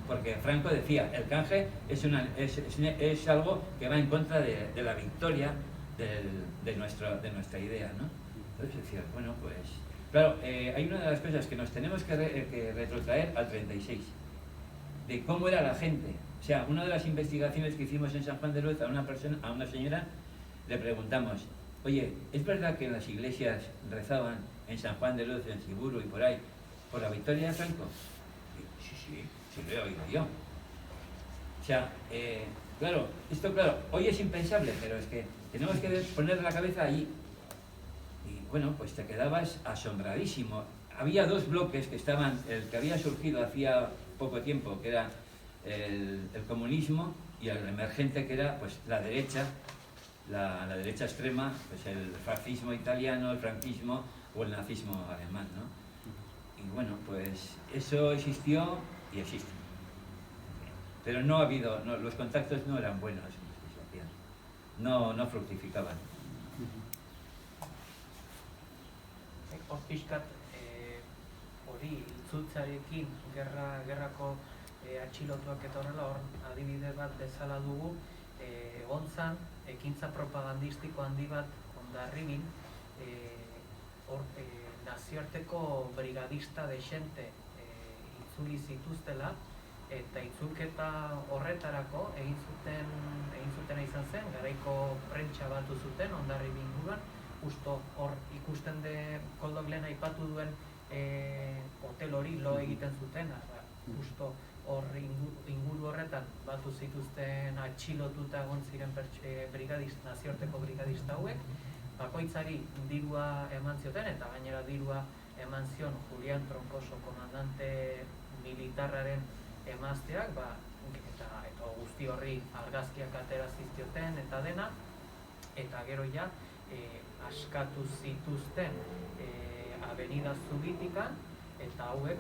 Speaker 7: Porque Franco decía, el canje es algo que va en contra de la victoria de nuestra idea, ¿no? Entonces decía, bueno, pues... Claro, hay una de las cosas que nos tenemos que retrotraer al 36, de cómo era la gente. O sea, una de las investigaciones que hicimos en San Juan de Luz a una señora, le preguntamos, oye, ¿es verdad que en las iglesias rezaban en San Juan de Luz, en Siburu y por ahí, por la victoria de Franco? Sí, lo he oído yo. O sea, claro, hoy es impensable, pero es que tenemos que poner la cabeza allí. Y bueno, pues te quedabas asombradísimo. Había dos bloques que estaban, el que había surgido hacía poco tiempo, que era el comunismo, y el emergente, que era pues la derecha, la derecha extrema, pues el fascismo italiano, el franquismo o el nazismo alemán, ¿no? Y bueno, pues eso existió y existe. Pero los contactos no eran buenos, no fructificaban.
Speaker 2: Hor pixkat, hori itzultzarekin gerrako atxilotuak eta horrela, hor adibide bat bezala dugu, egon zan, ekintza propagandistiko handi bat Hondarribin, hor nazioarteko brigadista desente itzuli zituztela, eta itzulketa horretarako egin zutena izan zen, garaiko prentsa batu zuten Hondarribin inguruan, justo hor ikusten de Koldo Glen aipatu duen hotel hori lo egiten zuten, justo hor inguru horretan batu zituzten atxilotuta egon ziren nazioarteko brigadista hauek, bakoitzari dirua eman zioten, eta gainera dirua eman zion Julián Troncoso komandante militarraren emazteak, eta guzti horri argazkiak atera zizkioten eta dena, eta gero ja askatu zituzten Avenida Zubitikan, eta hauek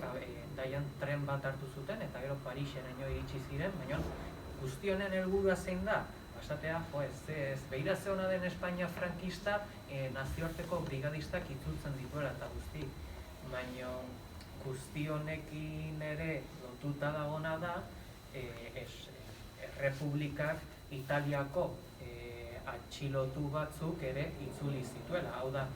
Speaker 2: daian tren bat hartu zuten, eta gero Pariseraino iritsi ziren, baina guzti honen helburua zein da? Esatea, ez behira ze ona den Espainia frankista nazioarteko brigadistak itzultzen dituela eta guzti, baina guzti honekin ere lotuta dagona da Errepublikak Italiako atxilotu batzuk ere itzuli zituela. Hau da,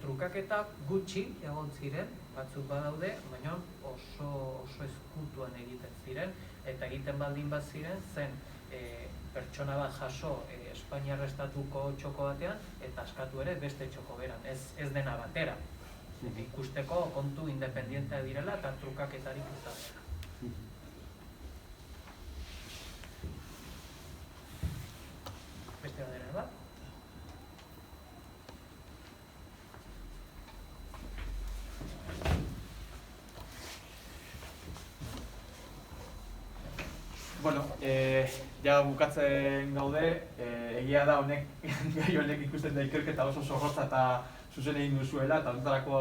Speaker 2: trukaketak gutxi egon ziren, batzuk badaude, baina oso eskutuan egiten ziren, eta egiten baldin bat ziren, zen pertsona bat jaso Espainiar estatuko txoko batean, eta askatu ere beste txoko beran, ez dena batera. Ikusteko kontu independientea direla eta trukaketarik ez da. Beste badera bat?
Speaker 1: Bueno, ja bukatzen gaude, egia da honek, gai honek ikusten da ikerketa oso zorrotza eta zuzen egin duzuela, eta horretarako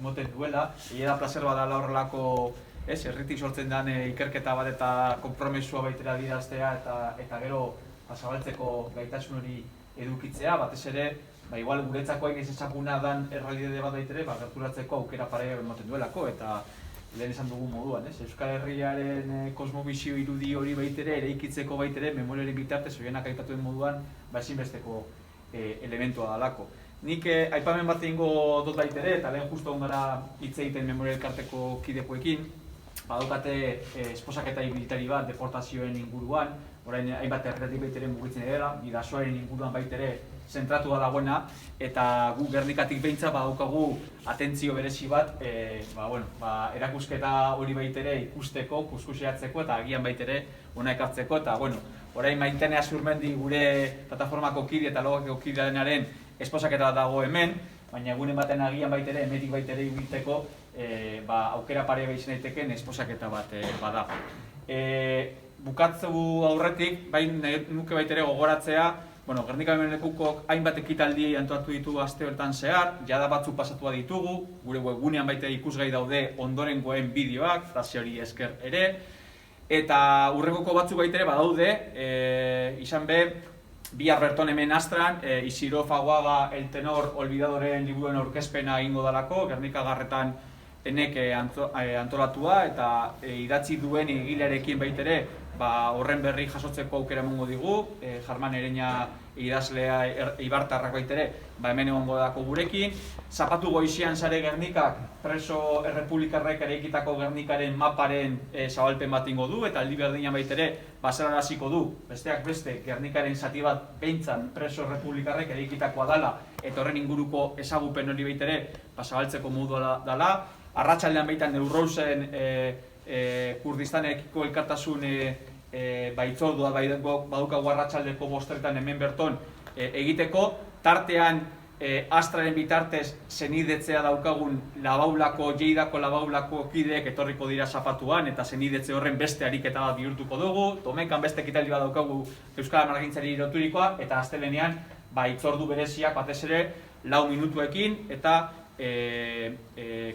Speaker 1: emoten duela. Egia da placer badala horrelako, herritik sortzen den ikerketa bat eta konpromesua baitera diraztea eta gero zabaltzeko gaitasun hori edukitzea, batez ere, igual guretzako hain ez ezaguna dan errealitate bat baitere, gerturatzeko aukera pare emoten duelako, eta lehen esan dugun moduan, Euskal Herriaren kosmobizio irudi hori baitere, eraikitzeko baitere, memoriaren bitartez, horienak aipatuen moduan, ezinbesteko elementua dalako. Nik aipamen bat egingo dut baitere, eta lehen justu ondara hitz egiten memoria elkarteko kidekoekin, badokate esposaketa ibilitari bat deportazioen inguruan, orain hainbat herritik baitere mugitzen dela, bidasoaren inguruan baitere zentratua dagoena, eta gu Gernikatik behintzat badaukagu atentzio berezi bat, erakusketa hori baitere ikusteko, kuskusiatzeko eta agian baitere hona ekartzeko, eta orain Maitane Azurmendi gure plataformako kide eta logako kidearen esposaketa dago hemen, baina egunen baten agian baitere, emetik baitere ibiltzeko aukera pare behizien daiteken esposaketa bat bada. Bukatzu aurretik, nuke baitere gogoratzea, Gernika Memorialekukok hainbat ekitaldi antolatu ditugu aste horretan zehar, jada batzuk pasatua ditugu, gure webgunean baitere ikusgai daude ondorengoen bideoak, frase hori esker ere, eta hurrengoko batzuk baitere badaude, izan be, bihar berton hemen astran, Isidro Faguaga El Tenor Olvidadoren liburuen aurkezpena egingo dalako, Gernika Garretan enek antolatua eta idatzi duen egilearekin baitere horren berri jasotzeko aukera emango digu, Jarman Ereña idazlea Eibartarrak baitere hemen egongo dako gurekin. Zapatu goizian sare Gernikak preso errepublikarrek eraikitako Gernikaren maparen zabalpen bat ingo du, eta aldi berdinan baitere bazararaziko du, besteak beste Gernikaren zati bat behintzat preso errepublikarrek eraikitakoa dala, eta horren inguruko ezagupen hori baitere zabaltzeko modua dala. Arratsaldean baitan Neurrousen Kurdistanekiko elkartasun baitzordua badukagu arratsaldeko 5:00 hemen berton egiteko, tartean Astraren bitartez zenidetzea daukagun Lleidako Labaulako kideek etorriko dira zapatuan, eta zenidetze horren beste ariketa bat bihurtuko dugu. Tomekan beste ekitaldi bat daukagu Euskal Margintzari loturikoa, eta astelehenean hitzordu bereziak batez ere 4 minutuekin eta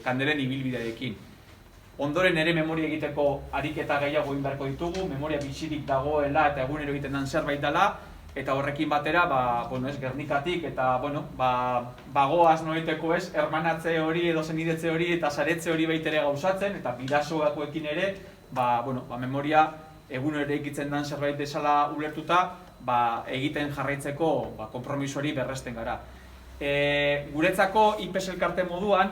Speaker 1: kandelen ibilbidearekin. Ondoren ere memoria egiteko ariketa gehiago egin beharko ditugu, memoria bizirik dagoela eta egunero egiten den zerbait dela, eta horrekin batera, Gernikatik eta bagoaz noiteko hermanatze hori edo zenidetze hori eta saretze hori baitere gauzatzen, eta bidasogakoekin ere, memoria egunero ere egitzen den zerbait desala ulertuta, egiten jarraitzeko konpromiso hori berresten gara. Guretzako IPES elkarte moduan,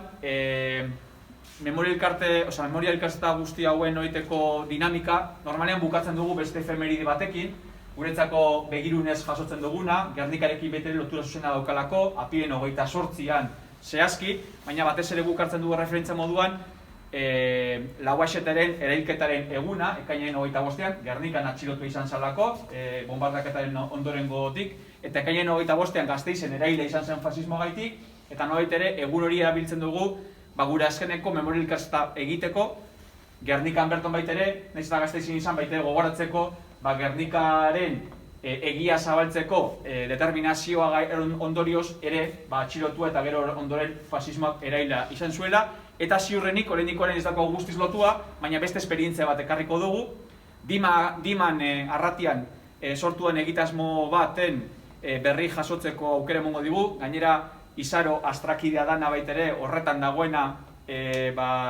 Speaker 1: memoria elkartzeta guzti hauen noiteko dinamika, normalean bukatzen dugu beste efemeride batekin, guretzako begirunez jasotzen duguna, Gernikarekin bete lotura zuzena daukalako, apiren 28an zehazki, baina batez ere bukartzen dugu referentzia moduan, Lauaxetaren erailketaren eguna, ekainaren 25an, Gernikan atxilotu izan zalako, bombardaketaren ondorengotik, eta ekainaren 25an Gasteizen eraila izan zen fasismo gaitik, eta nolait ere egun hori erabiltzen dugu gure azkeneko memoria elkartzeta egiteko, Gernikan berton baitere, nahiz eta Gasteizen izan baitere gogoratzeko, Gernikaren egia zabaltzeko determinazioa ondorioz ere atxilotua eta gero ondoren fasismoak eraila izan zuela, eta ziurrenik, oraindik ez dago guztiz lotua, baina beste esperientzia bat ekarriko dugu. Diman arratian sortuen egitasmo baten berri jasotzeko aukera emango digu, gainera Izaro Astrakidea dana baitere horretan dagoena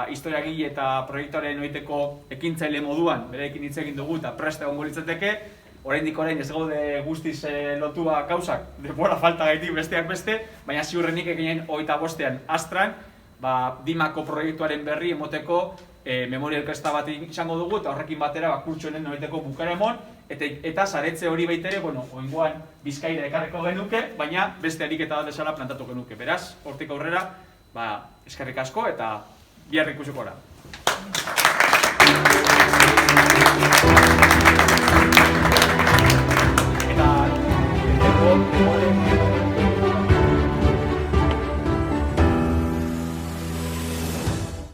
Speaker 1: historiagile eta proiektuaren oiteko ekintzaile moduan berekin hitz egin dugu eta prest egongo litzateke. Oraindik ez gaude guztiz lotua gauzak, denbora falta gaitik besteak beste, baina ziurrenik ekainaren 25an Astran Dimako proiektuaren berri emoteko memoria elkarrizketa bat izango dugu, eta horrekin batera kurtsoen nolaiteko bukaera emon, eta saretze hori baitere, oraingoan Bizkaira ekarriko genuke, baina beste ariketa bat bezala plantatu genuke. Beraz, hortik aurrera, eskerrik asko eta bihar ikusiko gara.